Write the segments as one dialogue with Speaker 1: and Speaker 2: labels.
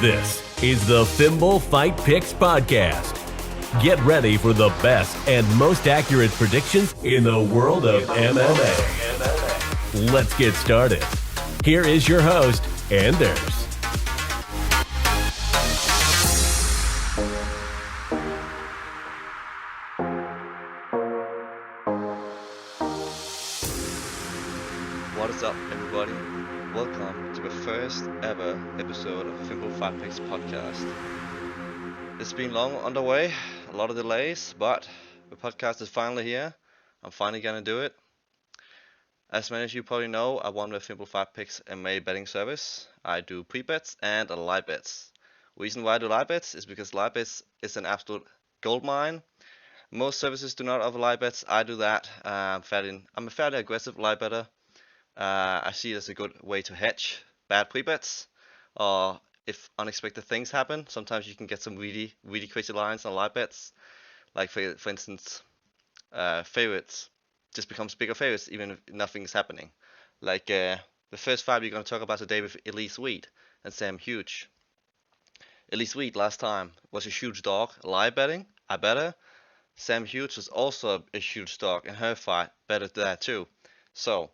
Speaker 1: This is the Fimbul Fight Picks Podcast. Get ready for the best and most accurate predictions in the world of MMA. Let's get started. Here is your host, Anders.
Speaker 2: What is up, everybody? Welcome to the first ever episode of Fimbul Fight Picks Podcast. It's been long on the way, a lot of delays, but the podcast is finally here. I'm finally gonna do it. As many of you probably know, I won the Fimbul Fight Picks MMA betting service. I do pre-bets and live bets. Reason why I do live bets is because live bets is an absolute gold mine. Most services do not offer live bets. I do that. I'm a fairly aggressive live better. I see it as a good way to hedge bad pre-bets, or if unexpected things happen. Sometimes you can get some really crazy lines on live bets. Like for instance, favorites just becomes bigger favorites even if nothing's happening. Like the first fight we're going to talk about today with Elise and Sam Hughes. Elise last time was a huge dog live betting. I bet her. Sam Hughes was also a huge dog in her fight. Betted that too. So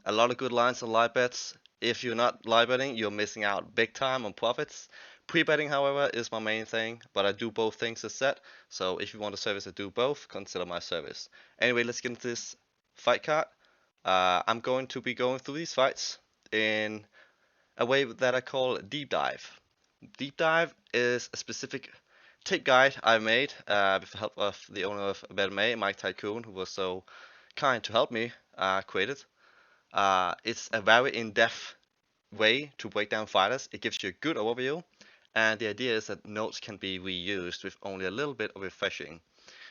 Speaker 2: a lot of good lines on live bets. If you're not live betting, you're missing out big time on profits. Pre-betting, however, is my main thing, but I do both things as set. So if you want a service that do both, consider my service. Anyway, let's get into this fight card. I'm going to be going through these fights in a way that I call deep dive. Deep dive is a specific tape guide I made with the help of the owner of BetMA, Mike Tycoon, who was so kind to help me create it. It's a very in-depth way to break down fighters. It gives you a good overview, and the idea is that notes can be reused with only a little bit of refreshing.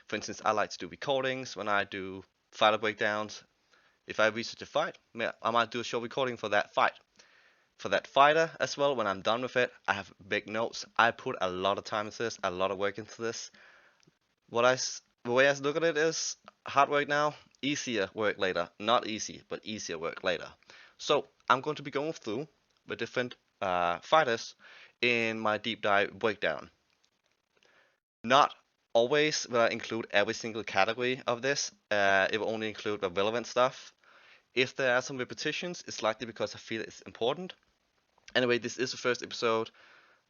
Speaker 2: For instance, I like to do recordings when I do fighter breakdowns. If I research a fight, I might do a short recording for that fight. For that fighter as well, when I'm done with it, I have big notes. I put a lot of time into this, a lot of work into this. The way I look at it is hard work now, easier work later. Not easy, but easier work later. So I'm going to be going through the different fighters in my deep dive breakdown. Not always will I include every single category of this. It will only include the relevant stuff. If there are some repetitions, it's likely because I feel it's important. Anyway, this is the first episode.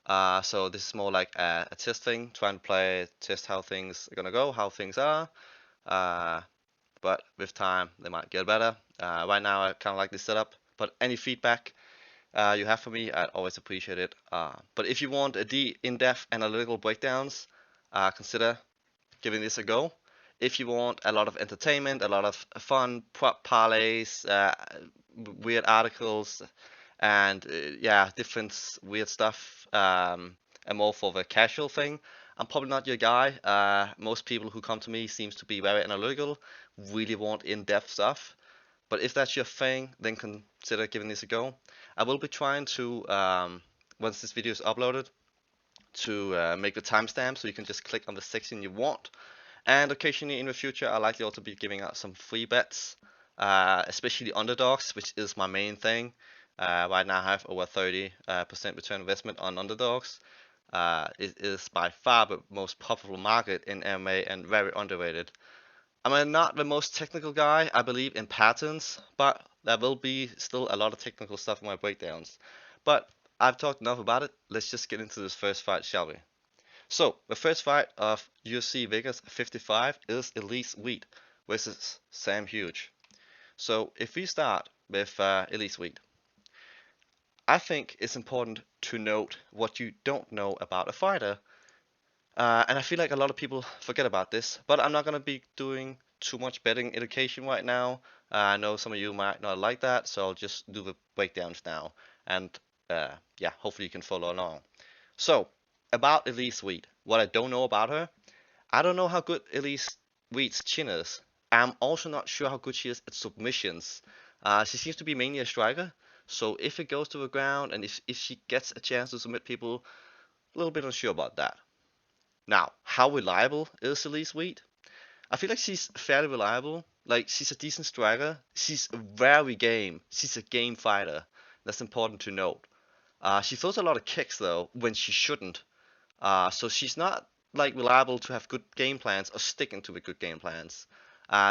Speaker 2: So this is more like a test thing, trying to test how things are gonna go, how things are. But with time, they might get better. Right now, I kind of like this setup. But any feedback you have for me, I'd always appreciate it. But if you want in-depth analytical breakdowns, consider giving this a go. If you want a lot of entertainment, a lot of fun prop parlays, weird articles, and different weird stuff, and more for the casual thing, I'm probably not your guy. Most people who come to me seems to be very analytical, really want in-depth stuff. But if that's your thing, then consider giving this a go. I will be trying to, once this video is uploaded, to make the timestamp so you can just click on the section you want. And occasionally in the future, I'll likely also be giving out some free bets, especially underdogs, which is my main thing. Right now I have over 30% return investment on underdogs. It is by far the most profitable market in MMA and very underrated. I'm not the most technical guy. I believe in patterns, but there will be still a lot of technical stuff in my breakdowns. But I've talked enough about it. Let's just get into this first fight, shall we? So the first fight of UFC VEGAS 55 is Elise versus Sam Hughes. So if we start with Elise, I think it's important to note what you don't know about a fighter. And I feel like a lot of people forget about this, but I'm not going to be doing too much betting education right now. I know some of you might not like that, so I'll just do the breakdowns now. And hopefully you can follow along. So, about Elise what I don't know about her, I don't know how good Elise chin is. I'm also not sure how good she is at submissions. She seems to be mainly a striker. So if it goes to the ground and if she gets a chance to submit people, a little bit unsure about that. Now, how reliable is Elise I feel like she's fairly reliable. Like, she's a decent striker. She's very game. She's a game fighter. That's important to note. She throws a lot of kicks though when she shouldn't. So she's not like reliable to have good game plans or sticking to the good game plans.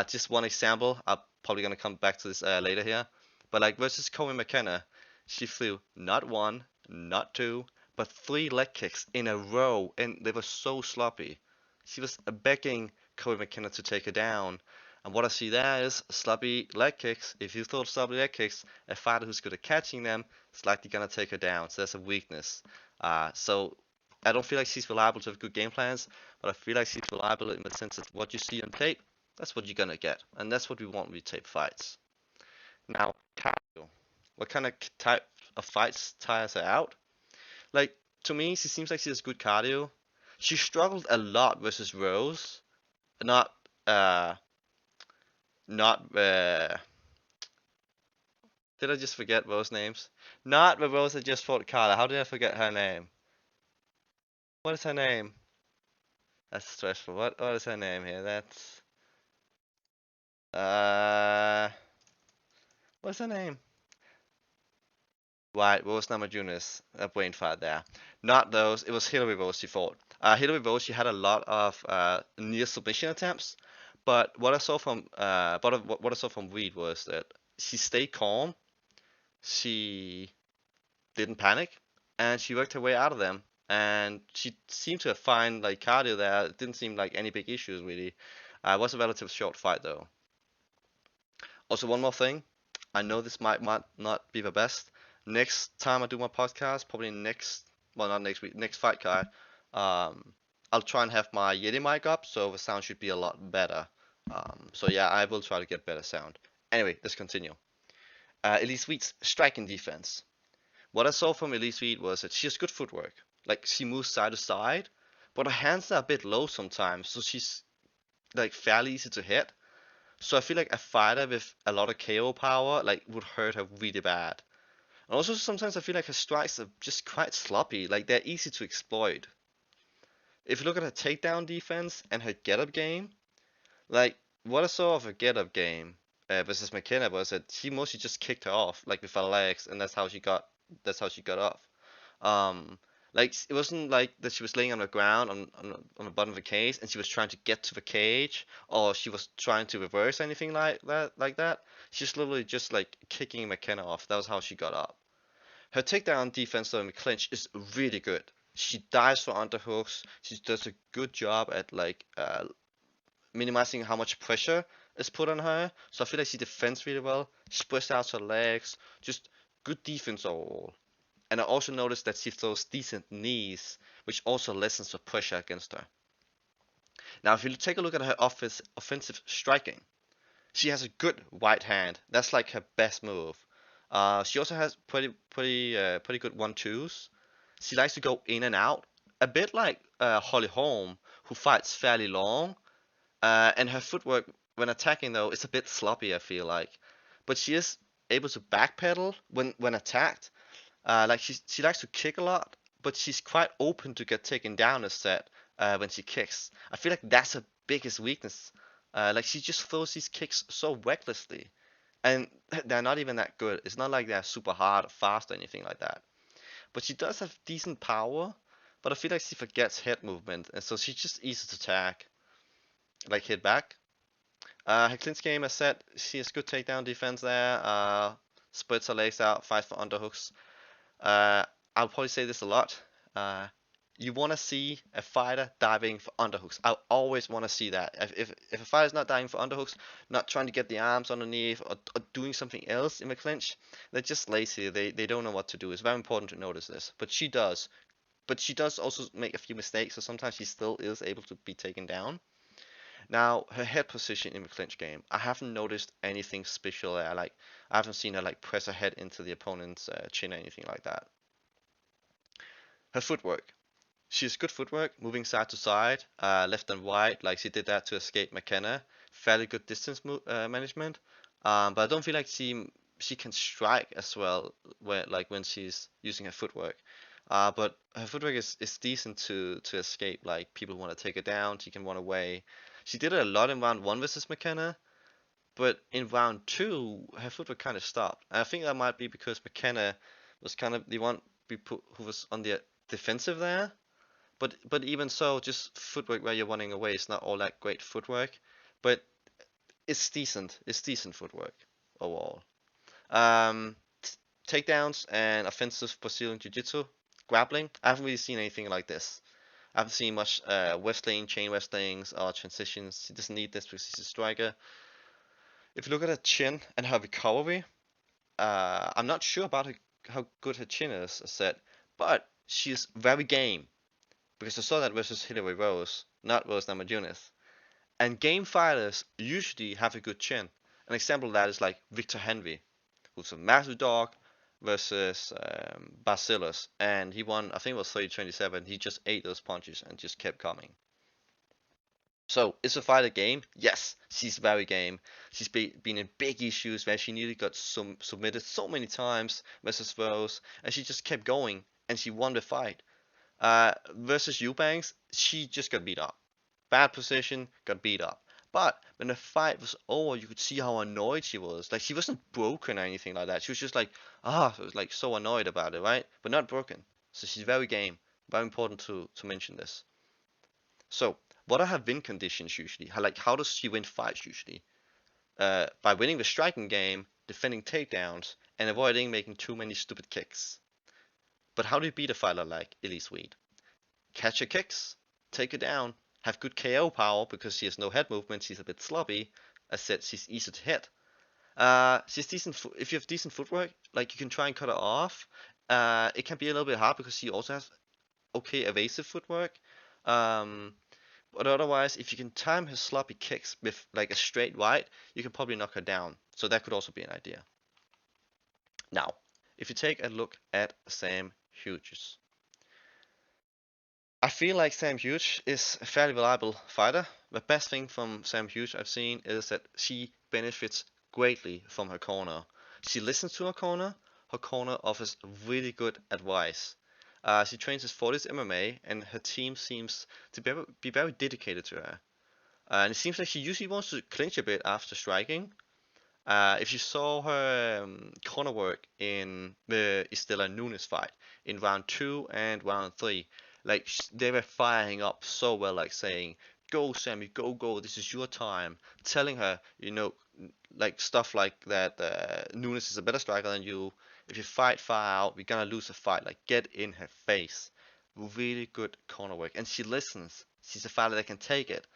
Speaker 2: Just one example. I'm probably gonna come back to this later here, but like versus Kobe McKenna, she threw not one, not two, but three leg kicks in a row, and they were so sloppy. She was begging Kobe McKenna to take her down. And what I see there is sloppy leg kicks. If you throw sloppy leg kicks, a fighter who's good at catching them is likely gonna take her down. So that's a weakness. So I don't feel like she's reliable to have good game plans, but I feel like she's reliable in the sense that what you see on tape, that's what you're gonna get, and that's what we want with tape fights. Now, cardio. What kind of type of fights tires her out? Like to me, she seems like she has good cardio. She struggled a lot versus Rose, not uh, not Did I just forget Rose names? Not the Rose that just fought Carla. How did I forget her name? What is her name? That's stressful. What is her name here? That's uh what's her name? Right, Rose Namajunas, a brain fart there. Not those, it was Hillary Rose she fought. Hillary Rose, she had a lot of near submission attempts, but what I saw from Reed was that she stayed calm, she didn't panic, and she worked her way out of them. And she seemed to have fine like cardio there. It didn't seem like any big issues really. It was a relatively short fight though. Also, one more thing. I know this might not be the best. Next time I do my podcast, probably well, not next week, next fight card, I'll try and have my Yeti mic up, so the sound should be a lot better. So yeah, I will try to get better sound. Anyway, let's continue. Elise Sweet's striking defense. What I saw from Elise Sweet was that she has good footwork. Like she moves side to side, but her hands are a bit low sometimes, so she's like fairly easy to hit. So I feel like a fighter with a lot of KO power like would hurt her really bad. And also sometimes I feel like her strikes are just quite sloppy, like they're easy to exploit. If you look at her takedown defense and her get-up game, like what I saw of her get-up game versus McKenna was that she mostly just kicked her off, like with her legs, and that's how she got off. Um, like it wasn't like that she was laying on the ground on the bottom of the cage and she was trying to get to the cage or she was trying to reverse anything like that. She's literally just like kicking McKenna off. That was how she got up. Her takedown defense though in the clinch is really good. She dives for underhooks. She does a good job at like minimizing how much pressure is put on her. So I feel like she defends really well. Spreads out her legs. Just good defense overall. And I also noticed that she throws decent knees, which also lessens the pressure against her. Now, if you take a look at her offensive striking, she has a good right hand. That's like her best move. She also has pretty good 1-2s. She likes to go in and out, a bit like Holm, who fights fairly long. And her footwork when attacking though is a bit sloppy, I feel like. But she is able to backpedal when attacked. Like she likes to kick a lot, but she's quite open to get taken down a set when she kicks. I feel like that's her biggest weakness. Like she just throws these kicks so recklessly, and they're not even that good. It's not like they're super hard or fast or anything like that. But she does have decent power, but I feel like she forgets head movement, and so she's just easy to attack, like hit back. Her clinch game, as said, she has good takedown defense there. Splits her legs out, fights for underhooks. I'll probably say this a lot. You want to see a fighter diving for underhooks. I always want to see that. If a fighter's not diving for underhooks, not trying to get the arms underneath or doing something else in the clinch, they're just lazy. They don't know what to do. It's very important to notice this. But she does. But she does also make a few mistakes, so sometimes she still is able to be taken down. Now, her head position in the clinch game, I haven't noticed anything special there. Like, I haven't seen her like press her head into the opponent's chin or anything like that. Her footwork. She has good footwork, moving side to side, left and right, like she did that to escape McKenna. Fairly good distance management, but I don't feel like she can strike as well when she's using her footwork. But her footwork is decent to escape. Like people want to take her down, she can run away. She did it a lot in round one versus McKenna, but in round two, her footwork kind of stopped. And I think that might be because McKenna was kind of the one who was on the defensive there. But even so, just footwork where you're running away is not all that great footwork, but it's decent. It's decent footwork overall. Um, Takedowns and offensive Brazilian Jiu-Jitsu, grappling. I haven't really seen anything like this. I haven't seen much wrestling, chain wrestlings, or transitions. He doesn't need this because he's a striker. If you look at her chin and her recovery, I'm not sure about how good her chin is, as said, but she's very game. Because I saw that versus Hillary Rose, not Rose Namajunas. And game fighters usually have a good chin. An example of that is like Victor Henry, who's a massive dog, versus Bacillus. And he won, I think it was 30-27. He just ate those punches and just kept coming. So, is the fighter game? Yes, she's very game. She's been in big issues where she nearly got submitted so many times versus Rose, and she just kept going, and she won the fight. Versus Eubanks, she just got beat up. Bad position, got beat up. But when the fight was over, you could see how annoyed she was. Like, she wasn't broken or anything like that. She was just like, like so annoyed about it, right? But not broken. So she's very game. Very important to mention this. So, what are her win conditions usually? How does she win fights usually? By winning the striking game, defending takedowns, and avoiding making too many stupid kicks. But how do you beat a fighter like Elise Weed? Catch her kicks, take her down, have good KO power because she has no head movement, she's a bit sloppy. As said, she's easy to hit. She's decent. If you have decent footwork, like you can try and cut her off. It can be a little bit hard because she also has okay evasive footwork. But otherwise, if you can time her sloppy kicks with like a straight right, you can probably knock her down. So that could also be an idea. Now, if you take a look at Sam Hughes, I feel like Sam Hughes is a fairly reliable fighter. The best thing from Sam Hughes I've seen is that she benefits greatly from her corner. She listens to her corner offers really good advice. She trains as 40s MMA, and her team seems to be very dedicated to her. And it seems like she usually wants to clinch a bit after striking. If you saw her corner work in the Estela Nunes fight in round 2 and round 3, like they were firing up so well, like saying, "Go, Sammy, go, go! This is your time." Telling her, like stuff like that. Nunes is a better striker than you. If you fight far out, we're gonna lose the fight. Like get in her face. Really good corner work, and she listens. She's a fighter that can take it.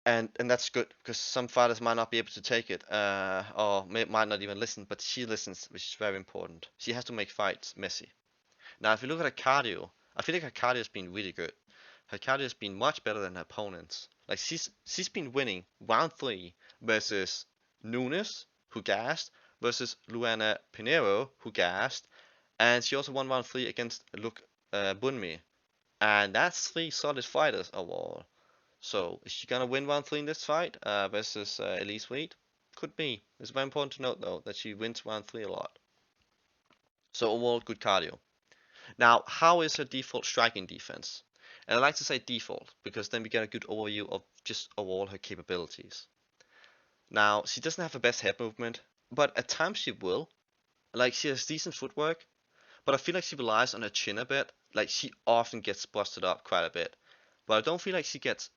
Speaker 2: And that's good because some fighters might not be able to take it, or might not even listen. But she listens, which is very important. She has to make fights messy. Now, if you look at her cardio, I feel like her cardio has been really good. Her cardio has been much better than her opponents. Like she's been winning round 3 versus Nunes, who gassed, versus Luana Pinheiro, who gassed, and she also won round 3 against Luke Bunmi. And that's 3 solid fighters overall. So, is she gonna win round 3 in this fight versus Elise Weed? Could be. It's very important to note though that she wins round 3 a lot. So overall, good cardio. Now, how is her default striking defense? And I like to say default because then we get a good overview of just overall her capabilities. Now, she doesn't have the best head movement, but at times she will. Like, she has decent footwork, but I feel like she relies on her chin a bit. Like, she often gets busted up quite a bit. But I don't feel like she gets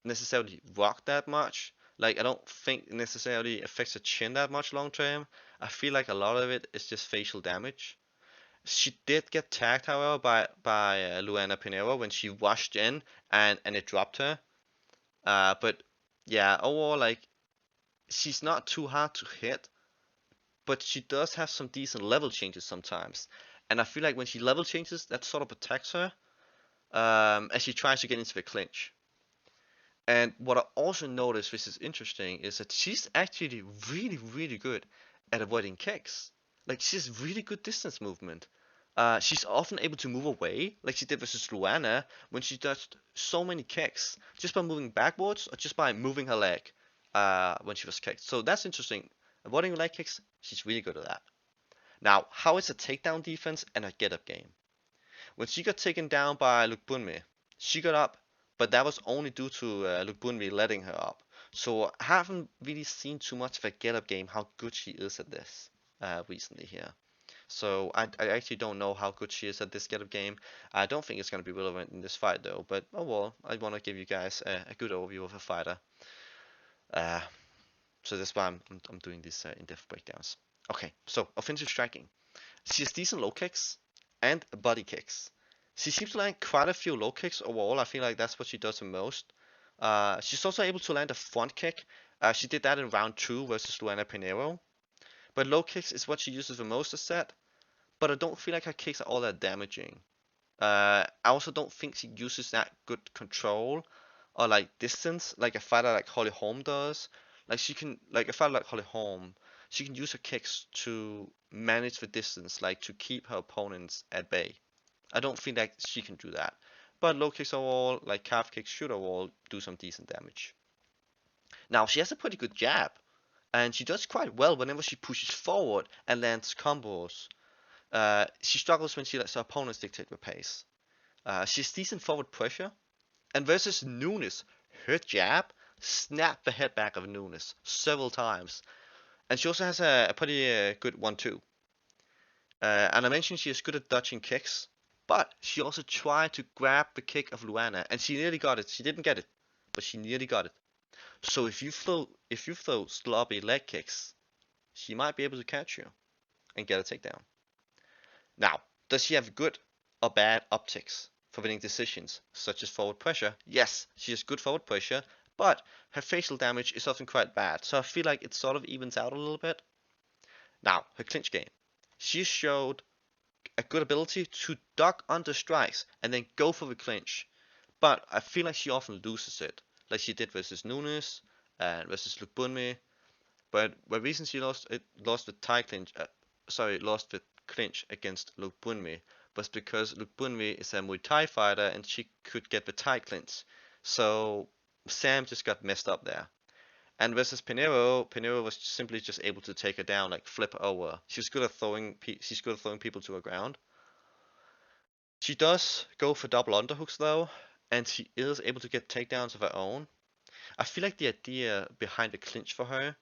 Speaker 2: necessarily rocked that much. Like, I don't think it necessarily affects her chin that much long term. I feel like a lot of it is just facial damage. She did get tagged, however, by Luana Pinheiro when she rushed in and it dropped her. But yeah, overall, like, she's not too hard to hit, but she does have some decent level changes sometimes. And I feel like when she level changes, that sort of protects her as she tries to get into the clinch. And what I also noticed, which is interesting, is that she's actually really, really good at avoiding kicks. Like, she has really good distance movement. She's often able to move away, like she did versus Luana, when she does so many kicks, just by moving backwards or just by moving her leg when she was kicked. So that's interesting. Avoiding leg kicks, she's really good at that. Now, how is her takedown defense and her get-up game? When she got taken down by Luke Bunmi, she got up, but that was only due to Luke Bunmi letting her up. So I haven't really seen too much of a get-up game, how good she is at this recently here. So I actually don't know how good she is at this kind of game. I don't think it's going to be relevant in this fight though. But oh well, I want to give you guys a good overview of a fighter. Uh, so that's why I'm doing these in-depth breakdowns. Okay, so offensive striking. She has decent low kicks and body kicks. She seems to land quite a few low kicks overall. I feel like that's what she does the most. She's also able to land a front kick. She did that in round 2 versus Luana Pinheiro. But low kicks is what she uses the most as set. But I don't feel like her kicks are all that damaging. I also don't think she uses that good control or like distance like a fighter like Holly Holm does. Like she can, like a fighter like Holly Holm, she can use her kicks to manage the distance, like to keep her opponents at bay. I don't think that she can do that. But low kicks overall, like calf kicks, should overall do some decent damage. Now she has a pretty good jab, and she does quite well whenever she pushes forward and lands combos. She struggles when she lets her opponents dictate the pace. She has decent forward pressure, and versus Nunes, her jab snapped the head back of Nunes several times. And she also has a pretty good 1-2. And I mentioned she is good at dodging kicks, but she also tried to grab the kick of Luana, and she nearly got it. She didn't get it, but she nearly got it. So if you throw sloppy leg kicks, she might be able to catch you and get a takedown. Now, does she have good or bad optics for winning decisions, such as forward pressure? Yes, she has good forward pressure, but her facial damage is often quite bad, so I feel like it sort of evens out a little bit. Now, her clinch game. She showed a good ability to duck under strikes and then go for the clinch, but I feel like she often loses it, like she did versus Nunes and versus Lukbunmi. But the reason she lost the tie clinch, lost the clinch against Lukbunmi was because Lukbunmi is a Muay Thai fighter and she could get the tie clinch. So Sam just got messed up there. And versus Pinheiro was simply just able to take her down, like flip her over. She's good at throwing people to the ground. She does go for double underhooks though, and she is able to get takedowns of her own. I feel like the idea behind the clinch for her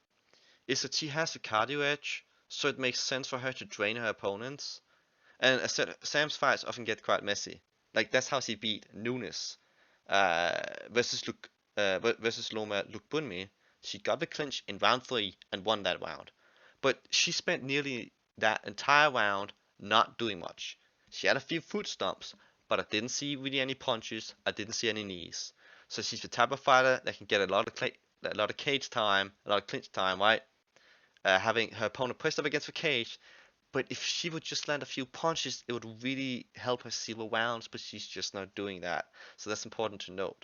Speaker 2: is that she has a cardio edge, so it makes sense for her to drain her opponents. And as said, Sam's fights often get quite messy. Like that's how she beat Nunes versus Loma Lukbunmi. She got the clinch in round 3 and won that round. But she spent nearly that entire round not doing much. She had a few foot stomps, but I didn't see really any punches. I didn't see any knees. So she's the type of fighter that can get a lot of cage time, a lot of clinch time, right? Having her opponent pressed up against the cage. But if she would just land a few punches, it would really help her seal the rounds, but she's just not doing that. So that's important to note.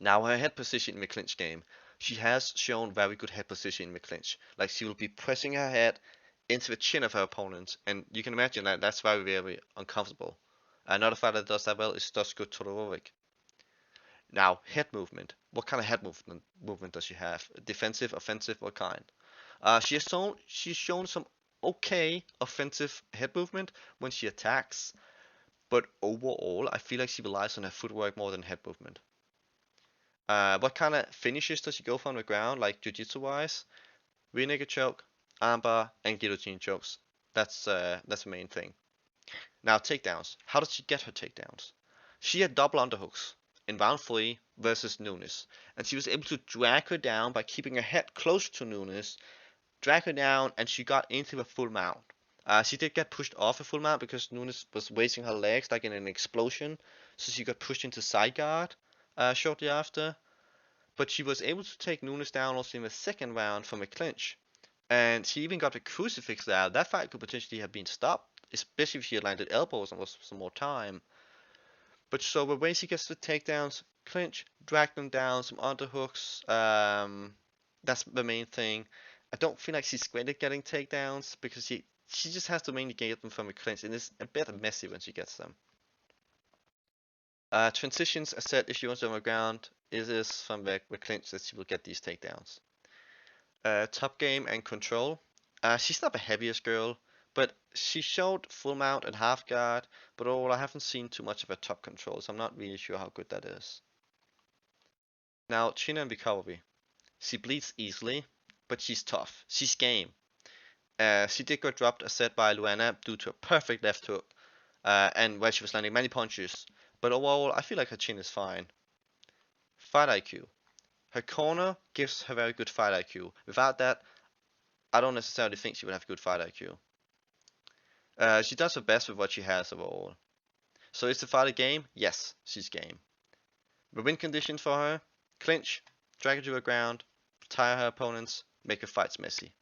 Speaker 2: Now, her head position in the clinch game. She has shown very good head position in the clinch. Like, she will be pressing her head into the chin of her opponent, and you can imagine that that's very, very uncomfortable. Another fighter that does that well is Dusko Todorovic. Now, head movement. What kind of head movement does she have? Defensive, offensive, what kind? She's shown some okay offensive head movement when she attacks, but overall, I feel like she relies on her footwork more than head movement. What kind of finishes does she go for on the ground, like jiu-jitsu wise? Rear naked choke, armbar, and guillotine chokes. That's the main thing. Now takedowns. How does she get her takedowns? She had double underhooks in round 3 versus Nunes, and she was able to drag her down by keeping her head close to Nunes, drag her down, and she got into a full mount. She did get pushed off a full mount because Nunes was raising her legs like in an explosion, so she got pushed into side guard shortly after. But she was able to take Nunes down also in the second round from a clinch. And she even got the crucifix there. That fight could potentially have been stopped, especially if she had landed elbows and was some more time. But so the way she gets the takedowns, clinch, drag them down, some underhooks, that's the main thing. I don't feel like she's great at getting takedowns because she just has to mainly get them from a clinch, and it's a bit messy when she gets them. Transitions, I said, if she wants to on the ground, it is from the clinch that she will get these takedowns. Top game and control. She's not the heaviest girl, but she showed full mount and half guard, but overall I haven't seen too much of her top control, so I'm not really sure how good that is. Now, chin and recovery. She bleeds easily, but she's tough. She's game. She did get dropped a set by Luana due to a perfect left hook, and where she was landing many punches. But overall, I feel like her chin is fine. Fight IQ. Her corner gives her very good fight IQ. Without that, I don't necessarily think she would have good fight IQ. She does her best with what she has overall. So is the fight a game? Yes, she's game. The win conditions for her: clinch, drag her to the ground, tire her opponents, make her fights messy.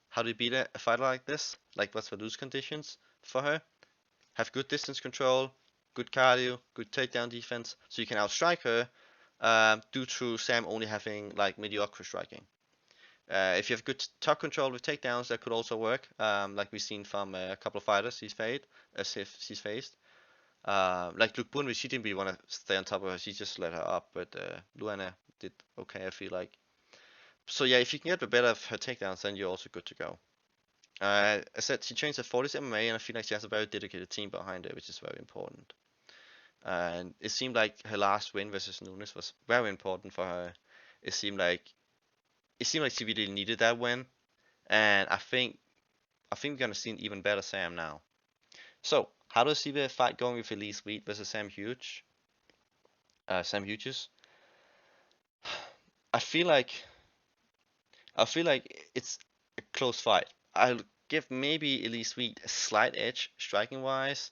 Speaker 2: How do you beat a fighter like this? Like, what's the lose conditions for her? Have good distance control, good cardio, good takedown defense, so you can outstrike her, due to Sam only having like mediocre striking. If you have good tuck control with takedowns, that could also work, like we've seen from a couple of fighters she's faced. Like Luke Bunry, she didn't really want to stay on top of her, she just let her up, but Luana did okay, I feel like. So yeah, if you can get the better of her takedowns, then you're also good to go. I said she trains at 40s MMA, and I feel like she has a very dedicated team behind her, which is very important. And it seemed like her last win versus Nunes was very important for her. It seemed like she really needed that win, and I think we're gonna see an even better Sam now. So, how do you see the fight going with Elise versus Sam Hughes? Sam Hughes. I feel like it's a close fight. I'll give maybe Elise a slight edge striking wise.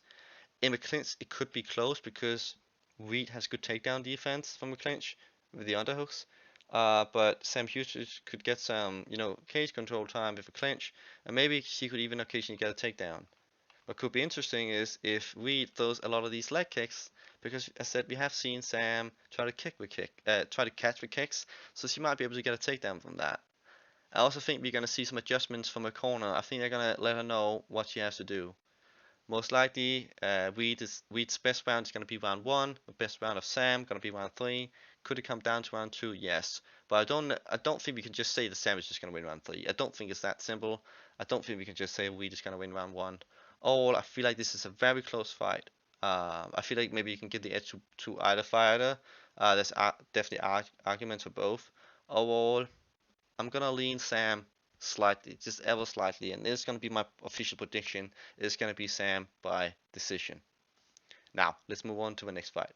Speaker 2: In the clinch, it could be close because Reed has good takedown defense from the clinch with the underhooks. But Sam Hughes could get some, cage control time with a clinch, and maybe she could even occasionally get a takedown. What could be interesting is if Reed throws a lot of these leg kicks, because as I said, we have seen Sam try to catch the kicks, so she might be able to get a takedown from that. I also think we're gonna see some adjustments from her corner. I think they're gonna let her know what she has to do. Most likely, Reed's best round is going to be round 1. The best round of Sam going to be round 3. Could it come down to round 2? Yes. But I don't think we can just say that Sam is just going to win round 3. I don't think it's that simple. I don't think we can just say Reed is going to win round 1. Overall, I feel like this is a very close fight. I feel like maybe you can give the edge to either fighter. There's definitely arguments for both. Overall, I'm going to lean Sam slightly, just ever slightly, and this is going to be my official prediction. It's going to be Sam by decision. Now, let's move on to the next fight.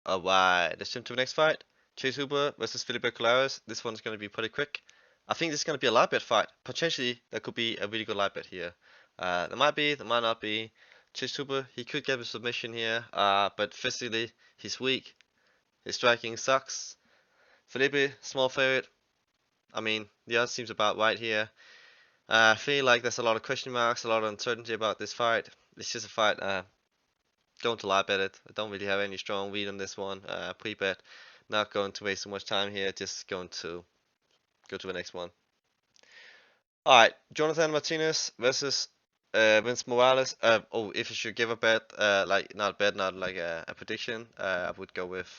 Speaker 2: Alright, let's jump to the next fight. Chase Hooper versus Felipe Colares. This one's going to be pretty quick. I think this is going to be a light bet fight. Potentially, there could be a really good light bet here. There might be, there might not be. Chase Hooper, he could get a submission here, but physically, he's weak. His striking sucks. Felipe, small favorite. I mean, the odds seems about right here. I feel like there's a lot of question marks, a lot of uncertainty about this fight. It's just a fight. Going to live bet it. I don't really have any strong read on this one. Pre-bet. Not going to waste so much time here. Just going to go to the next one. Alright, Jonathan Martinez versus Vince Morales. If you should give a bet, not like a prediction, I would go with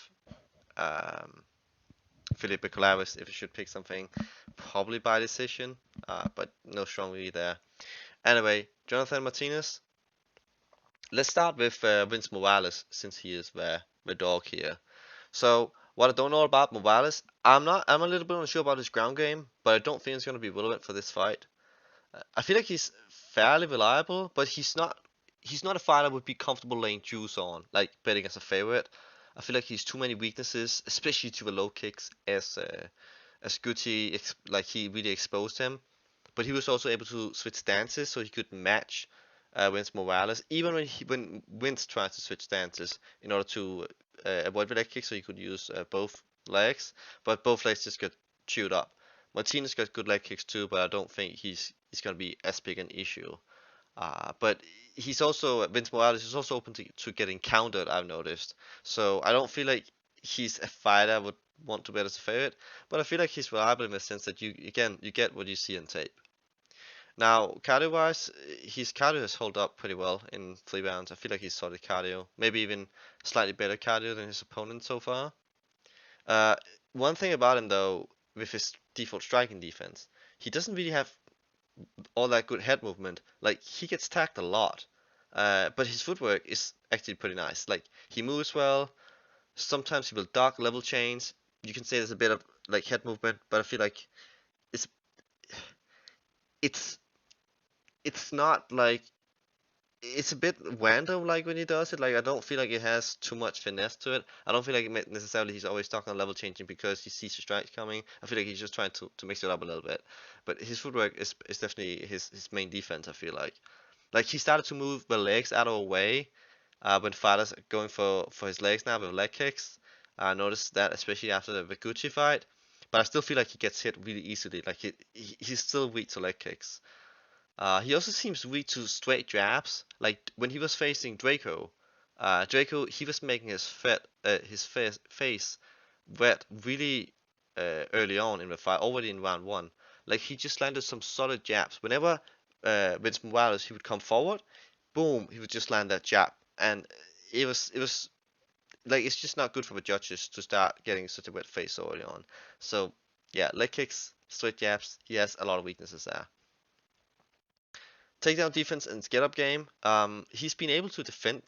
Speaker 2: Felipe Colares if you should pick something, probably by decision, but no strong lead there. Anyway, Jonathan Martinez. Let's start with Vince Morales since he is the dog here. So what I don't know about Morales, I'm a little bit unsure about his ground game, but I don't think it's going to be relevant for this fight. I feel like he's fairly reliable, but he's not a fighter I would be comfortable laying juice on, like betting as a favorite. I feel like he's too many weaknesses, especially to the low kicks, as Gucci he really exposed him. But he was also able to switch stances, so he could match Vince Morales, even when Vince tries to switch stances in order to avoid the leg kick, so he could use both legs. But both legs just got chewed up. Martinez got good leg kicks too, but I don't think he's gonna be as big an issue. But Vince Morales is also open to getting countered, I've noticed. So I don't feel like he's a fighter I would want to bet as a favorite, but I feel like he's reliable in the sense that you get what you see on tape. Now, cardio-wise, his cardio has held up pretty well in 3 rounds. I feel like he's solid cardio, maybe even slightly better cardio than his opponent so far. One thing about him though, with his default striking defense, he doesn't really have all that good head movement. Like, he gets tagged a lot, but his footwork is actually pretty nice. Like, he moves well. Sometimes he will duck level chains. You can say there's a bit of like head movement, but I feel like it's it's not like it's a bit random like when he does it. Like I don't feel like it has too much finesse to it. I don't feel like necessarily he's always stuck on level changing because he sees the strikes coming. I feel like he's just trying to mix it up a little bit. But his footwork is definitely his main defense. I feel like he started to move the legs out of the way when fighters are going for his legs now with leg kicks. I noticed that especially after the Gucci fight. But I still feel like he gets hit really easily. Like he's still weak to leg kicks. He also seems weak to straight jabs. Like when he was facing Draco, Draco he was making his face wet really early on in the fight, already in round one. Like he just landed some solid jabs. Whenever Vince Morales he would come forward, boom, he would just land that jab, and it was like it's just not good for the judges to start getting such a wet face so early on. So yeah, leg kicks, straight jabs, he has a lot of weaknesses there. Takedown defense and get up game. He's been able to defend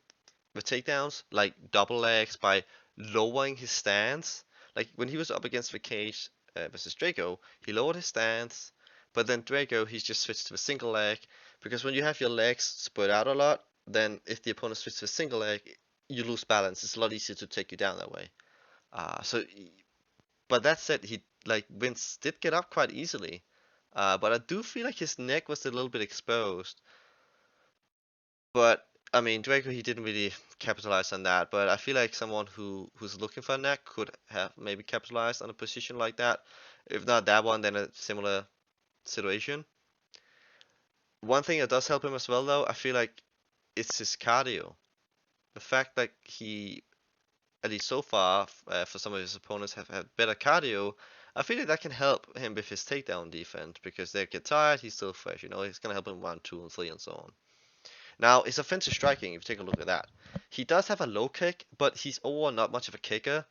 Speaker 2: the takedowns like double legs by lowering his stance. Like when he was up against the cage versus Draco, he lowered his stance, but then Draco he's just switched to a single leg because when you have your legs spread out a lot, then if the opponent switches to a single leg, you lose balance. It's a lot easier to take you down that way. But that said, he like Vince did get up quite easily. But I do feel like his neck was a little bit exposed. But I mean, Draco he didn't really capitalize on that. But I feel like someone who's looking for a neck could have maybe capitalized on a position like that. If not that one, then a similar situation. One thing that does help him as well, though, I feel like it's his cardio. The fact that he, at least so far, for some of his opponents, have had better cardio. I feel like that can help him with his takedown defense because they get tired, he's still fresh. He's gonna help him round 2 and 3 and so on. Now, his offensive striking, if you take a look at that, he does have a low kick, but he's overall not much of a kicker.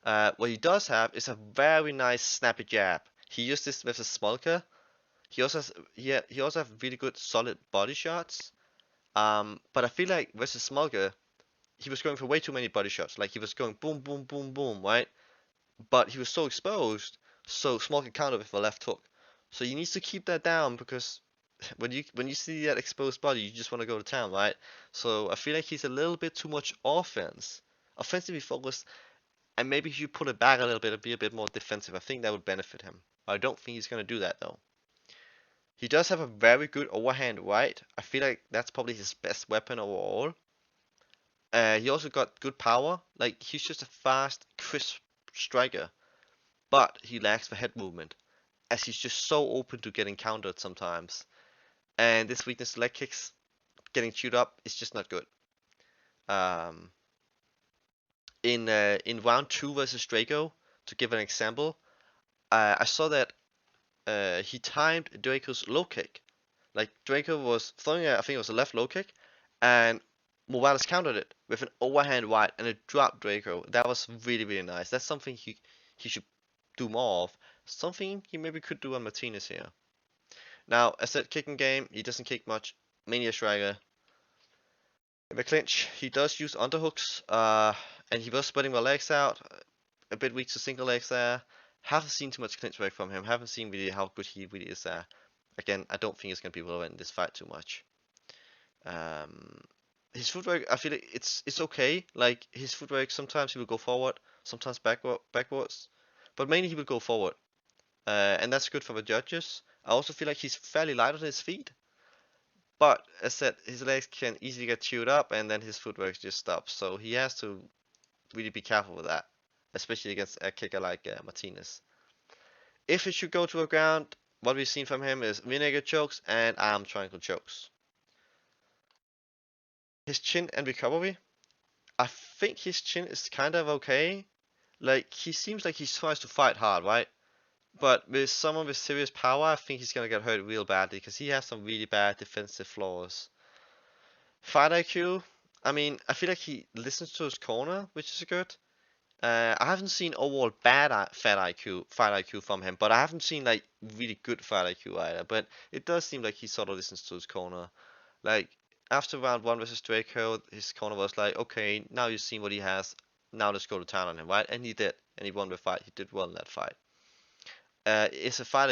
Speaker 2: What he does have is a very nice snappy jab. He used this with a smolker. He also has, he also have really good solid body shots. But I feel like versus Smolker, he was going for way too many body shots. Like he was going boom, boom, boom, boom, right? But he was so exposed, so Smolker countered with a left hook. So he needs to keep that down because when you see that exposed body, you just want to go to town, right? So I feel like he's a little bit too much offensively focused, and maybe he should pull it back a little bit and be a bit more defensive. I think that would benefit him. I don't think he's going to do that though. He does have a very good overhand right. I feel like that's probably his best weapon overall. He also got good power. Like he's just a fast, crisp striker, but he lacks the head movement, as he's just so open to getting countered sometimes. And this weakness to leg kicks, getting chewed up, is just not good. Um, in round 2 versus Draco, to give an example, I saw that he timed Draco's low kick. Like Draco was throwing, I think it was a left low kick, and Morales countered it with an overhand right, and it dropped Draco. That was really really nice. That's something he should do more of. Something he maybe could do on Martinez here. Now, as I said, kicking game, he doesn't kick much. Mainly a striker. In the clinch, he does use underhooks, and he was spreading the legs out. A bit weak to single legs there. Haven't seen too much clinch work from him. Haven't seen really how good he really is there. Again, I don't think it's going to be relevant in this fight too much. His footwork, I feel like it's okay. Like his footwork, sometimes he will go forward, sometimes backwards, but mainly he will go forward, and that's good for the judges. I also feel like he's fairly light on his feet, but as said, his legs can easily get chewed up, and then his footwork just stops. So he has to really be careful with that, especially against a kicker like Martinez. If it should go to a ground, what we've seen from him is vinegar chokes and arm triangle chokes. His chin and recovery, I think his chin is kind of okay. Like he seems like he tries to fight hard, right? But with someone with serious power, I think he's gonna get hurt real badly because he has some really bad defensive flaws. Fight IQ, I mean, I feel like he listens to his corner, which is good. I haven't seen overall bad fight IQ from him, but I haven't seen like really good fight IQ either. But it does seem like he sort of listens to his corner. Like after round 1 versus Draco, his corner was like, okay, now you've seen what he has. Now let's go to town on him, right? And he did, and he won the fight. He did well in that fight. It's a fight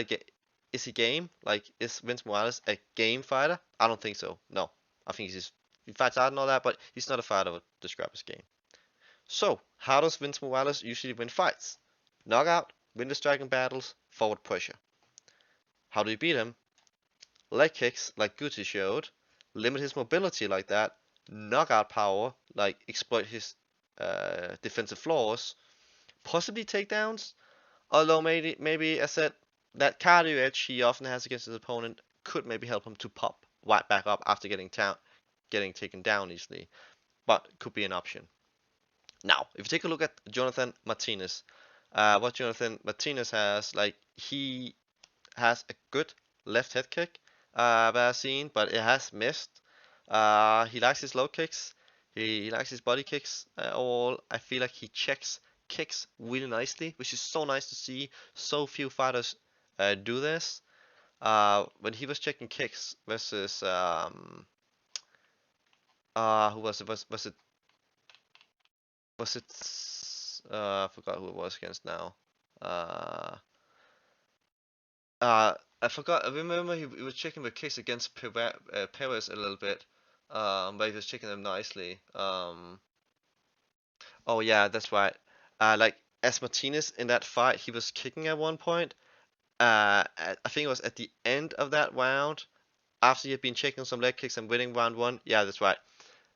Speaker 2: is he game? Like, is Vince Morales a game fighter? I don't think so. No, I think he fights hard and all that, but he's not a fighter I would describe as game. So, how does Vince Morales usually win fights? Knockout, win the striking battles, forward pressure. How do you beat him? Leg kicks, like Gucci showed, limit his mobility like that, knockout power, like exploit his defensive flaws, possibly takedowns. Although maybe I said that cardio edge he often has against his opponent could maybe help him to pop right back up after getting taken down easily, but could be an option. Now, if you take a look at Jonathan Martinez, what Jonathan Martinez has, like he has a good left head kick that I've seen, but it has missed. He likes his low kicks. He likes his body kicks. All I feel like he checks kicks really nicely, which is so nice to see. So few fighters do this. When he was checking kicks versus who was it? I forgot who it was against now. Uh, I forgot. I remember he was checking the kicks against Perez a little bit, but he was checking them nicely. Oh yeah, that's right. Like as Martinez in that fight, he was kicking at one point. I think it was at the end of that round, after he had been checking some leg kicks and winning round one. Yeah, that's right.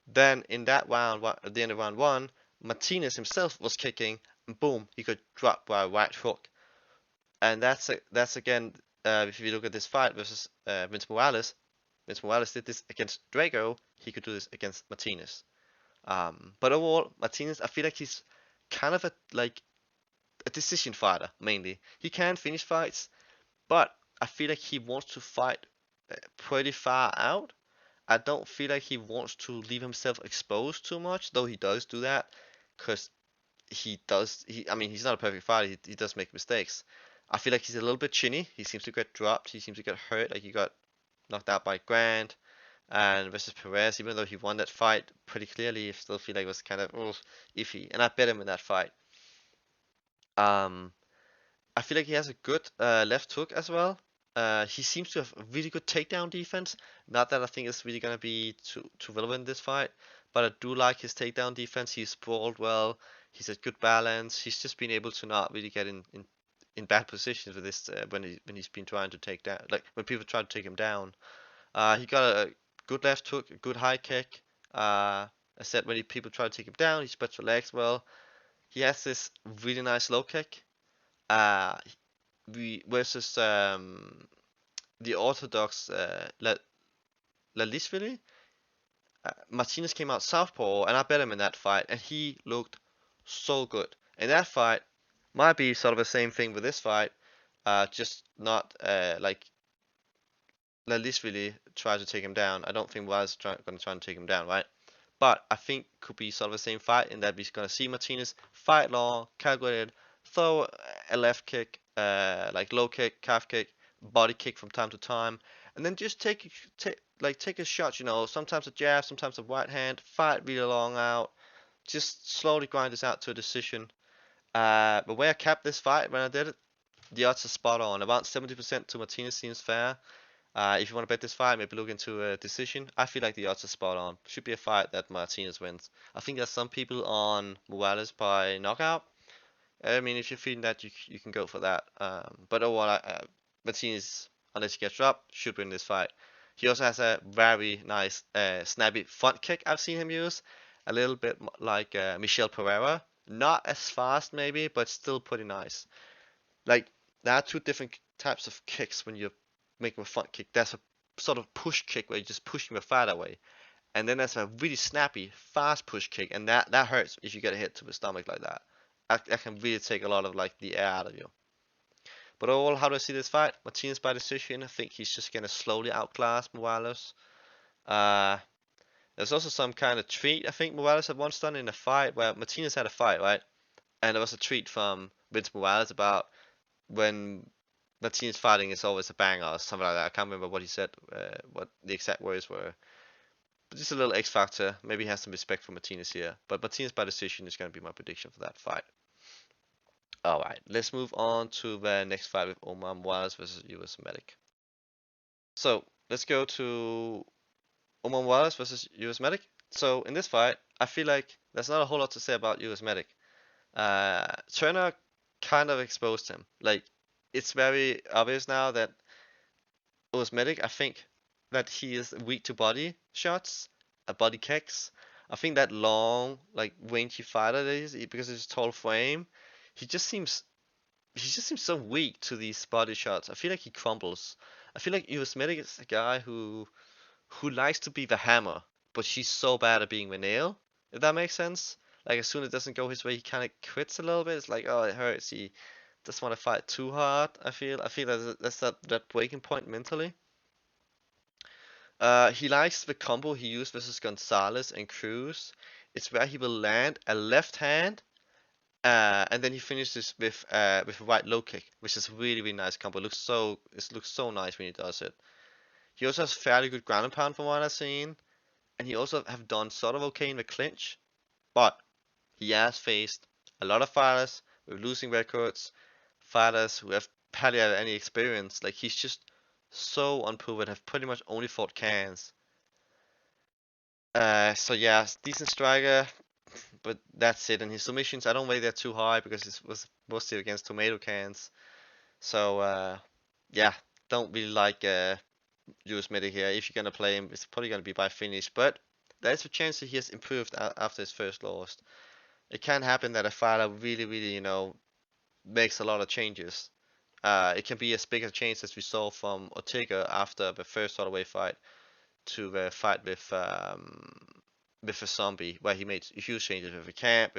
Speaker 2: Then in that round, at the end of round one, Martinez himself was kicking, and boom, he could drop by a right hook. And that's again, if you look at this fight versus Vince Morales, Vince Morales did this against Drago, he could do this against Martinez. But overall, Martinez, I feel like he's kind of a decision fighter mainly. He can finish fights, but I feel like he wants to fight pretty far out. I don't feel like he wants to leave himself exposed too much, though he does do that, because he does. I mean, he's not a perfect fighter. He does make mistakes. I feel like he's a little bit chinny. He seems to get dropped. He seems to get hurt. Like he got knocked out by Grant and versus Perez. Even though he won that fight pretty clearly, I still feel like it was kind of iffy. And I bet him in that fight. Um, I feel like he has a good left hook as well. He seems to have a really good takedown defense. Not that I think it's really gonna be too relevant in this fight, but I do like his takedown defense. He's sprawled well. He's at good balance. He's just been able to not really get in bad positions with this when he's been trying to take down, like when people try to take him down. He got a good left hook, a good high kick. I said when people try to take him down, he spreads the legs well. He has this really nice low kick. Uh, we versus the orthodox Lalisvili. Martinez came out southpaw, and I bet him in that fight, and he looked so good. In that fight, might be sort of the same thing with this fight, just not like Lalisvili tried to take him down. I don't think Morales going to try and take him down, right? But I think could be sort of the same fight in that we're going to see Martinez fight long, calculated, throw a left kick, like low kick, calf kick, body kick from time to time, and then just take a shot. You know, sometimes a jab, sometimes a right hand. Fight really long out. Just slowly grind this out to a decision. The way I capped this fight when I did it, the odds are spot on. About 70% to Martinez seems fair. If you want to bet this fight, maybe look into a decision. I feel like the odds are spot on. Should be a fight that Martinez wins. I think there's some people on Morales by knockout. I mean, if you're feeling that, you can go for that. But overall, Martinez, unless he gets dropped, should win this fight. He also has a very nice, snappy front kick I've seen him use. A little bit like Michel Pereira. Not as fast, maybe, but still pretty nice. Like, there are two different types of kicks when you're making a front kick. There's a sort of push kick where you're just pushing the fight away. And then there's a really snappy, fast push kick, and that hurts if you get a hit to the stomach like that. That can really take a lot of like the air out of you. But overall, how do I see this fight? Martinez by decision. I think he's just gonna slowly outclass Morales. Uh, there's also some kind of treat. I think Morales had once done in a fight where Martinez had a fight, right? And there was a tweet from Vince Morales about when Martinez fighting is always a banger or something like that. I can't remember what he said, what the exact words were. But just a little X factor. Maybe he has some respect for Martinez here. But Martinez by decision is going to be my prediction for that fight. Alright, let's move on to the next fight with Omar Morales versus US Medic. So, let's go to Omar Morales versus US Medic. So, in this fight, I feel like there's not a whole lot to say about US Medic. Turner kind of exposed him. Like, it's very obvious now that US Medic, I think that he is weak to body shots, body kicks. I think that long, like, rangy fighter that he is, because of his tall frame, he just seems so weak to these body shots. I feel like he crumbles. I feel like US Medic is a guy who likes to be the hammer, but he's so bad at being the nail. If that makes sense. Like as soon as it doesn't go his way, he kind of quits a little bit. It's like, oh, it hurts. He doesn't want to fight too hard. I feel. That's that breaking point mentally. He likes the combo he used versus Gonzalez and Cruz. It's where he will land a left hand, and then he finishes with a right low kick, which is really really nice combo. It looks so nice when he does it. He also has fairly good ground and pound from what I've seen, and he also have done sort of okay in the clinch, but he has faced a lot of fighters with losing records, fighters who have barely had any experience. Like he's just so unproven, have pretty much only fought cans. So yeah, decent striker, but that's it. And his submissions, I don't rate that too high because it was mostly against tomato cans. So yeah, don't really like US Medic here. If you're gonna play him, it's probably gonna be by finish, but there's a chance that he has improved after his first loss. It can happen that a fighter really, really, makes a lot of changes. It can be as big a change as we saw from Ortega after the first Holloway fight to the fight with a zombie, where he made huge changes with the camp,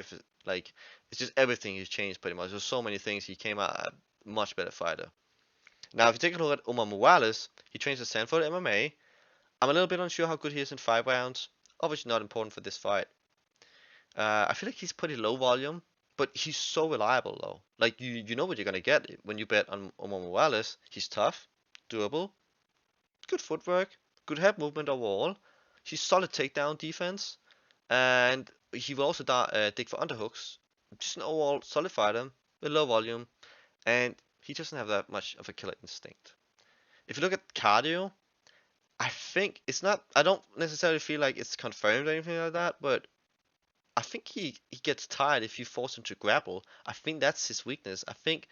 Speaker 2: like it's just everything he's changed pretty much. There's so many things. He came out a much better fighter. Now, if you take a look at Omar Morales, he trains at Sanford MMA. I'm a little bit unsure how good he is in 5 rounds. Obviously not important for this fight. I feel like he's pretty low volume, but he's so reliable though. Like you know what you're gonna get when you bet on Omar Morales. He's tough, durable, good footwork, good head movement overall. He's solid takedown defense, and he will also dig for underhooks. Just an overall solid fighter with low volume, and he doesn't have that much of a killer instinct. If you look at cardio, I think it's not. I don't necessarily feel like it's confirmed or anything like that, but I think he gets tired if you force him to grapple. I think that's his weakness. I think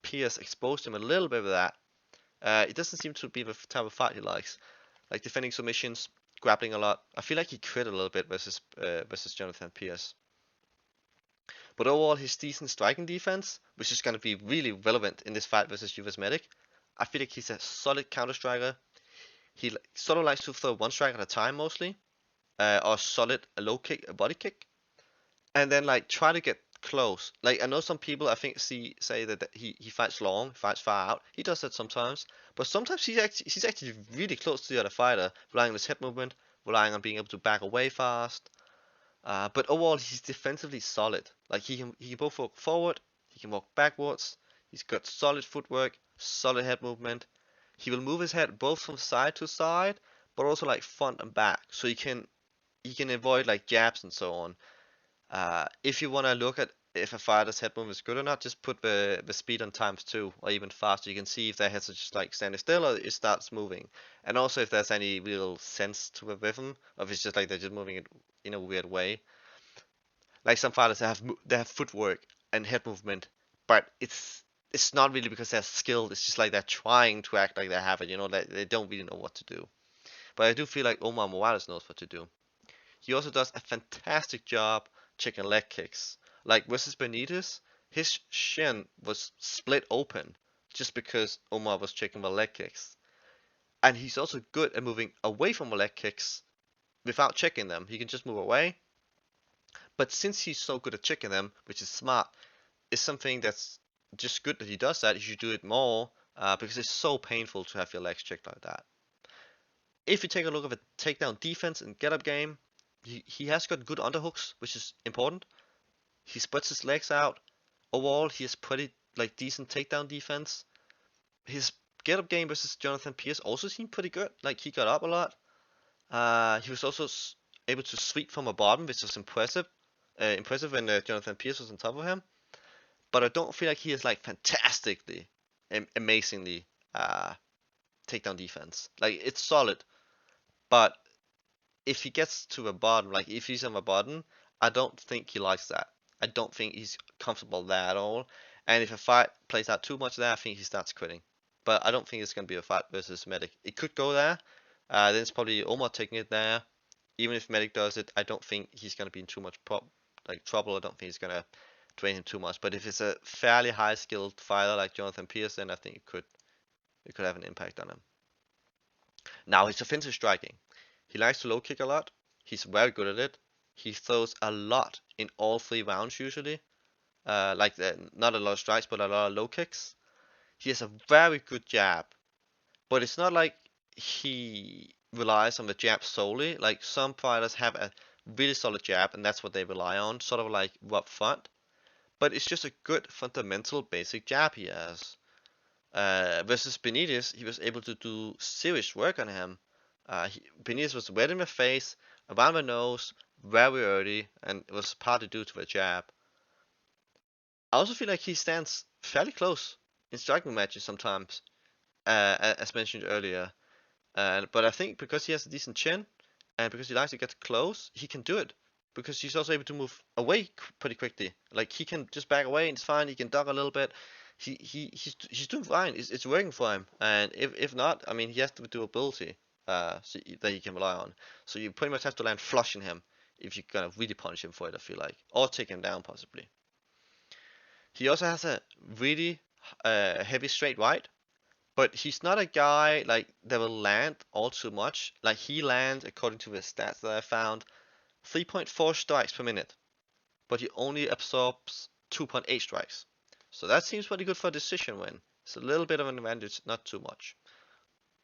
Speaker 2: Pierce exposed him a little bit of that. It doesn't seem to be the type of fight he likes, like defending submissions, grappling a lot. I feel like he crit a little bit versus Jonathan Pierce. But overall, his decent striking defense, which is going to be really relevant in this fight versus US Medic. I feel like he's a solid counter striker. He sort of likes to throw one strike at a time mostly, or solid a low kick, a body kick, and then like try to get close. Like I know some people I think say that he fights long, fights far out. He does that sometimes, but sometimes he's actually really close to the other fighter, relying on his head movement, relying on being able to back away fast. But overall, he's defensively solid. Like he can both walk forward, he can walk backwards. He's got solid footwork, solid head movement. He will move his head both from side to side, but also like front and back, so he can avoid like jabs and so on. If you want to look at if a fighter's head movement is good or not, just put the speed on times 2 or even faster. You can see if their heads are just like standing still or it starts moving. And also if there's any real sense to the rhythm, or if it's just like they're just moving it in a weird way. Like some fighters they have footwork and head movement, but it's not really because they're skilled. It's just like they're trying to act like they have it. They don't really know what to do. But I do feel like Omar Morales knows what to do. He also does a fantastic job checking leg kicks. Like versus Benitez, his shin was split open just because Omar was checking the leg kicks. And he's also good at moving away from the leg kicks without checking them. He can just move away. But since he's so good at checking them, which is smart, it's something that's just good that he does that. You should do it more because it's so painful to have your legs checked like that. If you take a look at the takedown defense and get up game, he has got good underhooks, which is important. He spreads his legs out. Overall, he has pretty like decent takedown defense. His get up game versus Jonathan Pierce also seemed pretty good. Like he got up a lot. He was also able to sweep from a bottom, which was impressive. Impressive when Jonathan Pierce was on top of him. but I don't feel like he is like fantastically, amazingly takedown defense. Like it's solid, but if he gets to a bottom, like if he's on a bottom, I don't think he likes that. I don't think he's comfortable there at all. And if a fight plays out too much there, I think he starts quitting. But I don't think it's going to be a fight versus Medic. It could go there. Then it's probably Omar taking it there. Even if Medic does it, I don't think he's going to be in too much trouble. I don't think he's going to drain him too much. But if it's a fairly high skilled fighter like Jonathan Pierce, then I think it could have an impact on him. Now his offensive striking. He likes to low kick a lot. He's very good at it. He throws a lot in all 3 rounds usually. Not a lot of strikes, but a lot of low kicks. He has a very good jab, but it's not like he relies on the jab solely. Like some fighters have a really solid jab, and that's what they rely on, sort of like up front. But it's just a good fundamental basic jab he has. Versus Benitez, he was able to do serious work on him. Benitez was red in the face, around the nose, very early, and it was partly due to the jab. I also feel like he stands fairly close in striking matches sometimes, as mentioned earlier. But I think because he has a decent chin, and because he likes to get close, he can do it. Because he's also able to move away pretty quickly. Like he can just back away and it's fine. He can duck a little bit. He's doing fine. It's working for him. And if not, I mean, he has the durability that he can rely on. So you pretty much have to land flush in him if you're gonna really punish him for it. I feel like, or take him down possibly. He also has a really heavy straight right, but he's not a guy like that will land all too much. Like he lands, according to the stats that I found, 3.4 strikes per minute, but he only absorbs 2.8 strikes. So that seems pretty good for a decision win. It's a little bit of an advantage, not too much.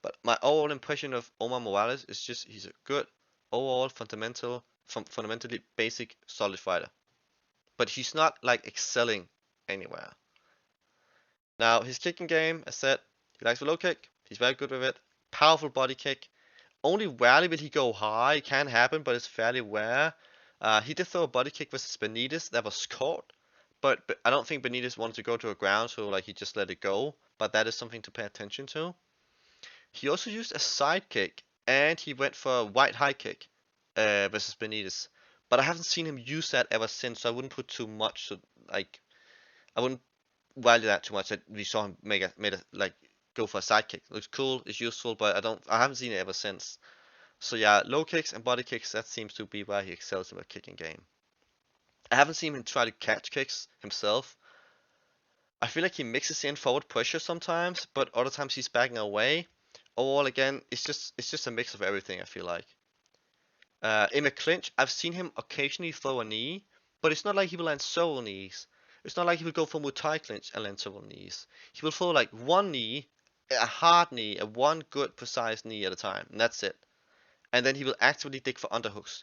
Speaker 2: But my overall impression of Omar Morales is just he's a good overall fundamentally basic solid fighter. But he's not like excelling anywhere. Now his kicking game, as said, he likes the low kick. He's very good with it. Powerful body kick. Only rarely will he go high. It can happen, but it's fairly rare. He did throw a body kick versus Benitez that was caught, but I don't think Benitez wanted to go to the ground, so like he just let it go. But that is something to pay attention to. He also used a side kick, and he went for a wide high kick versus Benitez. But I haven't seen him use that ever since, so I wouldn't put too much. So like, I wouldn't value that too much. That we saw him go for a side kick. It looks cool, it's useful, but I haven't seen it ever since. So yeah, low kicks and body kicks, that seems to be where he excels in the kicking game. I haven't seen him try to catch kicks himself. I feel like he mixes in forward pressure sometimes, but other times he's backing away. Overall, again, it's just a mix of everything, I feel like. In a clinch, I've seen him occasionally throw a knee, but it's not like he will land several knees. It's not like he will go for Muay Thai clinch and land several knees. He will throw like one knee, a hard knee, a one good precise knee at a time, and that's it. And then he will actively dig for underhooks.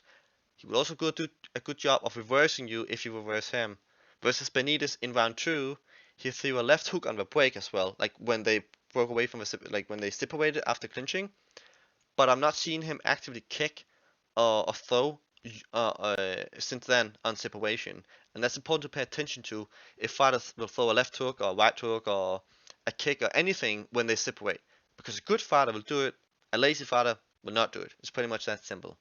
Speaker 2: He will also do a good job of reversing you if you reverse him. Versus Benitez in round 2, he threw a left hook on the break as well, like when they broke away from when they separated after clinching. But I'm not seeing him actively kick or throw since then on separation. And that's important to pay attention to if fighters will throw a left hook or a right hook or a kick or anything when they separate. Because a good fighter will do it, a lazy fighter will not do it. It's pretty much that simple.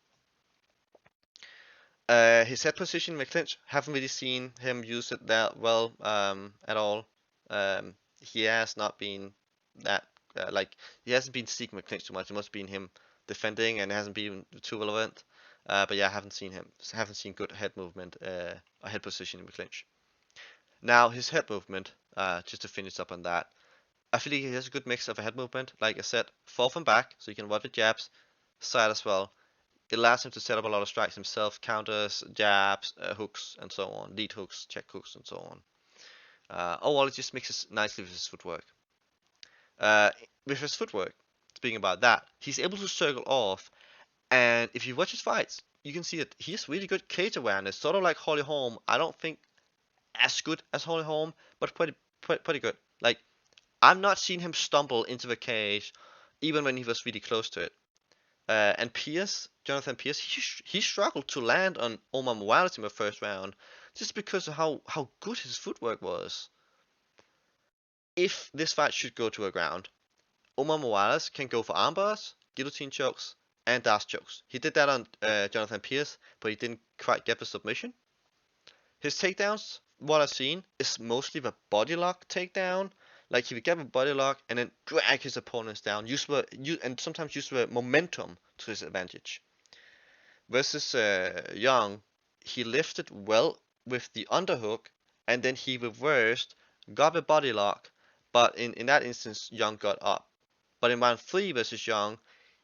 Speaker 2: His head position in the clinch, haven't really seen him use it that well at all. He has not been that, he hasn't been seeking the clinch too much. It must have been him defending and it hasn't been too relevant. But yeah, I haven't seen good head movement or head position in the clinch. Now his head movement, just to finish up on that, I feel like he has a good mix of a head movement. Like I said, forth and back, so you can run with jabs, side as well. It allows him to set up a lot of strikes himself, counters, jabs, hooks, and so on, lead hooks, check hooks, and so on. Overall, it just mixes nicely with his footwork. With his footwork, speaking about that, he's able to circle off. And if you watch his fights, you can see that he has really good cage awareness, sort of like Holm. I don't think as good as Holm, but pretty good. Like, I've not seen him stumble into the cage, even when he was really close to it. And Jonathan Pierce, he struggled to land on Omar Morales in the first round, just because of how good his footwork was. if this fight should go to a ground, Omar Morales can go for armbars, guillotine chokes, and dash chokes. He did that on Jonathan Pierce, but he didn't quite get the submission. His takedowns, what I've seen, is mostly the body lock takedown. Like he would get a body lock and then drag his opponents down, and sometimes use the momentum to his advantage. Versus Yong, he lifted well with the underhook, and then he reversed, got the body lock, but in that instance, Yong got up. But in round 3 versus Yong,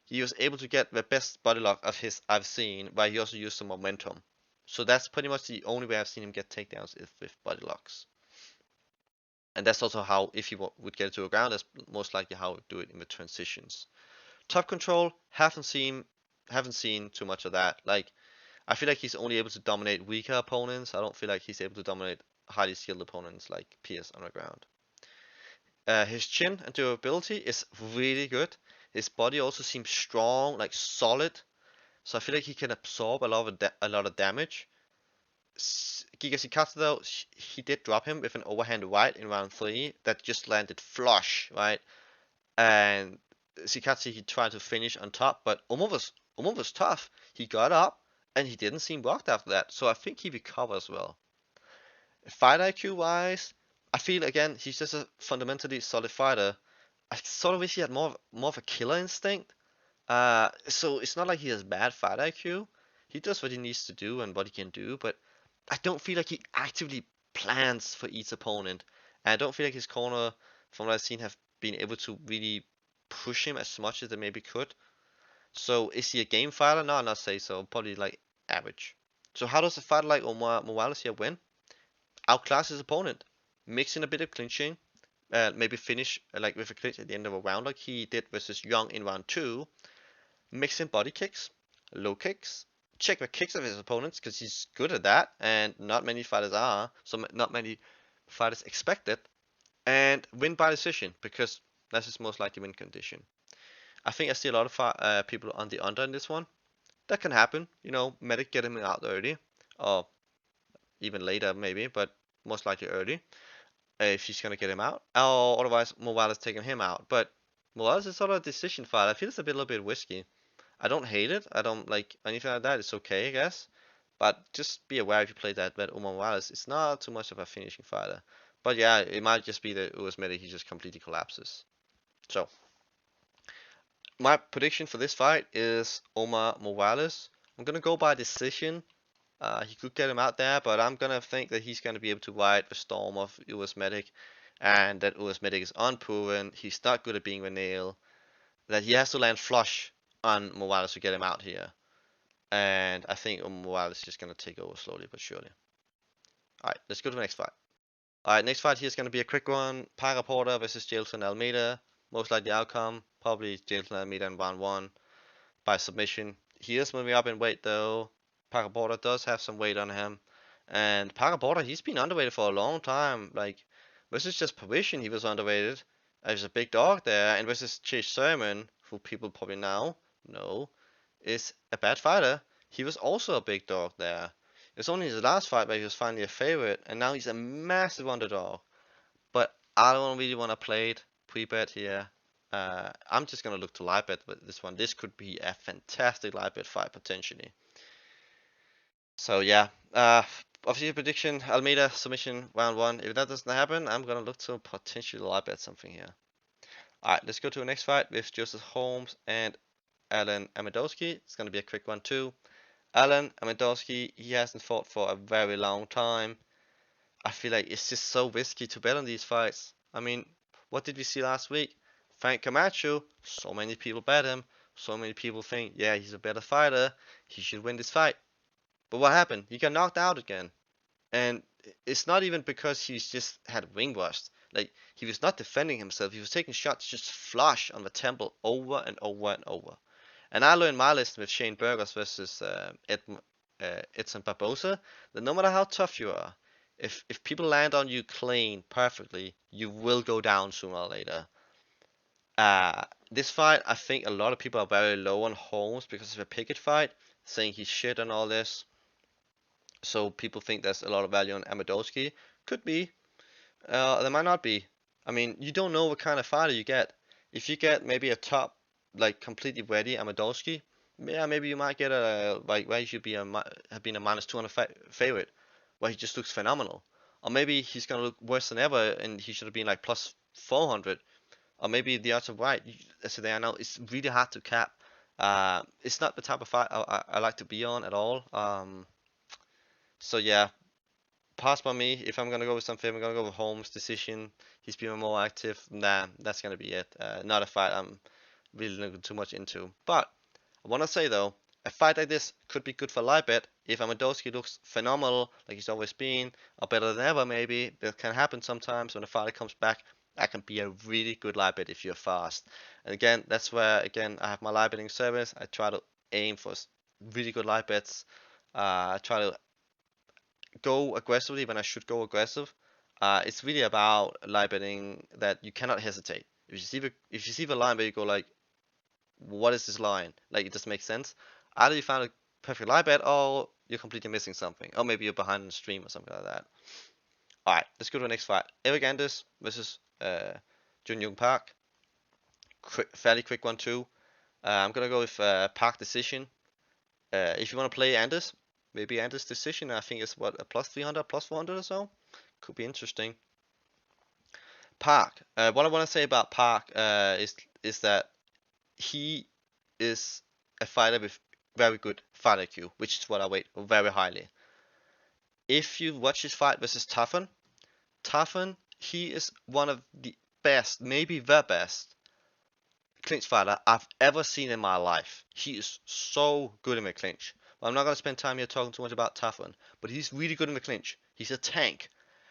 Speaker 2: he was able to get the best body lock of his I've seen, where he also used some momentum. So that's pretty much the only way I've seen him get takedowns is with body locks. And that's also how, if he would get it to a ground, that's most likely how he would do it in the transitions. Top control, haven't seen too much of that. Like, I feel like he's only able to dominate weaker opponents. I don't feel like he's able to dominate highly skilled opponents like Pierce on the ground. His chin and durability is really good. His body also seems strong, like solid. So I feel like he can absorb a lot of damage. Giga Chikatsu though, he did drop him with an overhand right in round 3 that just landed flush, right? And Chikatsu, he tried to finish on top, but Omar was tough. He got up and he didn't seem blocked after that. So I think he recovers well. Fight IQ wise, I feel again he's just a fundamentally solid fighter. I sort of wish he had more of a killer instinct. So it's not like he has bad fight IQ. He does what he needs to do and what he can do, but I don't feel like he actively plans for each opponent. And I don't feel like his corner, from what I've seen, have been able to really push him as much as they maybe could. So is he a game fighter? No, I'll not say so. Probably like average. So how does a fighter like Omar Morales here win? Outclass his opponent, mix in a bit of clinching, maybe finish like with a clinch at the end of a round like he did versus Yong in round 2. Mix in body kicks, low kicks, check the kicks of his opponents because he's good at that, and not many fighters are, so not many fighters expect it, and win by decision because that's his most likely win condition. I think I see a lot of people on the under in this one. That can happen, medic get him out early, or even later maybe, but most likely early if she's gonna get him out, or otherwise Morales taking him out. But Morales is sort of a decision fight. I feel it's a little bit risky. I don't hate it. I don't like anything like that. It's okay, I guess. But just be aware if you play that Omar Morales, it's not too much of a finishing fighter. But yeah, it might just be that Uros medic, he just completely collapses. So my prediction for this fight is Omar Morales. I'm gonna go by decision. He could get him out there, but I'm gonna think that he's gonna be able to ride the storm of Uros medic, and that Uros medic is unproven. He's not good at being the nail. That he has to land flush on Morales to get him out here. And I think Morales is just gonna take over slowly but surely. Alright, let's go to the next fight. Alright, next fight here is gonna be a quick one. Para Porter versus Jailton Almeida. Most likely outcome, probably Jailton Almeida in round 1 by submission. He is moving up in weight though. Para Porter does have some weight on him. And Para Porter, he's been underweighted for a long time. Like, versus just Provision, he was underweighted. There's a big dog there. And versus Chase Sermon, who people probably now know, is a bad fighter. He was also a big dog there. It's only his last fight where he was finally a favorite. And now he's a massive underdog. But I don't really want to play it pre-bet here. I'm just going to look to live bet with this one. This could be a fantastic live bet fight potentially. So yeah, obviously prediction, Almeida submission round 1. If that doesn't happen, I'm going to look to potentially live bet something here. Alright, let's go to the next fight with Joseph Holmes and Alen Amedovski. It's going to be a quick one too. Alen Amedovski, he hasn't fought for a very long time. I feel like it's just so risky to bet on these fights. I mean, what did we see last week? Frank Camacho, so many people bet him. So many people think, yeah, he's a better fighter. He should win this fight. But what happened? He got knocked out again. And it's not even because he's just had ring rust. Like, he was not defending himself. He was taking shots just flush on the temple over and over and over. And I learned my lesson with Shane Burgos versus Edson Barbosa that no matter how tough you are, if people land on you clean perfectly, you will go down sooner or later. This fight, I think a lot of people are very low on Holmes because of a Pickett fight, saying he's shit and all this. So people think there's a lot of value on Amedovski. Could be. There might not be. I mean, you don't know what kind of fighter you get. If you get maybe a top, like completely ready Amedovski, yeah, maybe you might get a like where he should be have been a minus 200 favorite, where he just looks phenomenal. Or maybe he's gonna look worse than ever, and he should have been like plus 400. Or maybe the odds are right. So they are now. It's really hard to cap. It's not the type of fight I like to be on at all. So yeah, pass by me. If I'm gonna go with something, I'm gonna go with Holmes' decision. He's been more active. Nah, that's gonna be it. Not a fight I'm really looking too much into. But I wanna say though, a fight like this could be good for live bet if Amedovski looks phenomenal, like he's always been, or better than ever maybe. That can happen sometimes when a fighter comes back. That can be a really good live bet if you're fast. And again, that's where again I have my live betting service. I try to aim for really good live bets. I try to go aggressively when I should go aggressive. It's really about line betting that you cannot hesitate. If you see the line where you go like, what is this line? Like it doesn't make sense. Either you found a perfect line bet, or you're completely missing something, or maybe you're behind in the stream or something like that. All right, let's go to the next fight. Eryk versus Jun Young Park. Fairly quick one too. I'm gonna go with Park decision. If you want to play Anders, maybe Anders decision. I think it's what a plus 300, plus 400 or so. Could be interesting. Park. What I want to say about Park is that he is a fighter with very good fight IQ, which is what I rate very highly. If you watch his fight versus Toughen, he is one of the best, maybe the best clinch fighter I've ever seen in my life. He is so good in the clinch. But I'm not going to spend time here talking too much about Toughen, but he's really good in the clinch. He's a tank.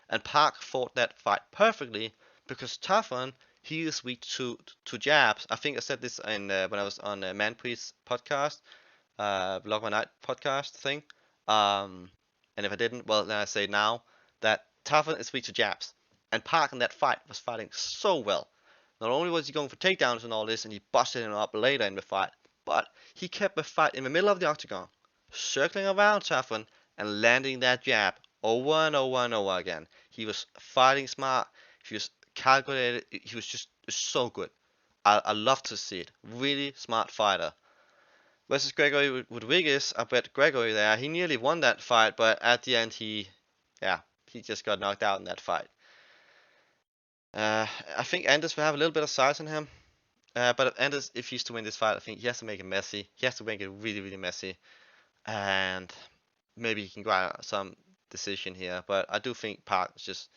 Speaker 2: And Park fought that fight perfectly because Toughen, he is weak to jabs. I think I said this in when I was on Manpreet's podcast, Vlog My Night podcast thing. And if I didn't, well, then I say now that Toughen is weak to jabs. And Park in that fight was fighting so well. Not only was he going for takedowns and all this, and he busted him up later in the fight, but he kept the fight in the middle of the octagon, circling around Toughen and landing that jab over and over and over again. He was fighting smart. He was calculated. He was just so good. I love to see it. Really smart fighter. Versus Gregory Rodriguez, I bet Gregory there. He nearly won that fight, but at the end he just got knocked out in that fight. I think Anders will have a little bit of size on him. But Anders, if he's to win this fight, I think he has to make it messy. He has to make it really, really messy. And maybe he can grind out some decision here. But I do think Park is just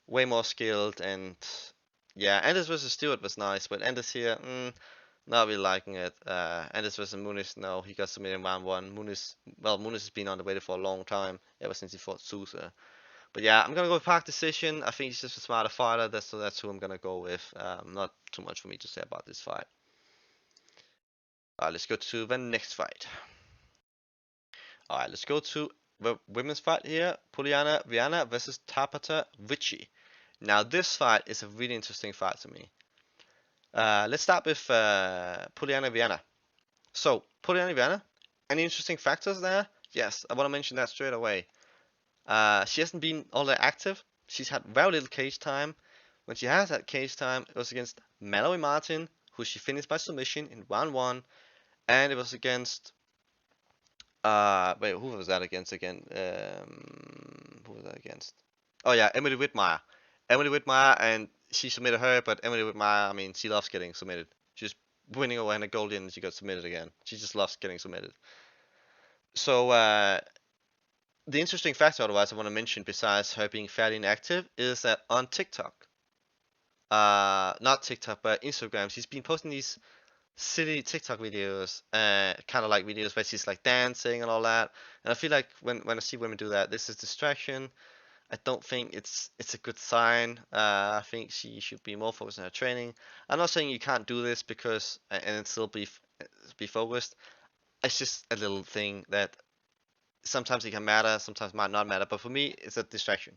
Speaker 2: way more skilled. And yeah, Anders versus Stewart was nice. But Anders here, not really liking it. Anders versus Muniz, no, he got submitted in round one. Muniz has been on the way for a long time, ever since he fought Sousa. But yeah, I'm gonna go with Park decision. I think he's just a smarter fighter. That's who I'm gonna go with. Not too much for me to say about this fight. Alright, let's go to the next fight. Alright, let's go to the women's fight here. Polyana Viana versus Tabatha Ricci. Now this fight is a really interesting fight to me. Let's start with Polyana Viana. So Polyana Viana, any interesting factors there? Yes, I want to mention that straight away. She hasn't been all that active. She's had very little cage time. When she has had cage time, it was against Mallory Martin, who she finished by submission in round one, and it was against wait, who was that against again? Who was that against? Oh yeah, Emily Whitmire. Emily Whitmire, and she submitted her, but Emily Whitmire, I mean, she loves getting submitted. She's winning over Hannah Golden, and she got submitted again. She just loves getting submitted. So the interesting factor, otherwise, I want to mention, besides her being fairly inactive, is that on TikTok, not TikTok, but Instagram, she's been posting these silly TikTok videos, kind of like videos where she's like dancing and all that. And I feel like when I see women do that, this is distraction. I don't think it's a good sign. I think she should be more focused on her training. I'm not saying you can't do this because and still be focused. It's just a little thing that sometimes it can matter, sometimes might not matter. But for me, it's a distraction.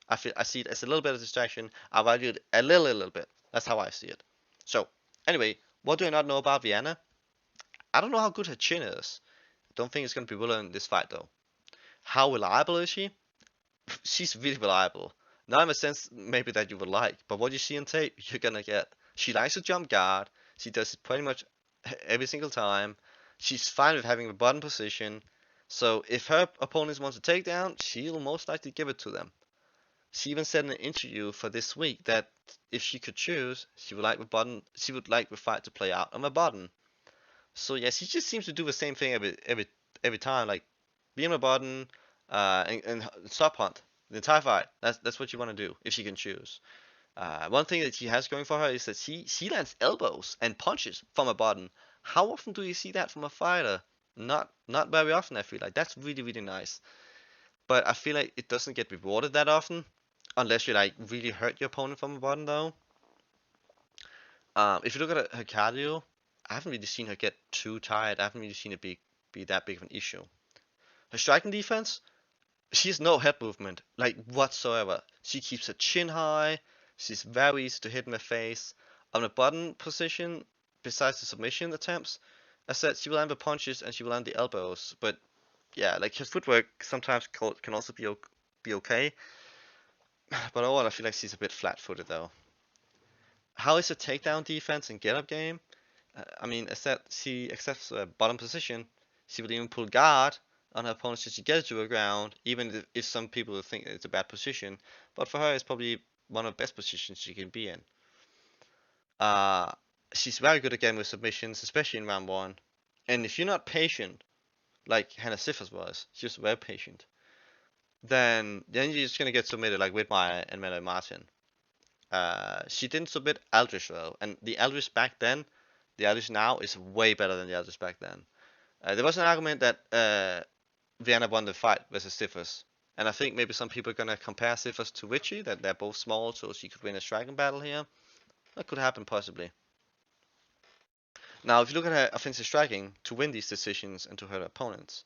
Speaker 2: I see it as a little bit of distraction. I value it a little bit. That's how I see it. So anyway, what do I not know about Viana? I don't know how good her chin is. I don't think it's going to be willing in this fight though. How reliable is she? She's really reliable. Not in a sense maybe that you would like, but what you see on tape, you're gonna get. She likes to jump guard. She does it pretty much every single time. She's fine with having the bottom position. So if her opponents want a takedown, she'll most likely give it to them. She even said in an interview for this week that if she could choose, she would like the fight to play out on the bottom. So yeah, she just seems to do the same thing every time, like be on the bottom, and sub hunt the entire fight. That's what you want to do if she can choose. One thing that she has going for her is that she lands elbows and punches from a bottom. How often do you see that from a fighter? Not very often. I feel like that's really nice. But I feel like it doesn't get rewarded that often, unless you like really hurt your opponent from the bottom though. If you look at her cardio, I haven't really seen her get too tired. I haven't really seen it be that big of an issue. Her striking defense, she has no head movement, like whatsoever. She keeps her chin high. She's very easy to hit in the face. On the bottom position, besides the submission attempts, I said she will land the punches and she will land the elbows. But yeah, like her footwork sometimes can also be okay. But overall, I feel like she's a bit flat-footed though. How is her takedown defense and get-up game? I mean, I said she accepts a bottom position. She will even pull guard on her opponent should she get it to the ground, even if some people will think it's a bad position. But for her, it's probably one of the best positions she can be in. She's very good again with submissions, especially in round one. And if you're not patient, like Hannah Siffers was, she was very patient, then you're just gonna get submitted like Whitmire and Melo Martin. She didn't submit Aldrich though, and the Aldrich back then, the Aldrich now is way better than the Aldrich back then. There was an argument that Viana won the fight versus Siffers, and I think maybe some people are gonna compare Siffers to Ricci, that they're both small, so she could win a striking battle here. That could happen possibly. Now, if you look at her offensive striking to win these decisions and to hurt her opponents,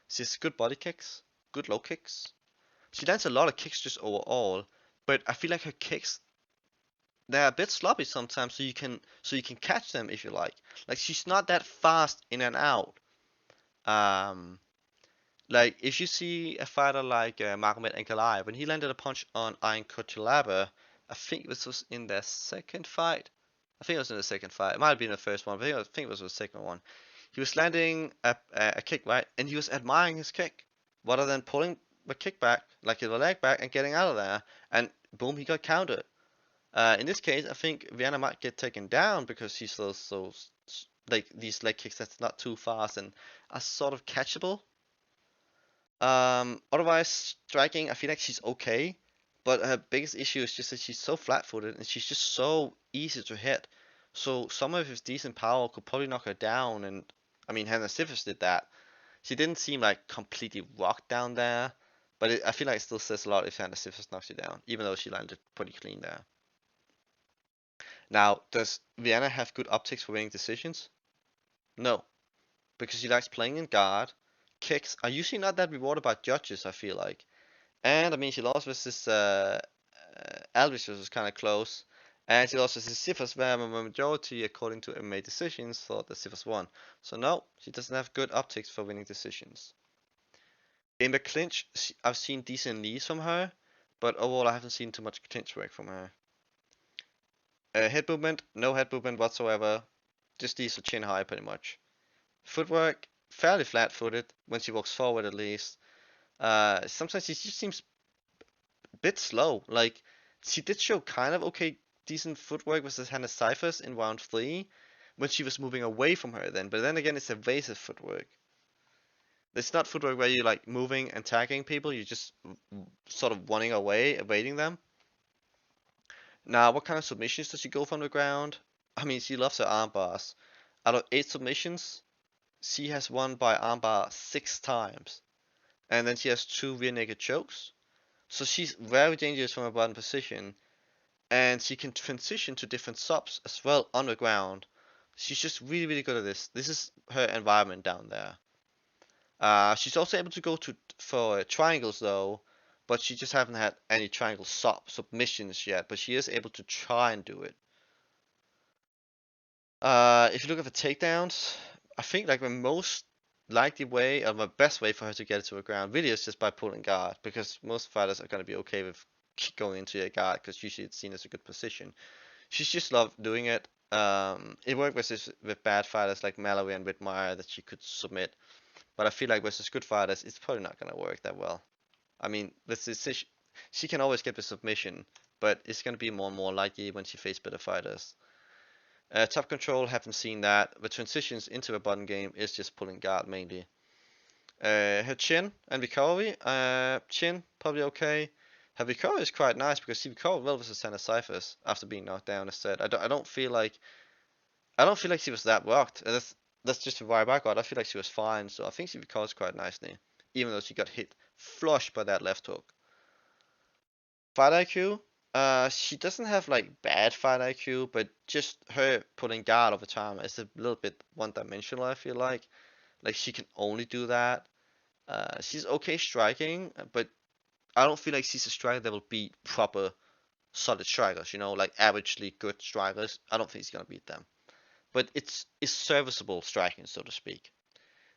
Speaker 2: she has good body kicks, good low kicks. She lands a lot of kicks just overall, but I feel like her kicks, they're a bit sloppy sometimes, so you can catch them if you like. Like she's not that fast in and out. Like if you see a fighter like Magomed Ankalaev, when he landed a punch on Iron Kotilaba, I think this was in their second fight. I think it was in the second fight. It might have been the first one, but I think it was the second one. He was landing a kick, right? And he was admiring his kick rather than pulling the kick back, like the leg back, and getting out of there. And boom, he got countered. In this case, I think Viana might get taken down because he's so like these leg kicks that's not too fast and are sort of catchable. Otherwise, striking, I feel like she's okay, but her biggest issue is just that she's so flat-footed and she's just so easy to hit. So someone with decent power could probably knock her down, and I mean, Hannah Sivers did that. She didn't seem like completely rocked down there, but I feel like it still says a lot if Hannah Sivers knocks you down, even though she landed pretty clean there. Now, does Viana have good optics for winning decisions? No, because she likes playing in guard. Kicks are usually not that rewarded by judges, I feel like. And I mean, she lost versus Aldrich, which was kind of close. And she lost versus Sifas, where the majority, according to MMA decisions, thought that Sifas won. So no, she doesn't have good optics for winning decisions. In the clinch, I've seen decent knees from her, but overall I haven't seen too much clinch work from her. Head movement, no head movement whatsoever. Just leaves her chin high pretty much. Footwork, fairly flat-footed when she walks forward at least. Sometimes she just seems a bit slow. Like she did show kind of okay, decent footwork versus Hannah Cyphers in round 3 when she was moving away from her then. But then again, it's evasive footwork. It's not footwork where you're like moving and tagging people. You're just sort of running away, evading them. Now, what kind of submissions does she go from the ground? I mean, she loves her arm bars. Out of 8 submissions, she has won by armbar 6 times. And then she has 2 rear naked chokes. So she's very dangerous from a bottom position. And she can transition to different subs as well on the ground. She's just really good at this. This is her environment down there. She's also able to go for triangles though. But she just haven't had any triangle submissions yet. But she is able to try and do it. If you look at the takedowns, I think like the most likely way, or the best way for her to get it to the ground really is just by pulling guard, because most fighters are going to be okay with going into your guard because usually it's seen as a good position. She's just loved doing it. It worked with bad fighters like Mallory and Whitmire that she could submit, but I feel like versus good fighters, it's probably not gonna work that well. I mean, with this, she can always get the submission, but it's gonna be more and more likely when she faces better fighters. Top control, haven't seen that. The transitions into the button game is just pulling guard mainly. Her chin and recovery, chin probably okay. Her recovery is quite nice because she recovered well versus Santa Cyphers after being knocked down instead. I don't feel like she was that rocked. That's just the vibe I got. I feel like she was fine, so I think she recovers quite nicely, even though she got hit flush by that left hook. Fight IQ, she doesn't have like bad fight IQ, but just her pulling guard over time is a little bit one-dimensional. I feel like she can only do that. She's okay striking, but I don't feel like she's a striker that will beat proper solid strikers. You know, like averagely good strikers. I don't think she's gonna beat them. But it's serviceable striking, so to speak.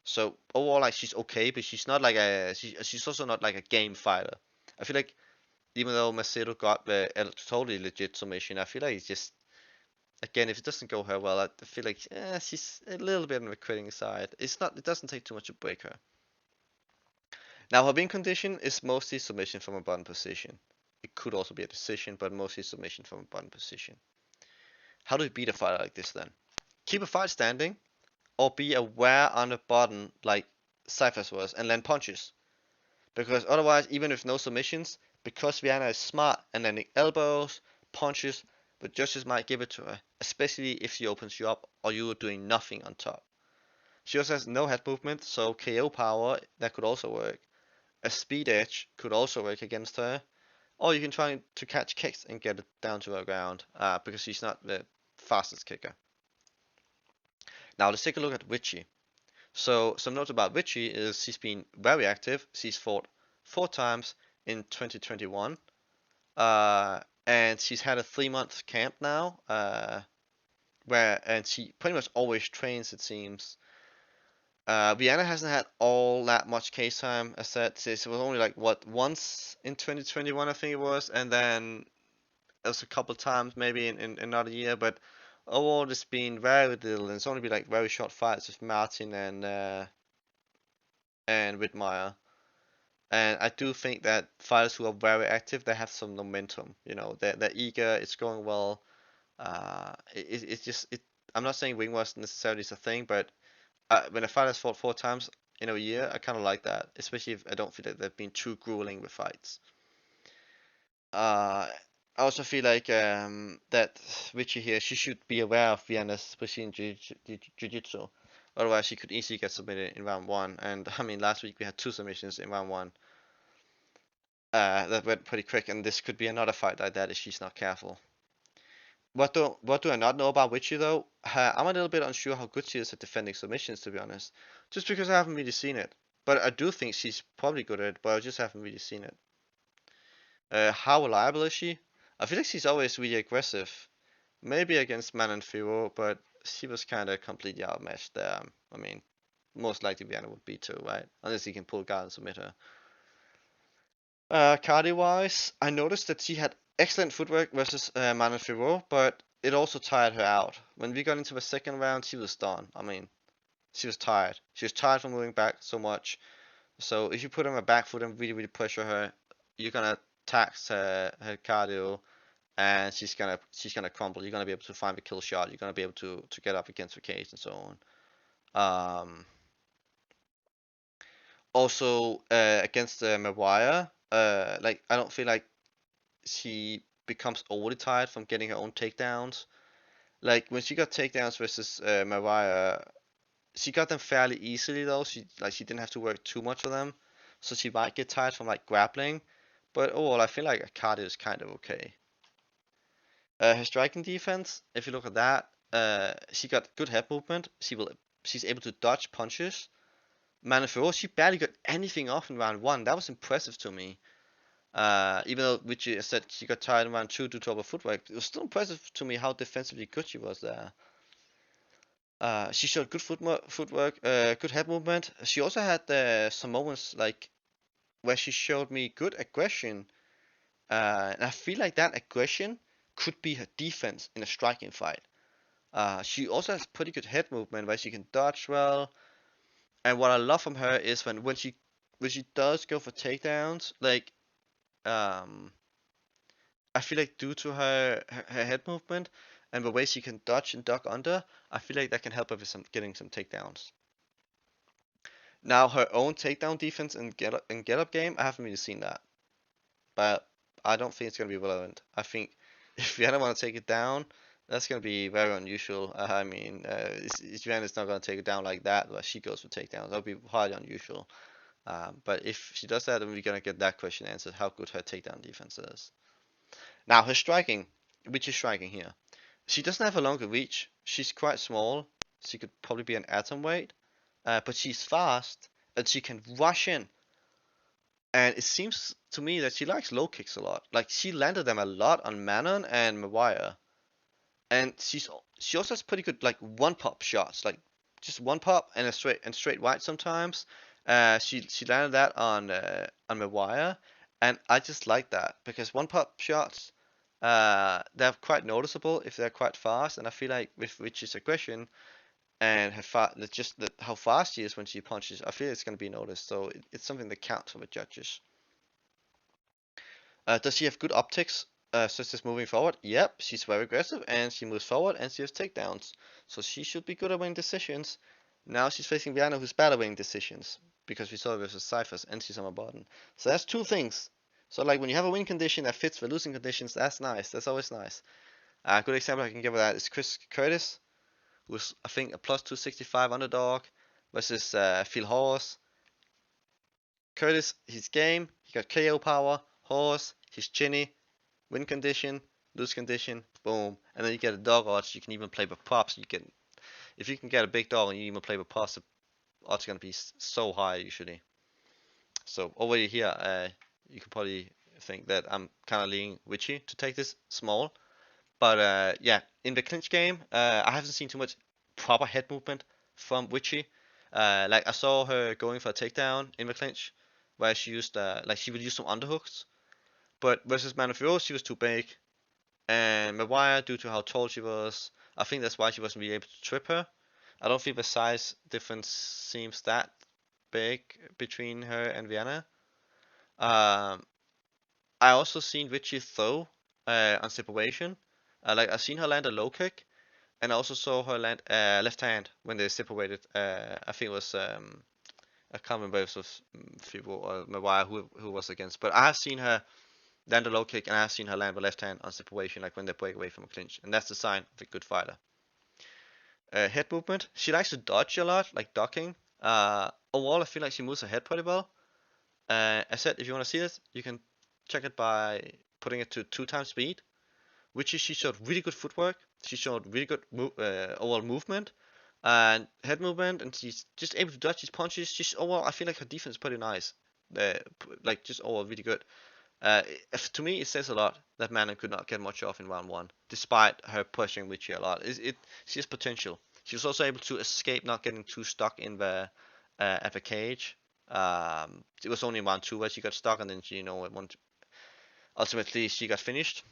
Speaker 2: So overall, like she's okay, but she's not like she's also not like a game fighter. I feel like even though Macedo got a totally legit submission, I feel like it's just again if it doesn't go her well, I feel like she's a little bit on the quitting side. It's not. It doesn't take too much to break her. Now her win condition is mostly submission from a bottom position. It could also be a decision, but mostly submission from a bottom position. How do you beat a fighter like this then? Keep a fight standing, or be aware on the button like Cyphers was, and land punches. Because otherwise, even with no submissions, because Viana is smart and landing elbows, punches, but judges might give it to her, especially if she opens you up or you are doing nothing on top. She also has no head movement, so KO power, that could also work. A speed edge could also work against her. Or you can try to catch kicks and get it down to the ground, because she's not the fastest kicker. Now let's take a look at Ricci. So some notes about Ricci is she's been very active. She's fought 4 times in 2021, and she's had a 3-month camp now, and she pretty much always trains, it seems. Viana hasn't had all that much case time. As said, it was only like once in 2021 I think it was, and then it was a couple times maybe in another year, but overall it's been very little, and it's only been like very short fights with Martin and Whitmire. And I do think that fighters who are very active, they have some momentum. You know, they're eager. It's going well. It's just it. I'm not saying wing was necessarily is a thing, but when a fighter's fought 4 times in a year, I kind of like that, especially if I don't feel like they've been too grueling with fights. I also feel like that Ricci here, she should be aware of Viana's Brazilian Jiu-Jitsu. Otherwise, she could easily get submitted in round 1. And I mean, last week we had 2 submissions in round 1. That went pretty quick, and this could be another fight like that if she's not careful. What do I not know about Ricci though? I'm a little bit unsure how good she is at defending submissions, to be honest. Just because I haven't really seen it. But I do think she's probably good at it, but I just haven't really seen it. How reliable is she? I feel like she's always really aggressive. Maybe against Man and Firo, but she was kind of completely outmatched there. I mean, most likely Viana would be too, right? Unless he can pull guard and submit her. Cardio-wise, I noticed that she had excellent footwork versus Man and Firo, but it also tired her out. When we got into the second round, she was done. I mean, she was tired. She was tired from moving back so much. So if you put her on her back foot and really, really pressure her, you're gonna tax her cardio, and she's gonna crumble. You're gonna be able to find the kill shot. You're gonna be able to get up against the cage and so on. Also against Maguire, like I don't feel like she becomes overly tired from getting her own takedowns. Like when she got takedowns versus Maguire, she got them fairly easily though. She didn't have to work too much for them, so she might get tired from like grappling. But overall, I feel like her cardio is kind of okay. Her striking defense, if you look at that, she got good head movement. She's able to dodge punches. Manafero, she barely got anything off in round 1. That was impressive to me. Even though Ricci said she got tired in round 2 due to her footwork, it was still impressive to me how defensively good she was there. She showed good footwork, good head movement. She also had some moments like where she showed me good aggression And I feel like that aggression could be her defense in a striking fight. She also has pretty good head movement where she can dodge well. And what I love from her is when she does go for takedowns, like um I feel like due to her head movement and the way she can dodge and duck under, I feel like that can help her with getting some takedowns. Now her own takedown defense and get up game, I haven't really seen that, but I don't think it's gonna be relevant. I think if Viana want to take it down, that's gonna be very unusual. I mean, Viana's not gonna take it down like that, but she goes for takedowns. That would be highly unusual. But if she does that, then we're gonna get that question answered: how good her takedown defense is. Now her striking, which is striking here. She doesn't have a longer reach. She's quite small. She could probably be an atom weight, but she's fast and she can rush in. And it seems to me that she likes low kicks a lot. Like she landed them a lot on Manon and Maguire. And she also has pretty good like one pop shots, like just one pop and a straight right sometimes. She landed that on Maguire, and I just like that because one pop shots they're quite noticeable if they're quite fast, and I feel like with Richie's aggression and how fast she is when she punches, I feel it's going to be noticed. So it's something that counts for the judges. Does she have good optics, such as moving forward? Yep, she's very aggressive and she moves forward and she has takedowns. So she should be good at winning decisions. Now she's facing Viana, who's bad at winning decisions because we saw it versus Cyphers and she's on a button. So that's two things. So like when you have a win condition that fits the losing conditions, that's nice. That's always nice. A good example I can give of that is Chris Curtis, who's I think a plus 265 underdog versus Phil Horse. Curtis, he's game. He got KO power. Horse, he's chinny. Win condition, lose condition, boom. And then you get a dog odds. You can even play with props. If you can get a big dog and you even play with props, the odds are gonna be so high usually. So over here, you could probably think that I'm kind of leaning Ricci to take this small. But yeah, in the clinch game, I haven't seen too much proper head movement from Ricci. Like I saw her going for a takedown in the clinch, where she used like she would use some underhooks. But versus Manafiro, she was too big, and Maguire, due to how tall she was, I think that's why she wasn't really able to trip her. I don't think the size difference seems that big between her and Viana. Um, I also seen Ricci throw on separation. Like I seen her land a low kick, and I also saw her land left hand when they separated. I think it was I can't remember if it was Fimbul or Maguire who was against, but I have seen her land a low kick and I have seen her land the left hand on separation, like when they break away from a clinch, and that's the sign of a good fighter. Head movement, she likes to dodge a lot, like ducking. Overall, I feel like she moves her head pretty well. I said, if you want to see this, you can check it by putting it to 2 times speed, which is she showed really good footwork. She showed really good overall movement and head movement, and she's just able to dodge these punches. She's overall, I feel like her defense is pretty nice. Like just overall really good. To me, it says a lot that Manon could not get much off in round one, despite her pushing Ricci a lot. She has potential. She was also able to escape not getting too stuck in the at the cage. It was only in round two where she got stuck, and then she, ultimately she got finished.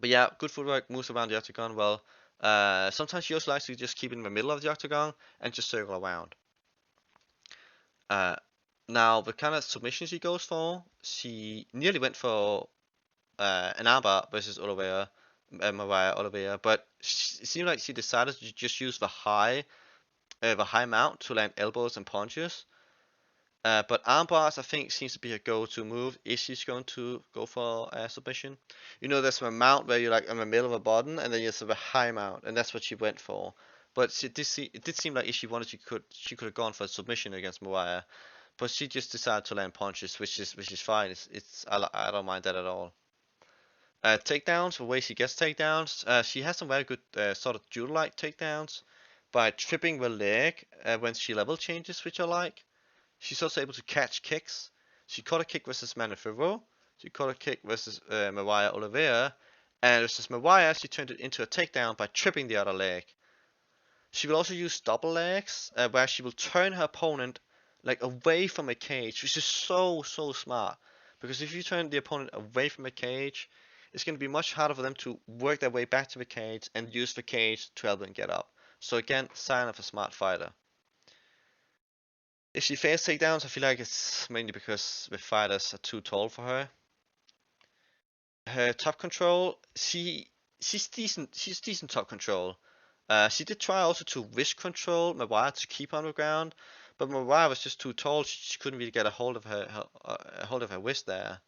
Speaker 2: But yeah, good footwork, moves around the octagon well. Sometimes she also likes to just keep in the middle of the octagon and just circle around. Now, the kind of submission she goes for, she nearly went for an armbar versus Mariah Oliveira, but it seemed like she decided to just use the high mount to land elbows and punches. But arm bars, I think, seems to be her go-to move if she's going to go for a submission. There's a mount where you're like in the middle of a button, and then there's a high mount, and that's what she went for. But it did seem like if she wanted, she could have gone for a submission against Mariah, but she just decided to land punches, which is fine. I don't mind that at all. Takedowns, the way she gets takedowns, she has some very good sort of judo-like takedowns by tripping the leg when she level changes, which I like. She's also able to catch kicks. She caught a kick versus Manafiro. She caught a kick versus Mariah Oliveira. And versus Mariah, she turned it into a takedown by tripping the other leg. She will also use double legs, where she will turn her opponent like away from a cage, which is so smart. Because if you turn the opponent away from the cage, it's going to be much harder for them to work their way back to the cage and use the cage to help them get up. So again, sign of a smart fighter. If she fails takedowns, I feel like it's mainly because the fighters are too tall for her. Her top control, she's decent. She's decent top control. She did try also to wrist control Maguire to keep on the ground, but Maguire was just too tall. She couldn't really get a hold of her wrist there.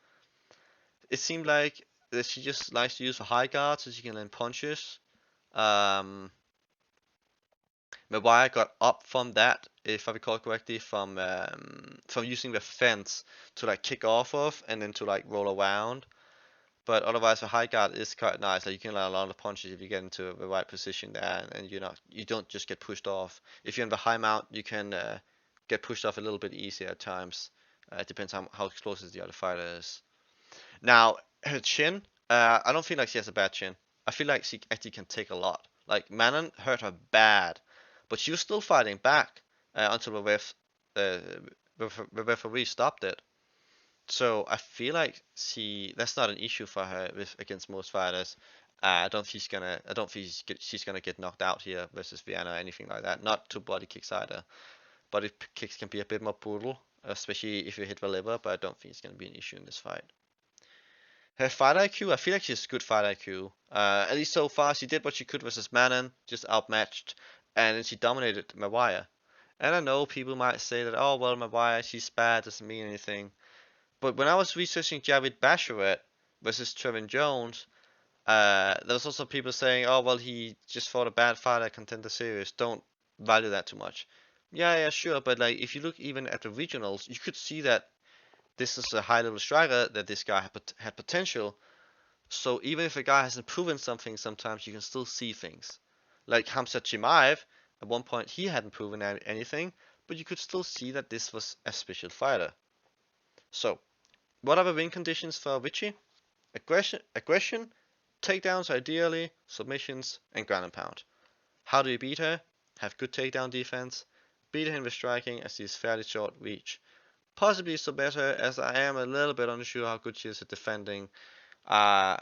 Speaker 2: It seemed like that she just likes to use the high guard so she can land punches. Maguire got up from that, if I recall correctly, from using the fence to like kick off of and then to like roll around. But otherwise, the high guard is quite nice. Like you can land a lot of punches if you get into the right position there, and you don't just get pushed off. If you're in the high mount, you can get pushed off a little bit easier at times. It depends on how close the other fighter is. Now, her chin, I don't feel like she has a bad chin. I feel like she actually can take a lot. Like Manon hurt her bad, but she was still fighting back until the referee stopped it. So I feel like that's not an issue for her against most fighters. I don't think she's gonna get knocked out here versus Viana or anything like that. Not to body kicks either. Body kicks can be a bit more brutal, especially if you hit the liver. But I don't think it's gonna be an issue in this fight. Her fight IQ, I feel like she has good fight IQ. At least so far, she did what she could versus Manon, just outmatched, and then she dominated Maguire. And I know people might say that, oh well, Maguire, she's bad, doesn't mean anything. But when I was researching Javid Basharet versus Trevin Jones, there was also people saying, oh, well, he just fought a bad fight at Contender Series. Don't value that too much. Yeah, sure. But like, if you look even at the regionals, you could see that this is a high-level striker, that this guy had potential. So even if a guy hasn't proven something, sometimes you can still see things. Like Khamzat Chimaev, at one point he hadn't proven anything, but you could still see that this was a special fighter. So, what are the win conditions for Ricci? Aggression, takedowns ideally, submissions, and ground and pound. How do you beat her? Have good takedown defense, beat her in the striking as she is fairly short reach. Possibly submit her, as I am a little bit unsure how good she is at defending, uh,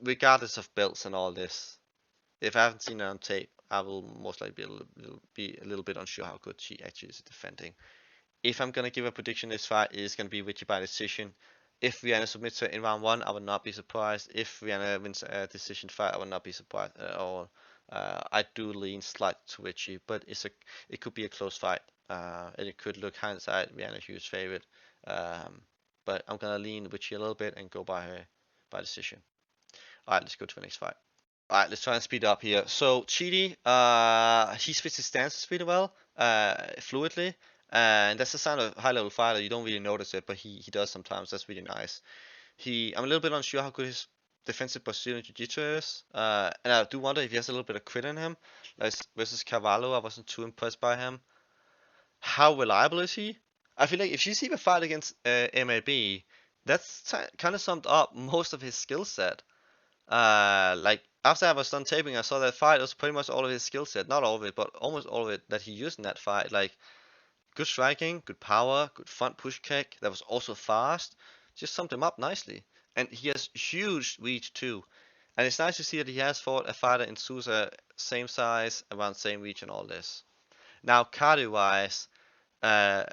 Speaker 2: regardless of belts and all this. If I haven't seen her on tape, I will most likely be a little bit unsure how good she actually is at defending. If I'm going to give a prediction, this fight is going to be Ricci by decision. If Viana submits her in round 1, I would not be surprised. If Viana wins a decision fight, I would not be surprised at all. I do lean slightly to Ricci, but it could be a close fight. And it could look hindsight Viana Hughes' favorite. But I'm going to lean Ricci a little bit and go by decision. Alright, let's go to the next fight. Alright, let's try and speed up here. So Chidi, he switches stances really well, fluidly. And that's a sign of a high-level fighter. You don't really notice it, but he does sometimes. That's really nice. I'm a little bit unsure how good his defensive Brazilian Jiu-Jitsu is. And I do wonder if he has a little bit of crit in him. Like versus Carvalho, I wasn't too impressed by him. How reliable is he? I feel like if you see the fight against MLB, that's kind of summed up most of his skill set. Like after I was done taping, I saw that fight. It was pretty much all of his skill set. Not all of it, but almost all of it that he used in that fight. Like good striking, good power, good front push kick. That was also fast. Just summed him up nicely. And he has huge reach too. And it's nice to see that he has fought a fighter in Sousa, same size, around same reach and all this. Now, cardio-wise,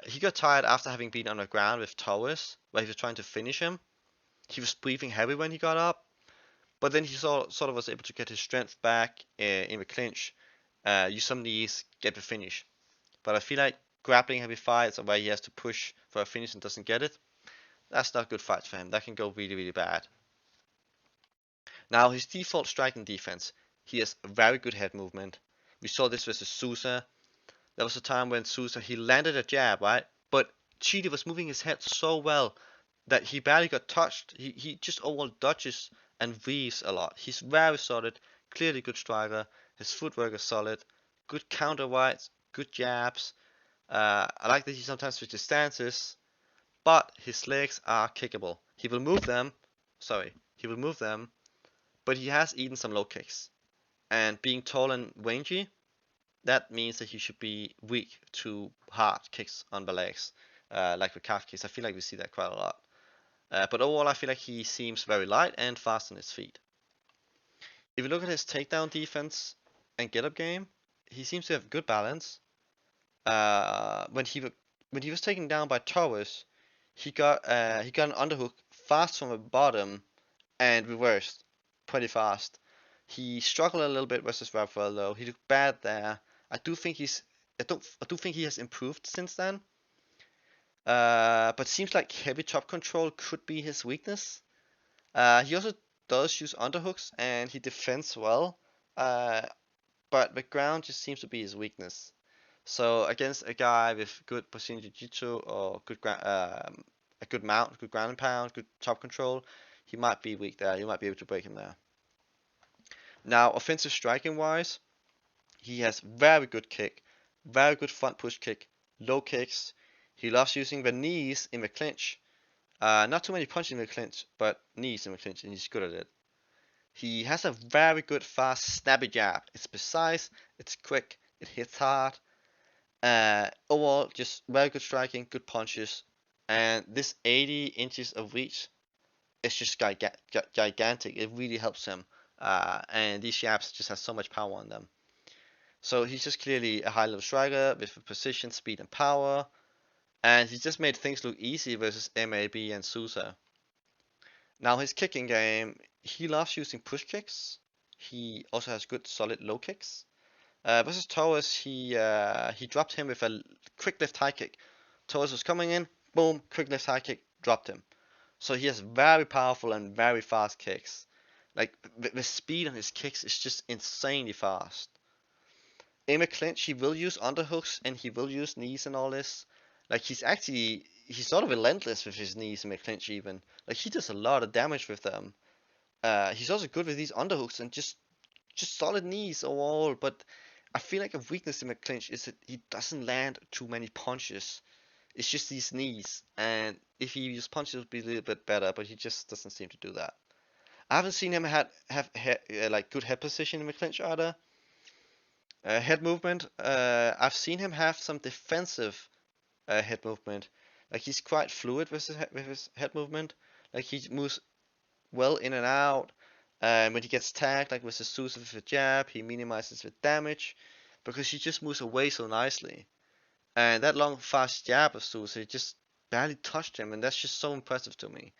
Speaker 2: he got tired after having been on the ground with Torres, where he was trying to finish him. He was breathing heavy when he got up. But then he sort of was able to get his strength back in the clinch, use some knees, get the finish. But I feel like grappling heavy fights where he has to push for a finish and doesn't get it, that's not good fights for him. That can go really, really bad. Now, his default striking defense, he has a very good head movement. We saw this versus Sousa. There was a time when Sousa, he landed a jab, right? But Chidi was moving his head so well that he barely got touched. He just overall dodges and weaves a lot. He's very solid, clearly good striker. His footwork is solid, good counter rights, good jabs. I like that he sometimes switches stances, but his legs are kickable. He will move them, but he has eaten some low kicks. And being tall and rangy, that means that he should be weak to hard kicks on the legs, like with calf kicks. I feel like we see that quite a lot. But overall, I feel like he seems very light and fast on his feet. If you look at his takedown defense and get-up game, he seems to have good balance. When he was taken down by Torres, he got an underhook fast from the bottom and reversed pretty fast. He struggled a little bit versus Rafael though. He looked bad there. I do think he has improved since then. But seems like heavy top control could be his weakness. He also does use underhooks and he defends well. But the ground just seems to be his weakness. So against a guy with good Brazilian Jiu-Jitsu or a good mount, good ground and pound, good top control, he might be weak there. You might be able to break him there. Now, offensive striking wise, he has very good kick, very good front push kick, low kicks. He loves using the knees in the clinch. Not too many punches in the clinch, but knees in the clinch, and he's good at it. He has a very good, fast, snappy jab. It's precise, it's quick, it hits hard. Overall, just very good striking, good punches, and this 80 inches of reach is just gigantic. It really helps him, and these jabs just have so much power on them. So he's just clearly a high-level striker with precision, speed, and power, and he just made things look easy versus MAB and Sousa. Now his kicking game, he loves using push kicks. He also has good, solid low kicks. Versus Torres, he dropped him with a quick left high kick. Torres was coming in, boom, quick left high kick, dropped him. So he has very powerful and very fast kicks. Like the speed on his kicks is just insanely fast. In a clinch, he will use underhooks and he will use knees and all this. Like he's sort of relentless with his knees in a clinch even. Like he does a lot of damage with them. He's also good with these underhooks and just solid knees overall, but I feel like a weakness in McClinch is that he doesn't land too many punches. It's just these knees, and if he uses punches, it would be a little bit better, but he just doesn't seem to do that. I haven't seen him have like good head position in McClinch either. Head movement, I've seen him have some defensive head movement. Like he's quite fluid with his head movement. Like he moves well in and out. When he gets tagged, like with the Sousa with a jab, he minimizes the damage because he just moves away so nicely. And that long, fast jab of Sousa, he just barely touched him, and that's just so impressive to me.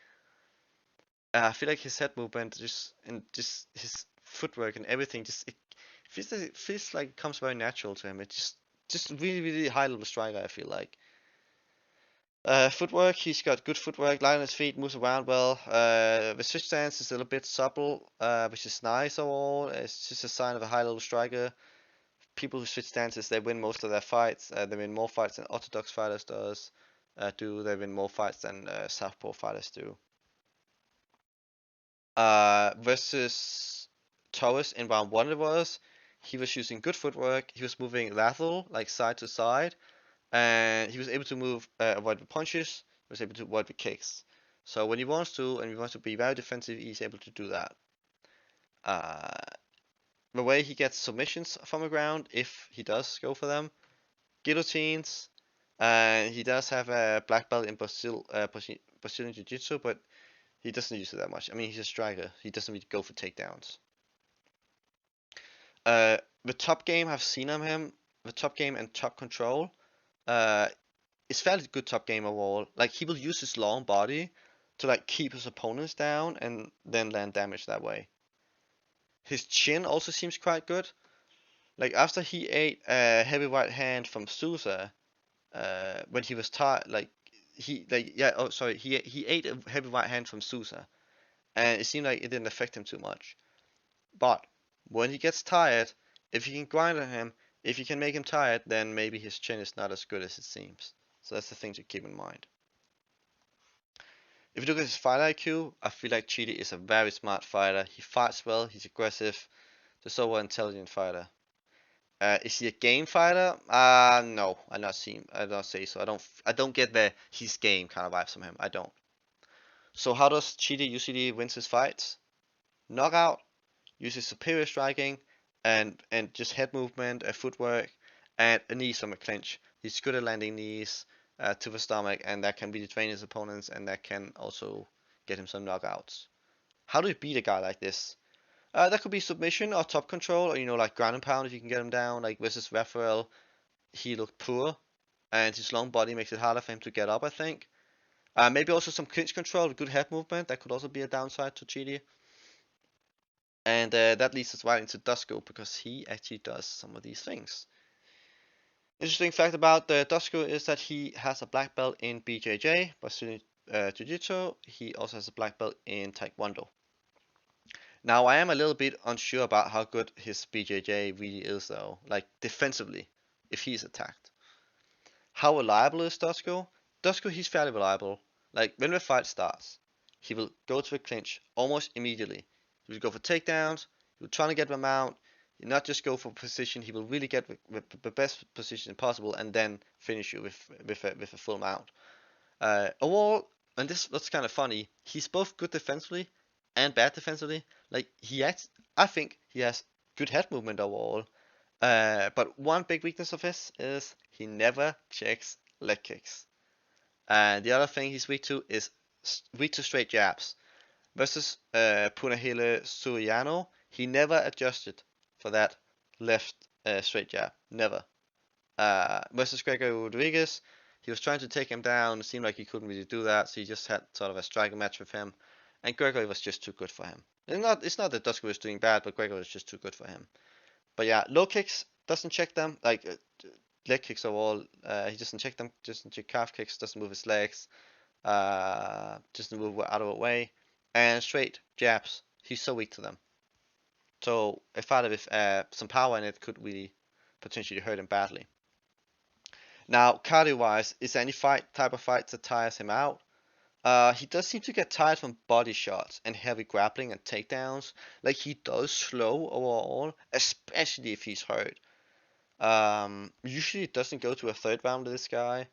Speaker 2: I feel like his head movement, just his footwork and everything, it feels like it comes very natural to him. It's just really, really high level striker. I feel like. Footwork, he's got good footwork, light on his feet, moves around well. The switch stance is a little bit supple, which is nice overall. It's just a sign of a high level striker. People who switch stances, they win most of their fights. They win more fights than orthodox fighters do. They win more fights than southpaw fighters do. Versus Torres in round 1 it was. He was using good footwork. He was moving lateral, like side to side. And he was able to avoid the punches, he was able to avoid the kicks. So when he wants to, and he wants to be very defensive, he's able to do that. The way he gets submissions from the ground, if he does go for them, guillotines, and he does have a black belt in Brazilian Jiu-Jitsu, but he doesn't use it that much. I mean, he's a striker. He doesn't really go for takedowns. The top game I've seen on him, the top game and top control, it's fairly good top game overall. Like he will use his long body to like keep his opponents down and then land damage that way. His chin also seems quite good. Like after he ate a heavy right hand from Sousa, when he was tired, he ate a heavy right hand from Sousa, and it seemed like it didn't affect him too much. But when he gets tired, if you can grind on him, if you can make him tired, then maybe his chin is not as good as it seems. So that's the thing to keep in mind. If you look at his fight IQ, I feel like Chidi is a very smart fighter. He fights well, he's aggressive, just so intelligent fighter. Is he a game fighter? No, I don't say so. I don't get the he's game kind of vibes from him. I don't. So how does Chidi usually wins his fights? Knockout, uses superior striking, and just head movement, footwork, and a knees from a clinch. He's good at landing knees to the stomach, and that can be drain his opponents, and that can also get him some knockouts. How do you beat a guy like this? That could be submission or top control, or like ground and pound if you can get him down. Like versus Raphael, he looked poor, and his long body makes it harder for him to get up, I think. Maybe also some clinch control, good head movement. That could also be a downside to Chidi. And that leads us right into Dusko because he actually does some of these things. Interesting fact about Dusko is that he has a black belt in BJJ, Brazilian Jiu-Jitsu. He also has a black belt in Taekwondo. Now, I am a little bit unsure about how good his BJJ really is, though, like defensively, if he's attacked. How reliable is Dusko? Dusko, he's fairly reliable. Like, when the fight starts, he will go to a clinch almost immediately. He will go for takedowns, he will try to get them out, he'll not just go for position, he will really get the best position possible and then finish you with a full mount. Overall, and that's kind of funny, he's both good defensively and bad defensively. Like I think he has good head movement overall. But one big weakness of his is he never checks leg kicks. And the other thing he's weak to is weak to straight jabs. Versus Punahele Suriano, he never adjusted for that left straight jab. Never. Versus Gregory Rodriguez, he was trying to take him down. It seemed like he couldn't really do that, so he just had sort of a striking match with him. And Gregory was just too good for him. It's not that Dusko was doing bad, but Gregory was just too good for him. But yeah, low kicks, doesn't check them. Like leg kicks overall, he doesn't check them. Doesn't check calf kicks, doesn't move his legs. Doesn't move out of the way. And straight jabs, he's so weak to them. So a fighter with some power in it could really potentially hurt him badly. Now, cardio-wise, is there any type of fight that tires him out? He does seem to get tired from body shots and heavy grappling and takedowns. Like he does slow overall, especially if he's hurt. Usually it doesn't go to a third round with this guy.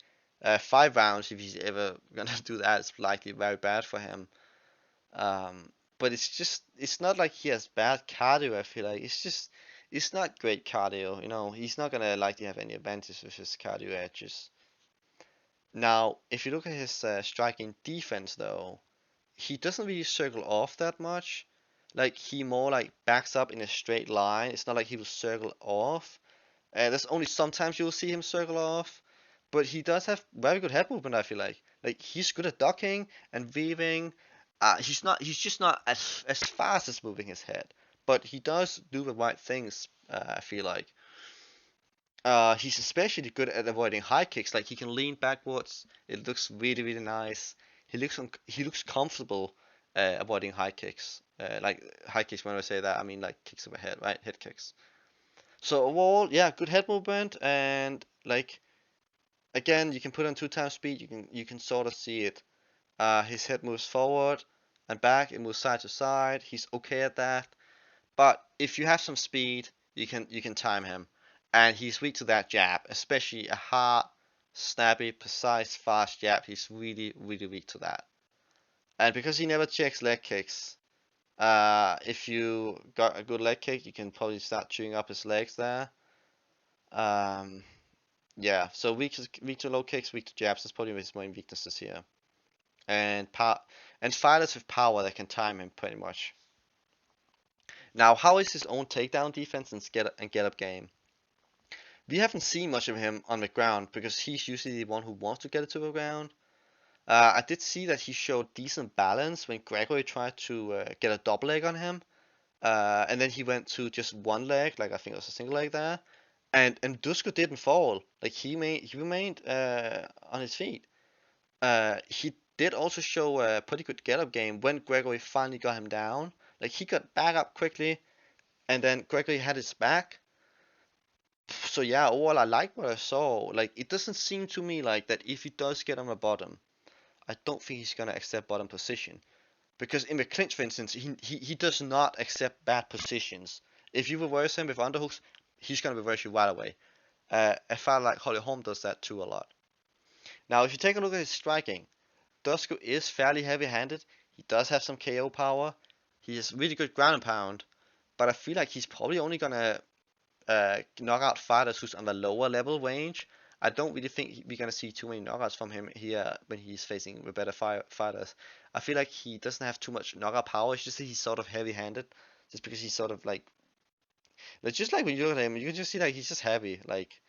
Speaker 2: 5 rounds if he's ever gonna do that is likely very bad for him. But it's not like he has bad cardio. I feel like it's not great cardio. He's not gonna likely have any advantage with his cardio edges. Now, if you look at his striking defense, though, he doesn't really circle off that much. Like, he more like backs up in a straight line. It's not like he will circle off. There's only sometimes you'll see him circle off. But he does have very good head movement, I feel like. Like, he's good at ducking and weaving. He's just not as fast as moving his head. But he does do the right things, I feel like. He's especially good at avoiding high kicks. Like he can lean backwards. It looks really, really nice. He looks comfortable avoiding high kicks. Like high kicks. When I say that, I mean like kicks of the head, right? Head kicks. So overall, yeah, good head movement, and like again, you can put on 2 times speed. You can sort of see it. His head moves forward and back. It moves side to side. He's okay at that. But if you have some speed, you can time him. And he's weak to that jab, especially a hard, snappy, precise, fast jab. He's really, really weak to that. And because he never checks leg kicks, if you got a good leg kick, you can probably start chewing up his legs there. Yeah, so weak to low kicks, weak to jabs. That's probably his main weaknesses here. And fighters with power that can time him pretty much. Now, how is his own takedown defense and get up game? We haven't seen much of him on the ground because he's usually the one who wants to get it to the ground. I did see that he showed decent balance when Gregory tried to get a double leg on him. And then he went to just one leg, like I think it was a single leg there. And Dusko didn't fall. Like he remained on his feet. He did also show a pretty good get up game when Gregory finally got him down. Like he got back up quickly, and then Gregory had his back. So yeah, overall I like what I saw. Like it doesn't seem to me like that if he does get on the bottom, I don't think he's gonna accept bottom position. Because in the clinch, for instance, he does not accept bad positions. If you reverse him with underhooks, he's gonna reverse you right away. I felt like Holm does that too a lot. Now if you take a look at his striking, Dusko is fairly heavy-handed. He does have some KO power. He has really good ground and pound. But I feel like he's probably only gonna knock out fighters who's on the lower level range. I don't really think we're gonna see too many knockouts from him here when he's facing the better fighters. I feel like he doesn't have too much knockout power. It's just that he's sort of heavy-handed, just because he's sort of like just like when you look at him, you can just see like he's just heavy. Like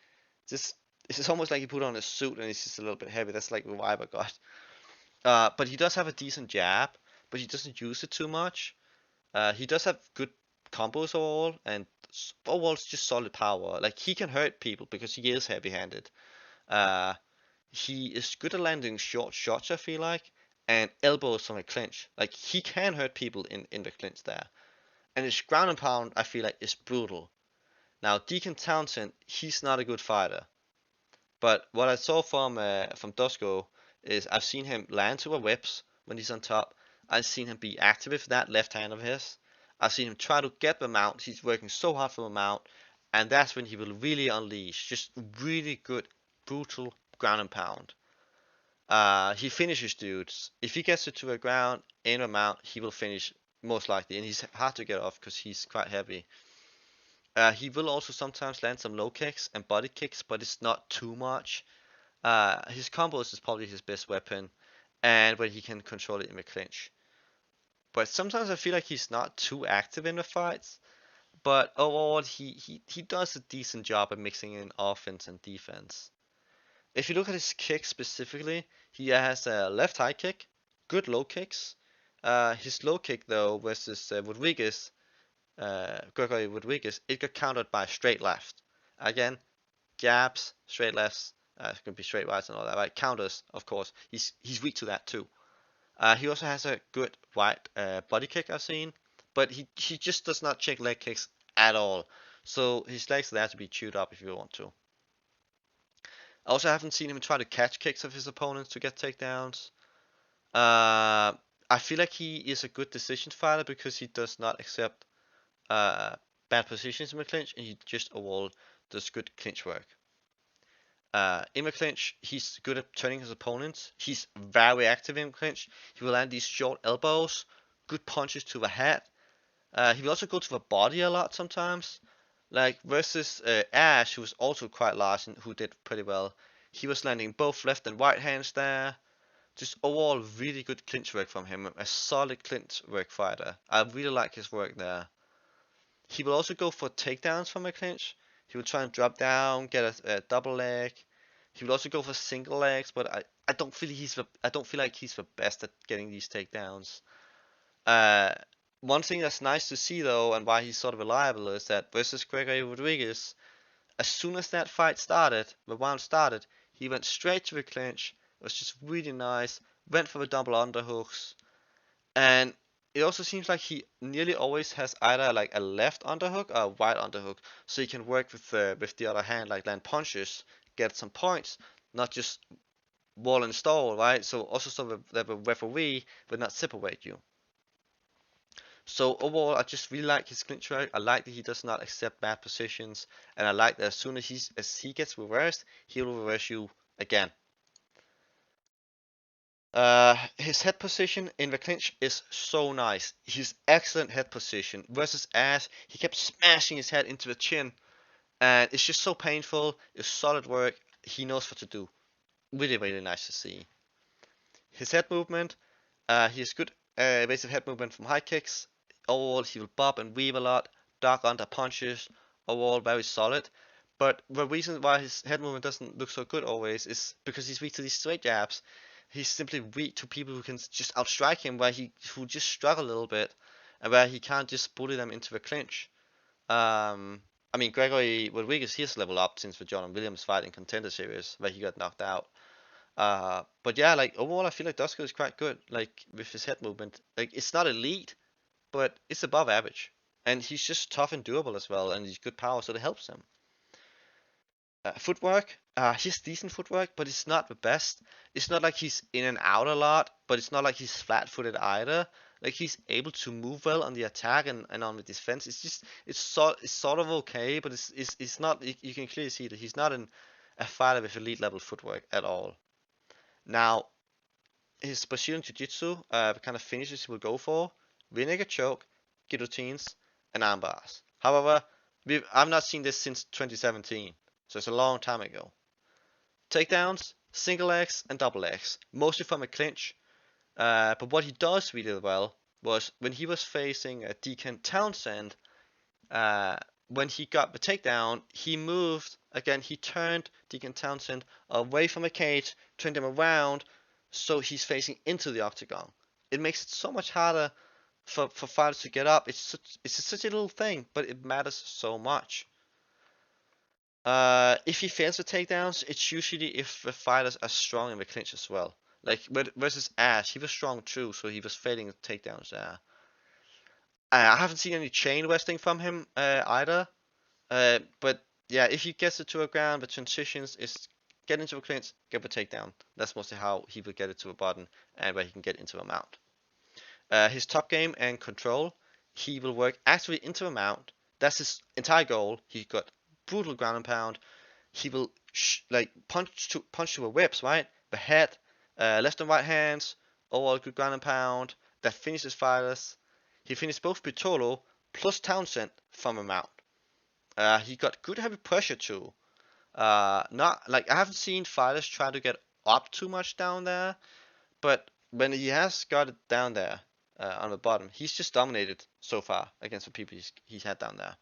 Speaker 2: just it's almost like he put on a suit and he's just a little bit heavy. That's like the vibe I got. But he does have a decent jab, but he doesn't use it too much. He does have good combos overall, and overall it's just solid power. Like he can hurt people because he is heavy-handed. Uh, he is good at landing short shots, I feel like, and elbows from a clinch. Like he can hurt people in the clinch there. And his ground and pound, I feel like, is brutal. Now, Deacon Townsend, he's not a good fighter. But what I saw from Dusko is I've seen him land to a whips when he's on top. I've seen him be active with that left hand of his. I've seen him try to get the mount. He's working so hard for the mount. And that's when he will really unleash. Just really good, brutal ground and pound. He finishes dudes. If he gets it to the ground in a mount, he will finish most likely. And he's hard to get off because he's quite heavy. He will also sometimes land some low kicks and body kicks, but it's not too much. His combos is probably his best weapon, and when he can control it in the clinch. But sometimes I feel like he's not too active in the fights. But overall, he does a decent job at mixing in offense and defense. If you look at his kick specifically, he has a left high kick, good low kicks. His low kick though versus Rodriguez, Gregory Rodriguez, it got countered by straight left. Again, jabs, straight lefts, it could be straight rights and all that, right? Counters, of course. He's weak to that too. He also has a good wide body kick I've seen, but he just does not check leg kicks at all. So his legs there to be chewed up if you want to. I also haven't seen him try to catch kicks of his opponents to get takedowns. I feel like he is a good decision fighter because he does not accept bad positions in the clinch, and he just overall does good clinch work. In the clinch, he's good at turning his opponents. He's very active in clinch. He will land these short elbows, good punches to the head. He will also go to the body a lot sometimes. Like versus Ash, who was also quite large and who did pretty well. He was landing both left and right hands there. Just overall really good clinch work from him. A solid clinch work fighter. I really like his work there. He will also go for takedowns from a clinch. He will try and drop down, get a double leg. He will also go for single legs, but I don't feel like he's the best at getting these takedowns. One thing that's nice to see though, and why he's sort of reliable, is that versus Gregory Rodriguez, as soon as that fight started, the round started, he went straight to the clinch. It was just really nice. Went for the double underhooks, and it also seems like he nearly always has either like a left underhook or a right underhook, so he can work with the other hand, like land punches, get some points, not just wall and stall, right? So also so that the referee will not separate you. So overall, I just really like his clinch work. I like that he does not accept bad positions, and I like that as soon as he gets reversed, he will reverse you again. His head position in the clinch is so nice. His excellent head position versus Ash. He kept smashing his head into the chin, and it's just so painful. It's solid work. He knows what to do. Really, really nice to see. His head movement. He has good evasive head movement from high kicks. Overall, he will bob and weave a lot. Dark under punches. Overall, very solid. But the reason why his head movement doesn't look so good always is because he's weak to these straight jabs. He's simply weak to people who can just outstrike him, who just struggle a little bit, and where he can't just bully them into the clinch. I mean, Gregory Rodriguez, he's leveled up since the John Williams fight in Contender Series, where he got knocked out. But yeah, like overall, I feel like Dusko is quite good, like with his head movement. Like it's not elite, but it's above average, and he's just tough and durable as well, and he's good power, so it helps him. Footwork, he's decent footwork, but it's not the best. It's not like he's in and out a lot, but it's not like he's flat-footed either. Like he's able to move well on the attack and on the defense. It's sort of okay, but it's not. You can clearly see that he's not a fighter with elite level footwork at all. Now, his Brazilian Jiu-Jitsu, the kind of finishes he will go for: rear naked choke, guillotines, and arm bars. However, I've not seen this since 2017. So it's a long time ago. takedowns, single legs, and double legs, mostly from a clinch. But what he does really well was when he was facing Deacon Townsend, when he got the takedown, he moved again. He turned Deacon Townsend away from the cage, turned him around, so he's facing into the octagon. It makes it so much harder for fighters to get up. It's such a little thing, but it matters so much. If he fails the takedowns, it's usually if the fighters are strong in the clinch as well. Like versus Ash, he was strong too, so he was failing the takedowns there. I haven't seen any chain wrestling from him either. But yeah, if he gets it to a ground, the transitions is get into a clinch, get the takedown. That's mostly how he will get it to a button and where he can get into a mount. His top game and control, he will work actually into a mount. That's his entire goal. He got brutal ground and pound. He will like punch to the whips, right? The head, left and right hands, overall good ground and pound. That finishes fighters. He finished both Pitolo plus Townsend from a mount. He got good heavy pressure too. Not like I haven't seen fighters try to get up too much down there, but when he has got it down there on the bottom, he's just dominated so far against the people he's had down there.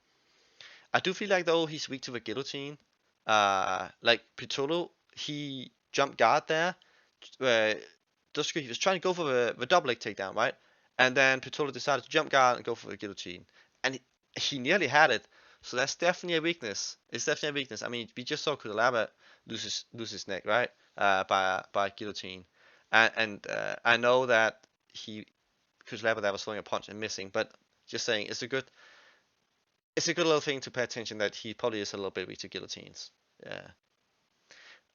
Speaker 2: I do feel like though he's weak to the guillotine. Like Pitolo, he jumped guard there. Dusko, he was trying to go for the double leg takedown, right? And then Pitolo decided to jump guard and go for the guillotine, and he nearly had it. So that's definitely a weakness. It's definitely a weakness. I mean, we just saw Colares lose his neck, right? By guillotine, and I know that Colares that was throwing a punch and missing, but just saying, it's a good little thing to pay attention that he probably is a little bit weak to guillotines. Yeah.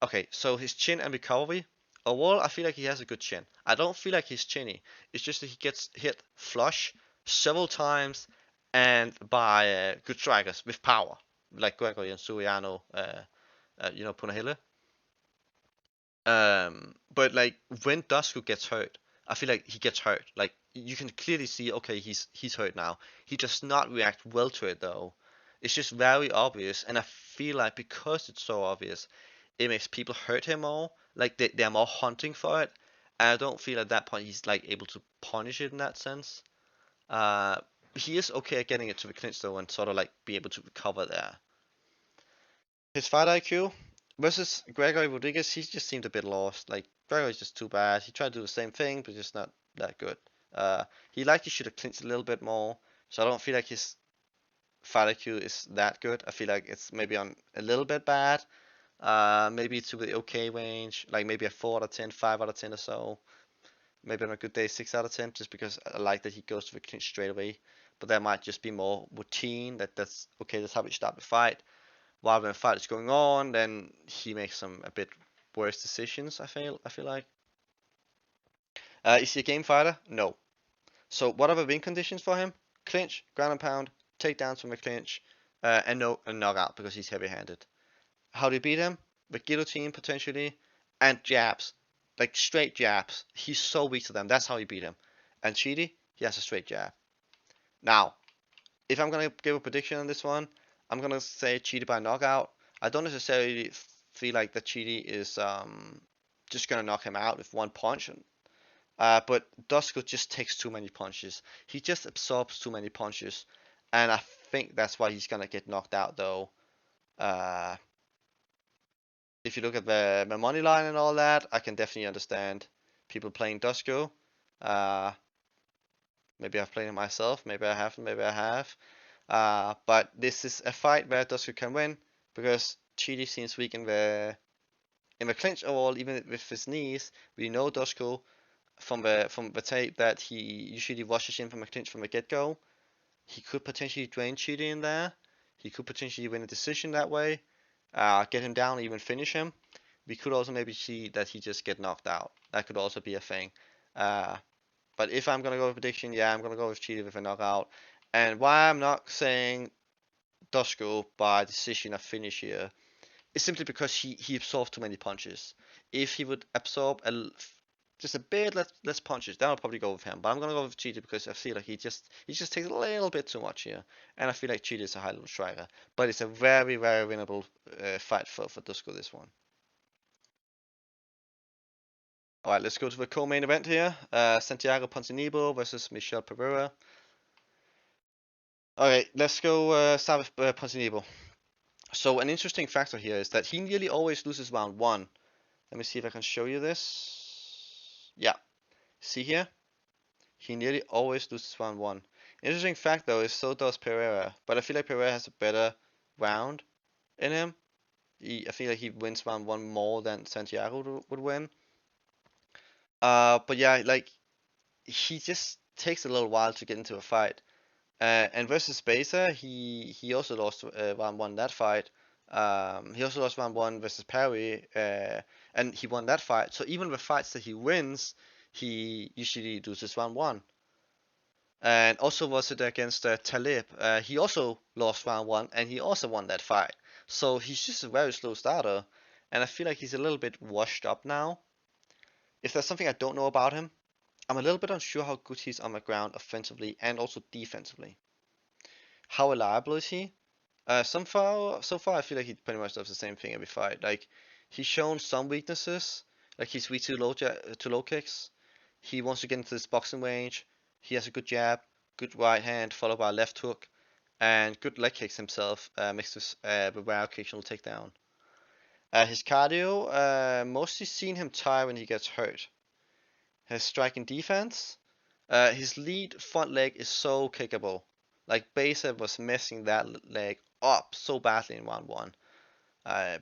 Speaker 2: Okay, so his chin and recovery. Overall, I feel like he has a good chin. I don't feel like he's chinny. It's just that he gets hit flush several times and by good strikers with power, like Gregory and Suriano, Punahele. But like when Dusko gets hurt, I feel like he gets hurt. Like you can clearly see, okay, he's hurt now. He does not react well to it though. It's just very obvious, and I feel like because it's so obvious, it makes people hurt him more. Like they're more hunting for it. And I don't feel at that point he's like able to punish it in that sense. He is okay at getting it to the clinch though, and sort of like be able to recover there. His fight IQ versus Gregory Rodriguez, he just seemed a bit lost. Like Gregory's just too bad. He tried to do the same thing, but just not that good. He likely should have clinched a little bit more. So I don't feel like his fight IQ is that good. I feel like it's maybe on a little bit bad. Maybe to the okay range, like maybe a 4 out of 10, 5 out of 10 or so. Maybe on a good day, 6 out of 10, just because I like that he goes to the clinch straight away. But that might just be more routine. That's okay. That's how we start the fight. While when the fight is going on, then he makes some a bit worse decisions. I feel like. Is he a game fighter? No. So what are the win conditions for him? Clinch, ground and pound, takedowns from the clinch, and knockout because he's heavy-handed. How do you beat him? With guillotine potentially, and jabs, like straight jabs. He's so weak to them. That's how you beat him. And Chidi, he has a straight jab. Now, if I'm gonna give a prediction on this one, I'm gonna say Chidi by knockout. I don't necessarily feel like that Chidi is just gonna knock him out with one punch. But Dusko just takes too many punches. He just absorbs too many punches, and I think that's why he's gonna get knocked out though. If you look at the money line and all that, I can definitely understand people playing Dusko. Maybe I've played it myself, maybe I haven't, maybe I have. But this is a fight where Dusko can win because Chidi seems weak in the clinch overall, even with his knees. We know Dusko from the tape that he usually rushes in from a clinch from the get-go. He could potentially drain Chidi in there. He could potentially win a decision that way. Get him down, even finish him. We could also maybe see that he just get knocked out. That could also be a thing. But if I'm gonna go with prediction, yeah, I'm gonna go with Chidi with a knockout. And why I'm not saying Dusko by decision or finish here is simply because he absorbs too many punches. If he would absorb just a bit less punches, then I'll probably go with him. But I'm gonna go with Chidi because I feel like he just takes a little bit too much here, and I feel like Chidi is a high level striker. But it's a very very winnable fight for Dusko this one. Alright, let's go to the co-main event here. Santiago Ponzinibbio versus Michel Pereira. Okay, let's go start with Ponzinibbio. So an interesting factor here is that he nearly always loses round 1. Let me see if I can show you this. Yeah, see here? He nearly always loses round 1. Interesting fact though is so does Pereira, but I feel like Pereira has a better round in him. I feel like he wins round 1 more than Santiago would win. But yeah, like he just takes a little while to get into a fight. And versus Beza, he also lost round 1 that fight. He also lost round 1 versus Perry, and he won that fight. So even the fights that he wins, he usually loses round 1. And also was it against Talib. He also lost round 1, and he also won that fight. So he's just a very slow starter, and I feel like he's a little bit washed up now. If there's something I don't know about him, I'm a little bit unsure how good he's on the ground offensively and also defensively. How reliable is he? So far, I feel like he pretty much does the same thing every fight. Like he's shown some weaknesses, like he's weak to low kicks. He wants to get into this boxing range. He has a good jab, good right hand followed by a left hook, and good leg kicks himself, mixed with rare occasional takedown. His cardio, mostly seen him tire when he gets hurt. His striking defense, his lead front leg is so kickable. Like Beza was messing that leg up so badly in round 1.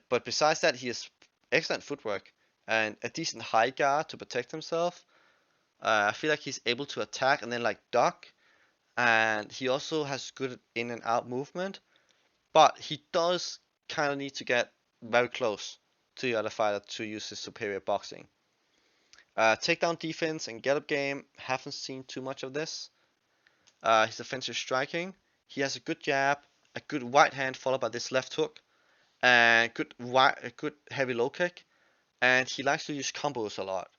Speaker 2: But besides that, he has excellent footwork and a decent high guard to protect himself. I feel like he's able to attack and then like duck, and he also has good in and out movement. But he does kind of need to get very close to the other fighter to use his superior boxing. Takedown defense and get up game, haven't seen too much of this. His offensive striking, he has a good jab, a good right hand followed by this left hook, and a good heavy low kick, and he likes to use combos a lot.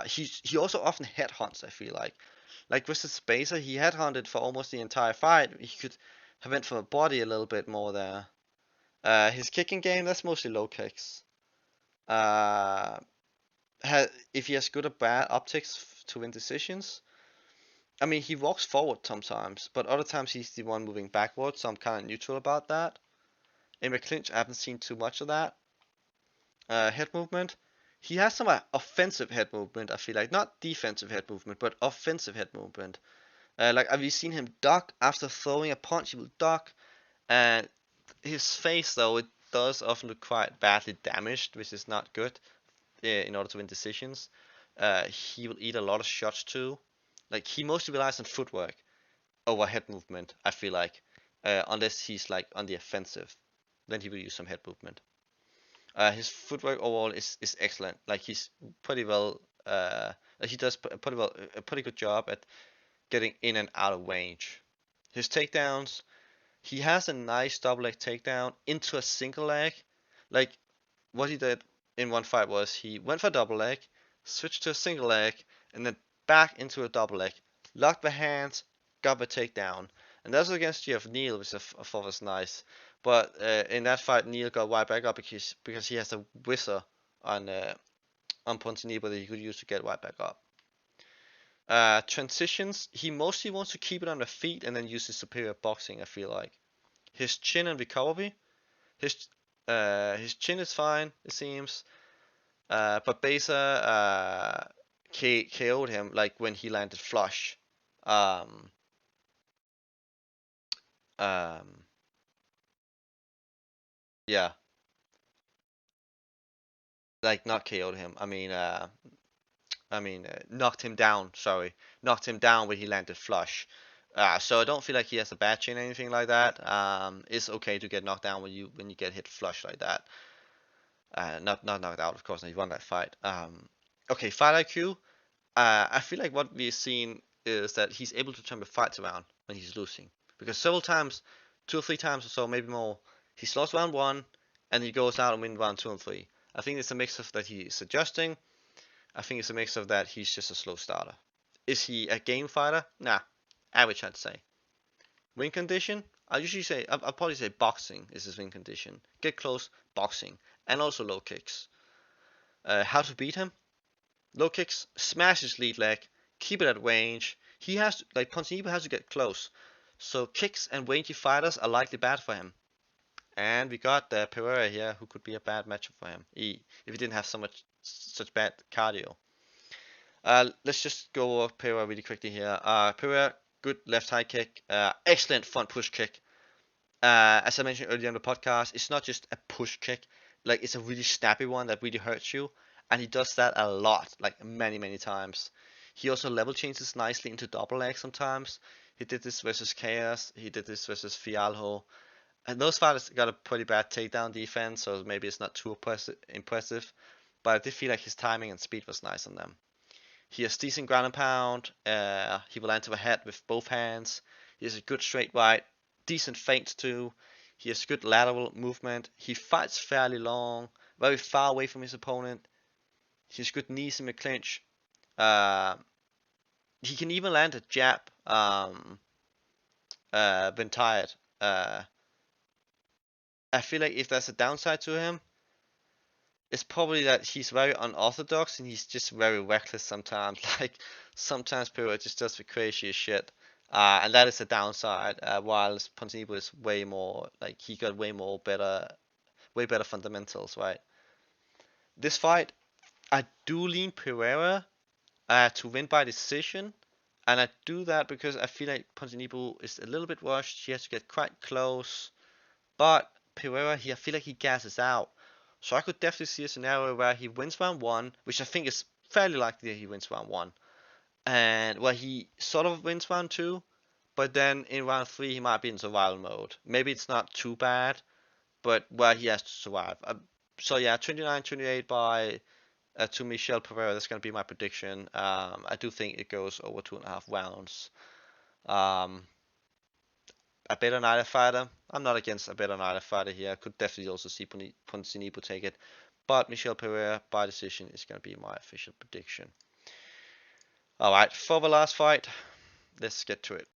Speaker 2: He also often headhunts. I feel like versus Spacer, he headhunted for almost the entire fight. He could have went for the body a little bit more there. His kicking game, that's mostly low kicks. Uh, if he has good or bad optics to win decisions. I mean, he walks forward sometimes, but other times he's the one moving backwards, so I'm kind of neutral about that. In the clinch, I haven't seen too much of that. Head movement. He has some offensive head movement, I feel like. Not defensive head movement, but offensive head movement. Like, have you seen him duck after throwing a punch? He will duck. And his face, though, it does often look quite badly damaged, which is not good in order to win decisions. He will eat a lot of shots, too. Like, he mostly relies on footwork over head movement, I feel like. Unless he's, like, on the offensive. Then he will use some head movement. His footwork overall is excellent. Like he's pretty well. He does a pretty good job at getting in and out of range. His takedowns, he has a nice double leg takedown into a single leg. Like what he did in one fight was he went for a double leg, switched to a single leg, and then back into a double leg, locked the hands, got the takedown. And that was against Jeff Neal, which I thought was nice. But in that fight, Neal got right back up because he has a whizzer on Ponzinibbio that he could use to get right back up. Transitions, he mostly wants to keep it on the feet and then use his superior boxing, I feel like. His chin and recovery, his chin is fine, it seems. But Beza KO'd him like when he landed flush. Yeah, like not KO'd him. Knocked him down. Sorry, knocked him down when he landed flush. So I don't feel like he has a bad chin or anything like that. It's okay to get knocked down when you get hit flush like that. Not knocked out, of course. And he won that fight. Okay, fight IQ. I feel like what we've seen is that he's able to turn the fights around when he's losing. Because several times, 2 or 3 times or so, maybe more, he's lost round 1 and he goes out and wins round 2 and 3. I think it's a mix of that he's adjusting. I think it's a mix of that he's just a slow starter. Is he a game fighter? Nah, average I'd say. Win condition? I'll probably say boxing is his win condition. Get close, boxing, and also low kicks. How to beat him? Low kicks, smashes lead leg, keep it at range. He has to, like Ponzinibbio has to get close. So kicks and rangy fighters are likely bad for him. And we got Pereira here, who could be a bad matchup for him if he didn't have such bad cardio. Let's just go over Pereira really quickly here. Pereira, good left high kick, excellent front push kick. As I mentioned earlier in the podcast, it's not just a push kick, like it's a really snappy one that really hurts you, and he does that a lot, like many times. He also level changes nicely into double leg sometimes. He did this versus Chaos, he did this versus Fialho, and those fighters got a pretty bad takedown defense, so maybe it's not too impressive, but I did feel like his timing and speed was nice on them. He has decent ground and pound. He will enter the head with both hands. He has a good straight right, decent feints too. He has good lateral movement. He fights fairly long, very far away from his opponent. He has good knees in the clinch. He can even land a jab when tired. I feel like if there's a downside to him, it's probably that he's very unorthodox and he's just very reckless sometimes. Like sometimes Pereira just does the craziest shit, and that is a downside. Whilst Ponzinibbio is way more like he got way better fundamentals, right? This fight, I do lean Pereira to win by decision, and I do that because I feel like Ponzinibbio is a little bit rushed. He has to get quite close, but Pereira, I feel like he gasses out. So I could definitely see a scenario where he wins round 1, which I think is fairly likely that he wins round 1, and where he sort of wins round 2, but then in round 3 he might be in survival mode. Maybe it's not too bad, but where he has to survive. So yeah, 29-28 by to Michel Pereira. That's going to be my prediction. I do think it goes over 2.5 rounds. A better Night fighter. I'm not against a better Night fighter here. I could definitely also see Ponzinibbio take it. But Michel Pereira by decision is going to be my official prediction. Alright, for the last fight, let's get to it.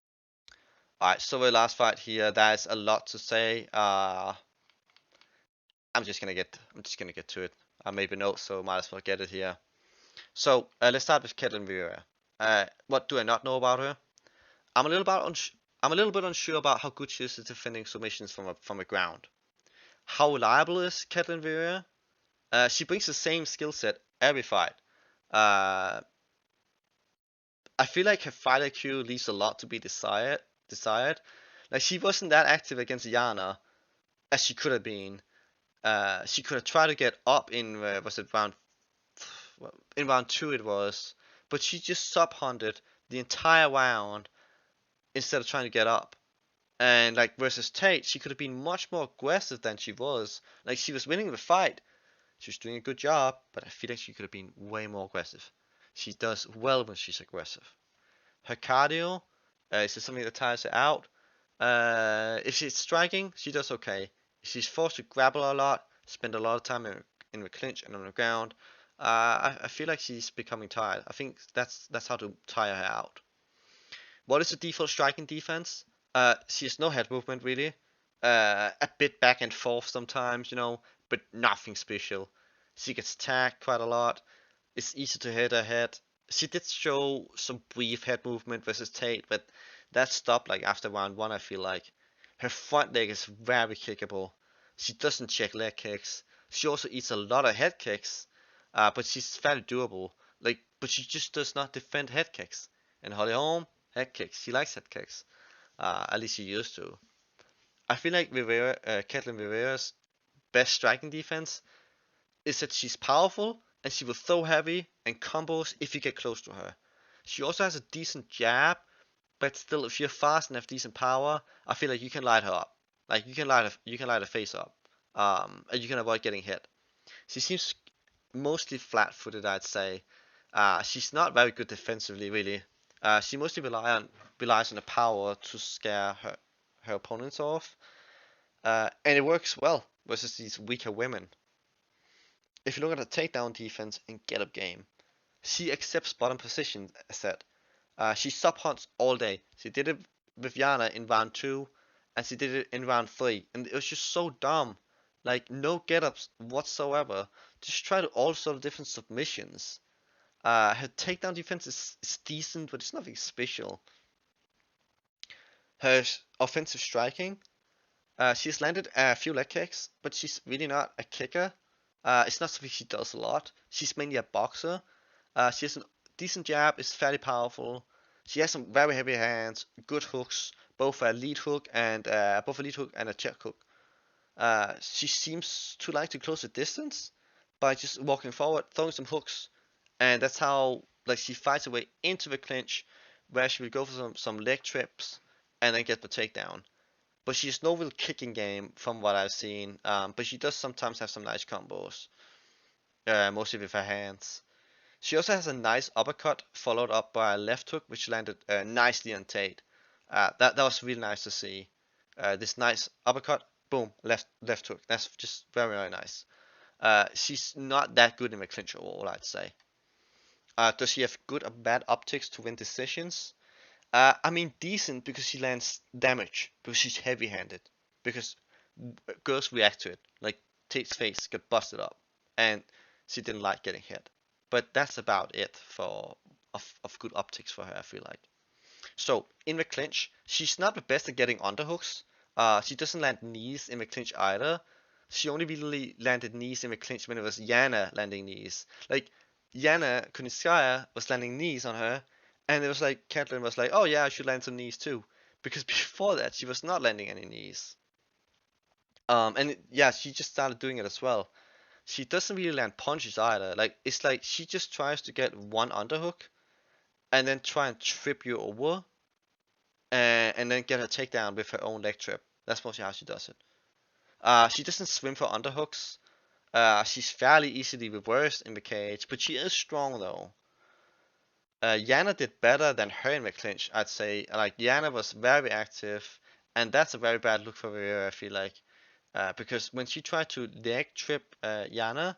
Speaker 2: Alright, so the last fight here, there's a lot to say. I'm just gonna get to it. I made a note, so might as well get it here. So let's start with Ketlen Vieira. What do I not know about her? I'm a little bit unsure about how good she is at defending submissions from the ground. How reliable is Ketlen Vieira? She brings the same skill set every fight. I feel like her fight IQ leaves a lot to be desired. Like she wasn't that active against Viana as she could have been. She could have tried to get up in round 2 it was, but she just sub-hunted the entire round instead of trying to get up. And like versus Tate, she could have been much more aggressive than she was. Like she was winning the fight. She was doing a good job, but I feel like she could have been way more aggressive. She does well when she's aggressive. Her cardio is something that tires her out. If she's striking, she does okay. If she's forced to grapple a lot, spend a lot of time in the clinch and on the ground, I feel like she's becoming tired. I think that's how to tire her out. What is the default striking defense? She has no head movement really. A bit back and forth sometimes, but nothing special. She gets tagged quite a lot. It's easy to hit her head. She did show some brief head movement versus Tate, but that stopped like after round 1. I feel like her front leg is very kickable. She doesn't check leg kicks. She also eats a lot of head kicks, but she's fairly doable. But she just does not defend head kicks. And Holm, head kicks. She likes head kicks. At least she used to. I feel like Ketlen Vieira's best striking defense is that she's powerful and she will throw heavy and combos if you get close to her. She also has a decent jab, but still, if you're fast and have decent power, I feel like you can light her up. Like you can light her face up, and you can avoid getting hit. She seems mostly flat-footed, I'd say. She's not very good defensively, really. She mostly relies on the power to scare her opponents off, and it works well versus these weaker women. If you look at the takedown defense and get-up game, she accepts bottom position, as said. She sub-hunts all day. She did it with Viana in round 2, and she did it in round 3. And it was just so dumb. Like, no get-ups whatsoever. Just try to all sort of different submissions. Her takedown defense is decent, but it's nothing special. Her offensive striking, she's landed a few leg kicks, but she's really not a kicker. It's not something she does a lot. She's mainly a boxer. She has a decent jab, is fairly powerful. She has some very heavy hands, good hooks, both a lead hook and a check hook. She seems to like to close the distance by just walking forward, throwing some hooks, and that's how like she fights her way into the clinch, where she will go for some leg trips and then get the takedown. But she has no real kicking game from what I've seen. But she does sometimes have some nice combos, mostly with her hands. She also has a nice uppercut followed up by a left hook, which landed nicely on Tate. That was really nice to see. This nice uppercut, boom, left hook. That's just very very nice. She's not that good in the clinch overall, I'd say. Does she have good or bad optics to win decisions? I mean, decent because she lands damage, because she's heavy-handed, because girls react to it. Like, Tate's face got busted up, and she didn't like getting hit. But that's about it of good optics for her, I feel like. So, in the clinch, she's not the best at getting underhooks. She doesn't land knees in the clinch either. She only really landed knees in the clinch when it was Yana landing knees. Like, Yana Kunitskaya was landing knees on her, and it was like Ketlen was like, "Oh yeah, I should land some knees too," because before that she was not landing any knees. Yeah, she just started doing it as well. She doesn't really land punches either. Like it's like she just tries to get one underhook, and then try and trip you over, and then get her takedown with her own leg trip. That's mostly how she does it. She doesn't swim for underhooks. She's fairly easily reversed in the cage, but she is strong though. Yana did better than her in the clinch, I'd say. Like Yana was very active, and that's a very bad look for Vieira, I feel like, because when she tried to leg trip Yana,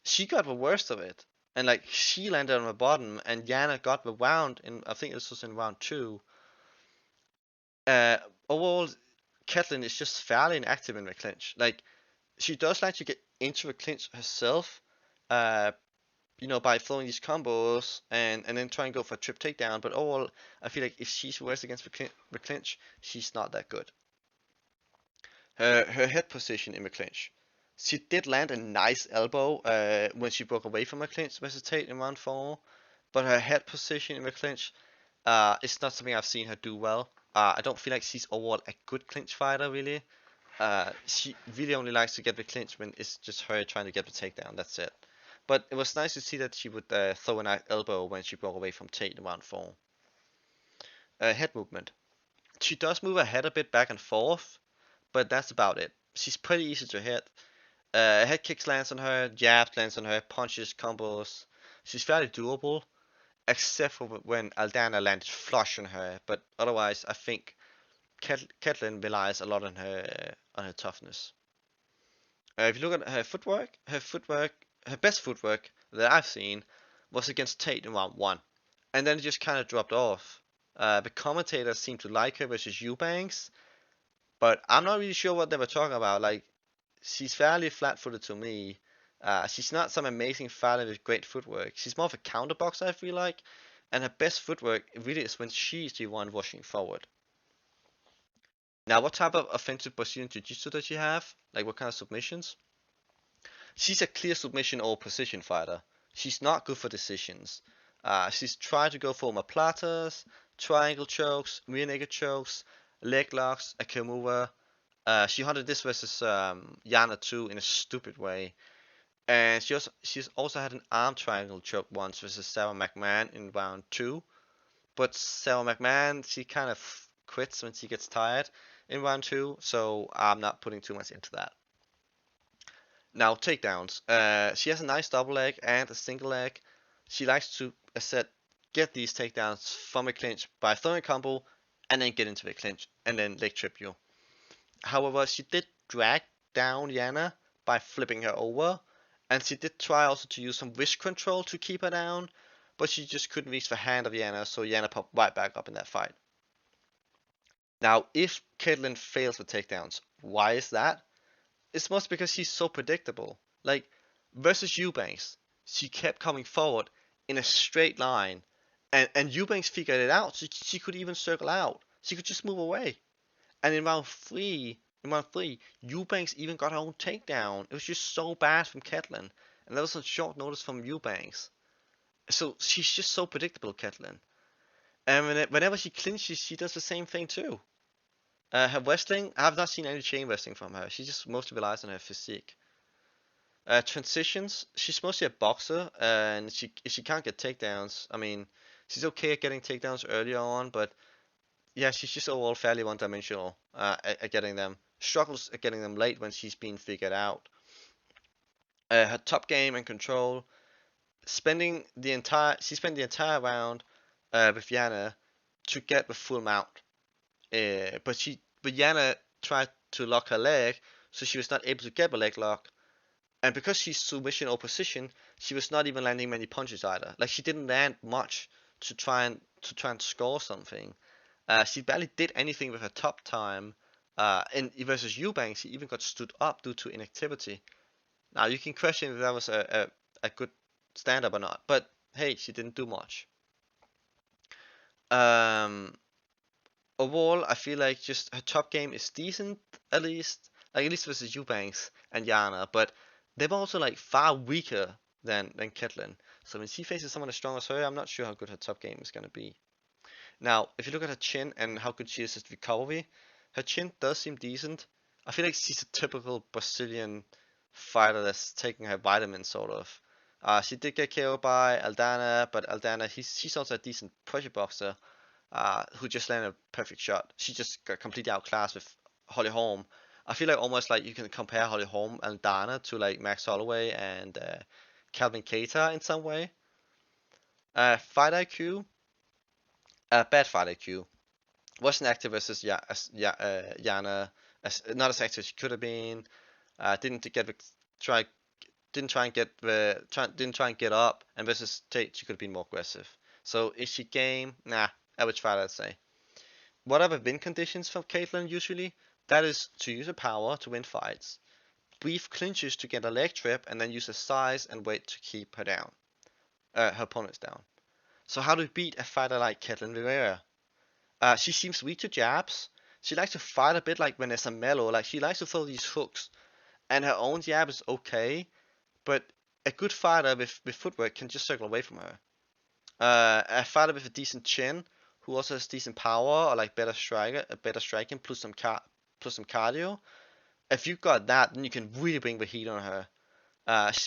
Speaker 2: she got the worst of it, and like she landed on the bottom, and Yana got the round in. I think this was in round two. Uh, Overall, Ketlen is just fairly inactive in the clinch. Like she does like to get into the clinch herself, uh, by throwing these combos and then try and go for a trip takedown. But overall, I feel like if she's worse against the clinch, she's not that good. Her head position in the clinch. She did land a nice elbow when she broke away from a clinch versus Tate in round 4, but her head position in the clinch is not something I've seen her do well. I don't feel like she's overall a good clinch fighter, really. She really only likes to get the clinch when it's just her trying to get the takedown. That's it. But it was nice to see that she would throw a nice elbow when she broke away from Tate in round 4. Head movement. She does move her head a bit back and forth, but that's about it. She's pretty easy to hit. Head kicks lands on her, jabs lands on her, punches, combos. She's fairly doable, except for when Aldana landed flush on her. But otherwise, I think Ketlen relies a lot on her toughness. If you look at her best footwork that I've seen was against Tate in round 1, and then it just kind of dropped off. The commentators seem to like her versus Eubanks, but I'm not really sure what they were talking about. Like, she's fairly flat-footed to me. She's not some amazing fighter with great footwork. She's more of a counterboxer, I feel like, and her best footwork really is when she's the one rushing forward. Now, what type of offensive Brazilian Jiu-Jitsu does she have? Like, what kind of submissions? She's a clear submission or position fighter. She's not good for decisions. She's tried to go for omoplatas, triangle chokes, rear naked chokes, leg locks, a Kimura. She hunted this versus Yana too in a stupid way. And she's also had an arm triangle choke once versus Sarah McMahon in round 2. But Sarah McMahon, she kind of quits when she gets tired in round 2, so I'm not putting too much into that. Now, takedowns. She has a nice double leg and a single leg. She likes to, as said, get these takedowns from a clinch by throwing a combo and then get into the clinch and then leg trip you. However, she did drag down Yana by flipping her over, and she did try also to use some wrist control to keep her down, but she just couldn't reach the hand of Yana, so Yana popped right back up in that fight. Now, if Ketlen fails with takedowns, why is that? It's mostly because she's so predictable. Like, versus Eubanks, she kept coming forward in a straight line, and Eubanks figured it out. She could even circle out. She could just move away. And in round three, Eubanks even got her own takedown. It was just so bad from Ketlen, and that was on short notice from Eubanks. So she's just so predictable, Ketlen. And whenever she clinches, she does the same thing too. Her wrestling, I have not seen any chain wrestling from her. She just mostly relies on her physique. Transitions, she's mostly a boxer, and if she can't get takedowns, I mean, she's okay at getting takedowns earlier on, but yeah, she's just overall fairly one-dimensional at getting them. Struggles at getting them late when she's being figured out. Her top game and control, she spent the entire round with Viana to get the full mount. But Viana tried to lock her leg, so she was not able to get the leg lock. And because she's submission or position, she was not even landing many punches either. Like she didn't land much to try and score something. She barely did anything with her top time. And versus Eubanks, she even got stood up due to inactivity. Now you can question if that was a good stand-up or not, but hey, she didn't do much. Overall, I feel like just her top game is decent, at least versus Eubanks and Viana, but they're also like far weaker than Ketlen. So when she faces someone as strong as her, I'm not sure how good her top game is gonna be. Now, if you look at her chin and how good she is at recovery, her chin does seem decent. I feel like she's a typical Brazilian fighter that's taking her vitamins, sort of. She did get KO'd by Aldana, but Aldana, she's also a decent pressure boxer who just landed a perfect shot. She just got completely outclassed with Holly Holm. I feel like almost like you can compare Holly Holm and Aldana to like Max Holloway and Calvin Keita in some way. Fight IQ, bad fight IQ. Wasn't active versus Yana, not as active as she could have been. Didn't try didn't try and get up, and versus Tate she could have been more aggressive. So is she game? Nah, average fighter I'd say. What are the win conditions for Caitlyn usually? That is to use her power to win fights, brief clinches to get a leg trip, and then use her size and weight to keep her down, her opponents down. So how to beat a fighter like Ketlen Vieira? She seems weak to jabs. She likes to fight a bit like Vanessa Mello. Like she likes to throw these hooks, and her own jab is okay, but a good fighter with footwork can just circle away from her. A fighter with a decent chin, who also has decent power or like better striking plus some cardio. If you got that, then you can really bring the heat on her.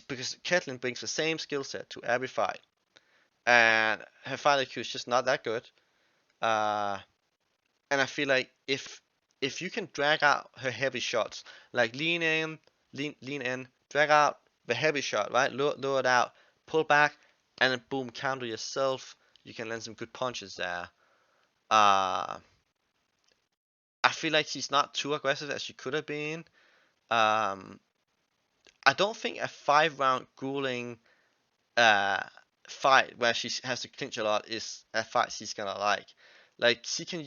Speaker 2: Because Ketlen brings the same skill set to every fight, and her fight IQ is just not that good. And I feel like if you can drag out her heavy shots, like lean in, drag out the heavy shot, right? Lure it out, pull back, and then boom, counter yourself. You can land some good punches there. I feel like she's not too aggressive as she could have been. Um, I don't think a 5-round grueling fight where she has to clinch a lot is a fight she's gonna like. Like she can,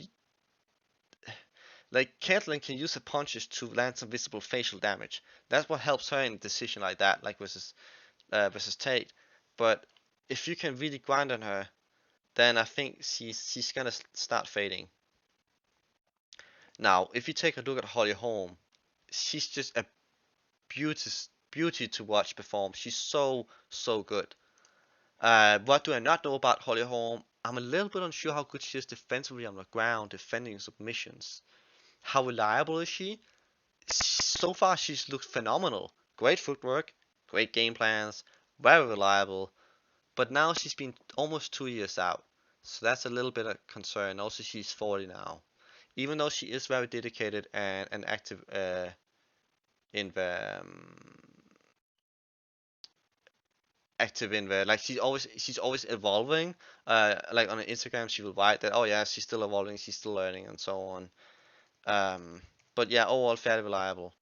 Speaker 2: like Ketlen can use her punches to land some visible facial damage. That's what helps her in a decision like that, like versus Tate. But if you can really grind on her, then I think she's gonna start fading. Now, if you take a look at Holly Holm, she's just a beauty to watch perform. She's so good. What do I not know about Holly Holm? I'm a little bit unsure how good she is defensively on the ground, defending submissions. How reliable is she? So far, she's looked phenomenal. Great footwork, great game plans, very reliable. But now she's been almost 2 years out, so that's a little bit of concern. Also, she's 40 now. Even though she is very dedicated and active in the like she's always evolving. Like on Instagram, she will write that, oh yeah, she's still evolving, she's still learning, and so on. But yeah, overall fairly reliable.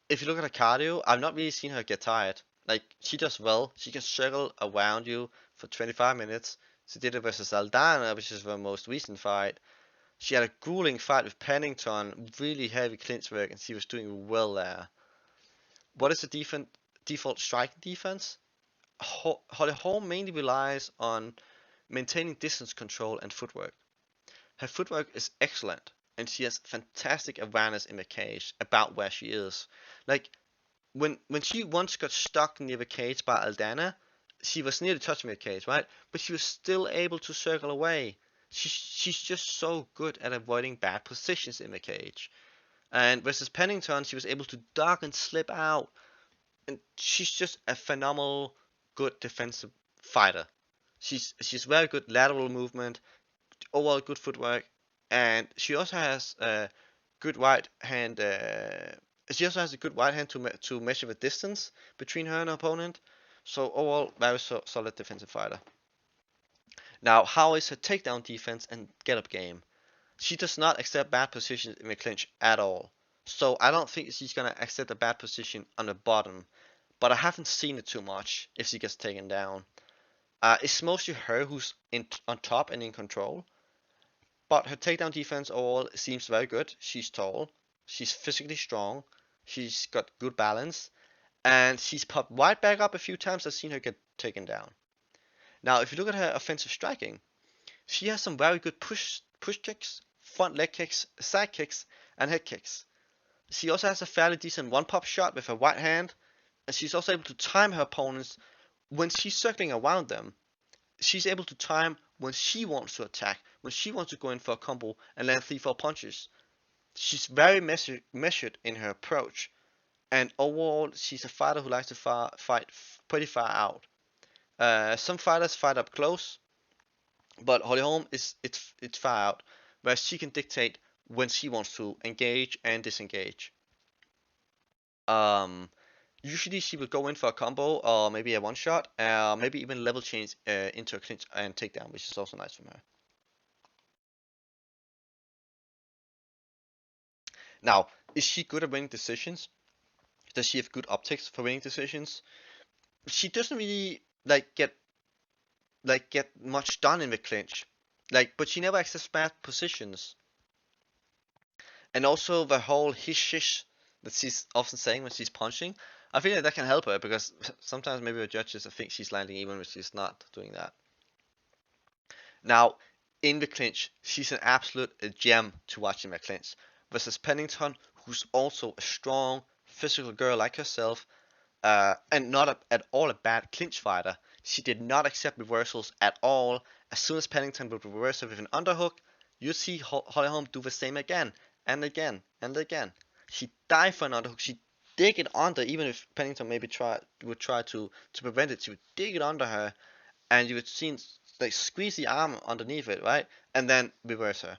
Speaker 2: If you look at her cardio, I've not really seen her get tired. Like she does well. She can circle around you for 25 minutes. She did it versus Aldana, which is her most recent fight. She had a grueling fight with Pennington, really heavy clinch work, and she was doing well there. What is the default striking defense? Holly Holm mainly relies on maintaining distance control and footwork. Her footwork is excellent, and she has fantastic awareness in the cage about where she is. Like when she once got stuck near the cage by Aldana, she was nearly touching the cage, right? But she was still able to circle away. She's just so good at avoiding bad positions in the cage. And versus Pennington, she was able to duck and slip out, and she's just a phenomenal, good defensive fighter. She's very good lateral movement, overall good footwork, and she also has a good right hand. She also has a good right hand to measure the distance between her and her opponent. So overall, very solid defensive fighter. Now, how is her takedown defense and get up game? She does not accept bad positions in the clinch at all. So I don't think she's gonna accept a bad position on the bottom. But I haven't seen it too much if she gets taken down. It's mostly her who's on top and in control. But her takedown defense overall seems very good. She's tall, she's physically strong, she's got good balance, and she's popped right back up a few times. I've seen her get taken down. Now, if you look at her offensive striking, she has some very good push kicks, front leg kicks, side kicks, and head kicks. She also has a fairly decent one-pop shot with her right hand, and she's also able to time her opponents when she's circling around them. She's able to time when she wants to attack, when she wants to go in for a combo and land 3-4 punches. She's very measured in her approach, and overall, she's a fighter who likes to fight pretty far out. Some fighters fight up close, but Holly Holm it's far out, where she can dictate when she wants to engage and disengage. Um, Usually she will go in for a combo or maybe a one shot, maybe even level change into a clinch and takedown, which is also nice from her. Now, is she good at winning decisions? Does she have good optics for winning decisions? She doesn't really get much done in the clinch, but she never accepts bad positions. And also the whole hish shish that she's often saying when she's punching, I feel like that can help her because sometimes maybe the judges think she's landing even when she's not doing that. Now, in the clinch, she's an absolute gem to watch in the clinch. Versus Pennington, who's also a strong, physical girl like herself, and not at all a bad clinch fighter. She did not accept reversals at all. As soon as Pennington would reverse her with an underhook, you'd see Holly Holm do the same again and again and again. She'd dive for an underhook. She'd dig it under, even if Pennington maybe would try to prevent it. She would dig it under her, and you would see squeeze the arm underneath it, right, and then reverse her.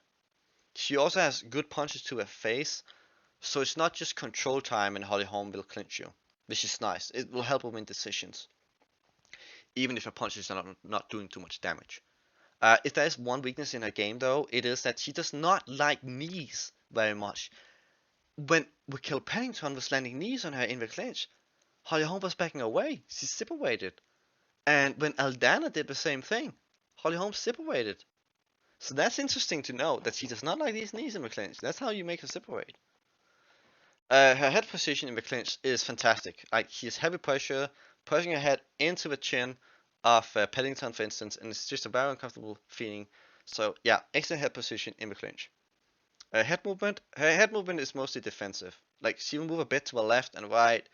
Speaker 2: She also has good punches to her face, so it's not just control time and Holly Holm will clinch you, which is nice. It will help her win decisions, even if her punches are not doing too much damage. If there is one weakness in her game, though, it is that she does not like knees very much. When Michel Pennington was landing knees on her in the clinch, Holly Holm was backing away. She separated. And when Aldana did the same thing, Holly Holm separated. So that's interesting to know that she does not like these knees in the clinch. That's how you make her separate. Her head position in the clinch is fantastic. Like, she has heavy pressure, pushing her head into the chin of Pennington, for instance, and it's just a very uncomfortable feeling. So yeah, excellent head position in the clinch. Her head movement is mostly defensive. Like, she will move a bit to the left and right,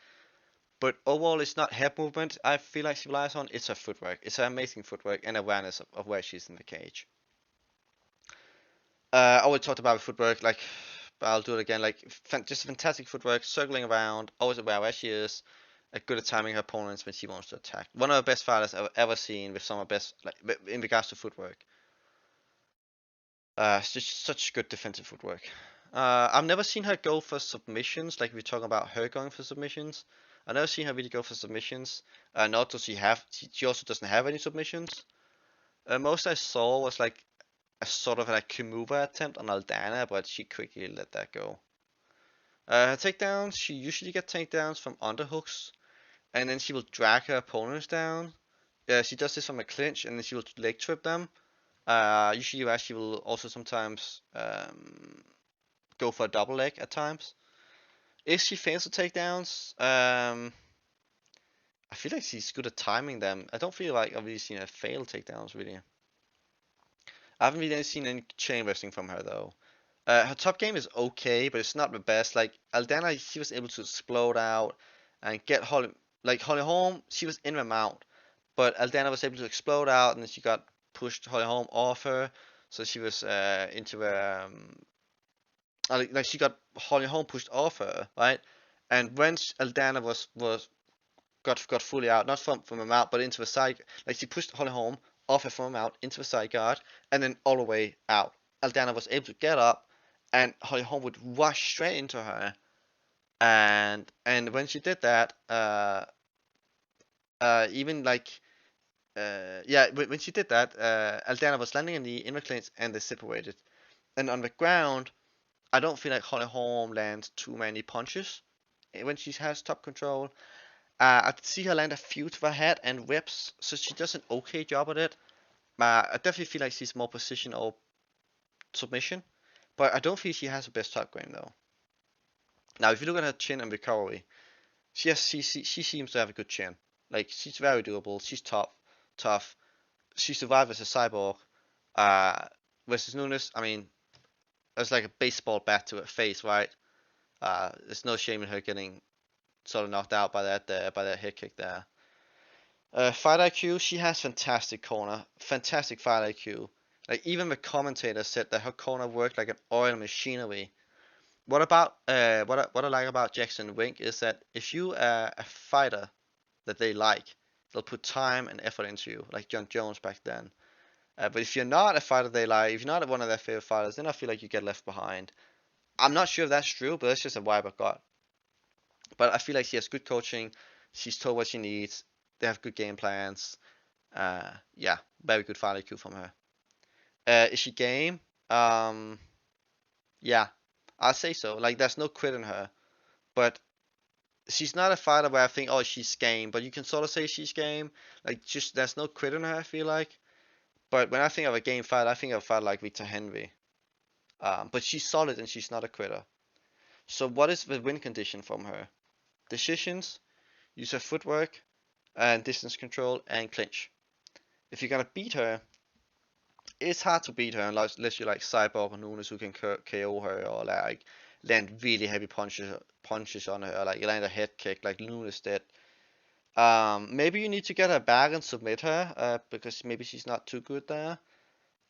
Speaker 2: but overall it's not head movement I feel like she relies on, it's her footwork. It's her amazing footwork and awareness of where she's in the cage. I already talked about footwork, but I'll do it again. Just fantastic footwork, circling around, always aware where she is, good at timing her opponents when she wants to attack. One of the best fighters I've ever seen with some of the best, in regards to footwork. It's just such good defensive footwork. I've never seen her go for submissions, like we're talking about her going for submissions. I've never seen her really go for submissions. Nor does she also doesn't have any submissions. Most I saw was a sort of Kimura attempt on Aldana, but she quickly let that go. Her takedowns, she usually gets takedowns from underhooks, and then she will drag her opponents down. She does this from a clinch, and then she will leg trip them. Usually she will also sometimes go for a double leg at times. If she fails the takedowns, I feel like she's good at timing them. I don't feel like I've really seen her fail takedowns really. I haven't really seen any chain wrestling from her though. Her top game is okay, but it's not the best. Like Aldana, she was able to explode out and get Holly, like Holly Holm, she was in the mount, but Aldana was able to explode out, and then she got pushed Holly Holm off her, so she was into a like she got Holly Holm pushed off her, right? And when Aldana was got fully out, not from a mount, but into a side, like she pushed Holly Holm off her from a mount into a side guard, and then all the way out. Aldana was able to get up, and Holly Holm would rush straight into her, and when she did that, even like yeah, when she did that, Aldana was landing in the inner clinch and they separated. And on the ground, I don't feel like Holly Holm lands too many punches when she has top control. I could see her land a few to the head and whips, so she does an okay job at it. I definitely feel like she's more position or submission, but I don't feel she has the best top game though. Now, if you look at her chin and recovery, she seems to have a good chin. Like she's very durable. She's tough. She survived as a cyborg. Uh, versus Nunes, I mean, it's like a baseball bat to her face, right? There's no shame in her getting sort of knocked out by that hit kick there. Fight IQ, she has fantastic corner, fantastic fight IQ. Like even the commentator said that her corner worked like an oil machinery. What I like about Jackson Wink is that if you are a fighter that they like, they'll put time and effort into you, like John Jones back then. But if you're not a fighter they like, if you're not one of their favorite fighters, then I feel like you get left behind. I'm not sure if that's true, but that's just a vibe I got. But I feel like she has good coaching. She's told what she needs. They have good game plans. Yeah, very good fight IQ from her. Is she game? Yeah, I'll say so. Like, there's no quit in her, but she's not a fighter where I think, oh, she's game. But you can sort of say she's game. Like, just there's no quit in her. I feel like. But when I think of a game fighter, I think of a fighter like Victor Henry. But she's solid and she's not a quitter. So what is the win condition from her? Decisions, use her footwork, and distance control and clinch. If you're gonna beat her, it's hard to beat her unless you like Cyborg or Nunes who can KO her or like land really heavy punches on her, like you land a head kick like Nunes did. Maybe you need to get her back and submit her, because maybe she's not too good there.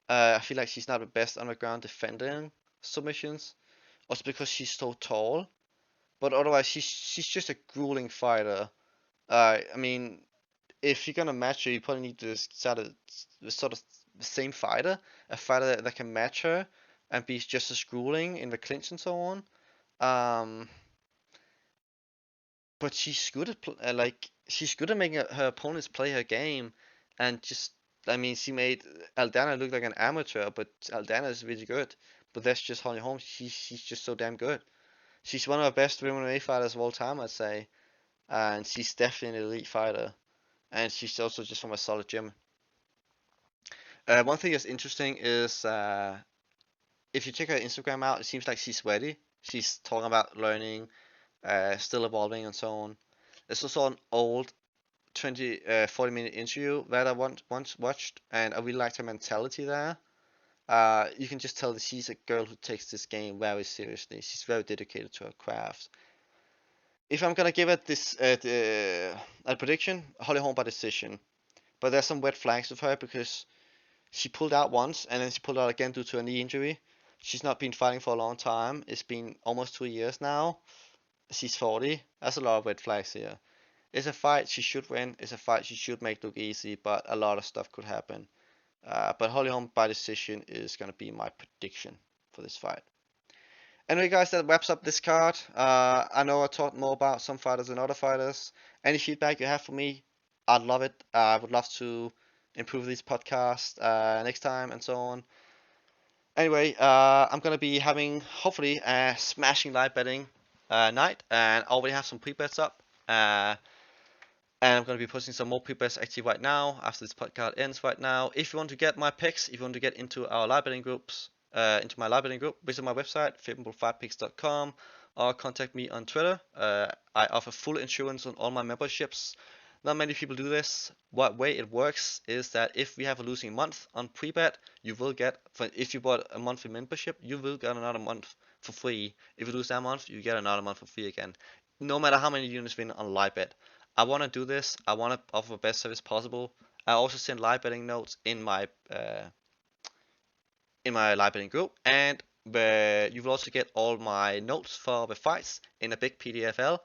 Speaker 2: I feel like she's not the best on the ground defending submissions, also because she's so tall. But otherwise, she's just a grueling fighter. I mean, if you're gonna match her, you probably need to start sort of the same fighter, a fighter that can match her and be just as grueling in the clinch and so on. Um, but she's good at she's good at making her opponents play her game, and just I mean, she made Aldana look like an amateur, but Aldana is really good. But that's just Holly Holmes. She's just so damn good. She's one of the best women MMA fighters of all time, I'd say, and she's definitely an elite fighter. And she's also just from a solid gym. One thing that's interesting is if you check her Instagram out, it seems like she's ready. She's talking about learning, still evolving, and so on. There's also an old 40-minute interview that I once watched, and I really liked her mentality there. You can just tell that she's a girl who takes this game very seriously. She's very dedicated to her craft. If I'm gonna give it this a prediction, Holly Holm by decision. But there's some red flags with her because she pulled out once and then she pulled out again due to a knee injury. She's not been fighting for a long time. It's been almost 2 years now. She's 40. That's a lot of red flags here. It's a fight she should win. It's a fight she should make look easy, but a lot of stuff could happen. But Holly Holm by decision is going to be my prediction for this fight. Anyway, guys, that wraps up this card. I know I talked more about some fighters than other fighters. Any feedback you have for me, I'd love it. I would love to improve these podcasts next time and so on. Anyway, I'm going to be having, hopefully, a smashing live betting night. And I already have some pre-bets up. And I'm going to be posting some more pre-bets active right now after this podcast ends right now. If you want to get my picks, if you want to get into our live betting groups, into my live betting group, visit my website, fimbulfightpicks.com, or contact me on Twitter. I offer full insurance on all my memberships. Not many people do this. What way it works is that if we have a losing month on pre-bet, you will get, if you bought a monthly membership, you will get another month for free. If you lose that month, you get another month for free again. No matter how many units win on live bet. I want to do this. I want to offer the best service possible. I also send live betting notes in my live betting group, and you will also get all my notes for the fights in a big PDF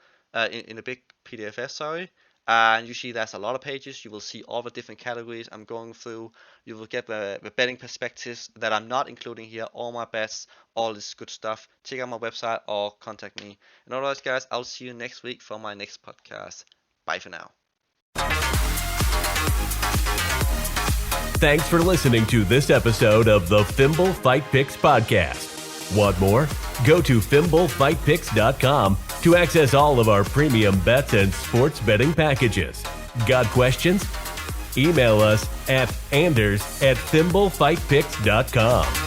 Speaker 2: in a big PDFs, sorry. And usually there's a lot of pages. You will see all the different categories I'm going through. You will get the betting perspectives that I'm not including here, all my bets, all this good stuff. Check out my website or contact me. And otherwise, guys, I'll see you next week for my next podcast. Bye for now.
Speaker 1: Thanks for listening to this episode of the Fimbul Fight Picks Podcast. Want more? Go to fimbulfightpicks.com to access all of our premium bets and sports betting packages. Got questions? Email us at anders@fimbulfightpicks.com.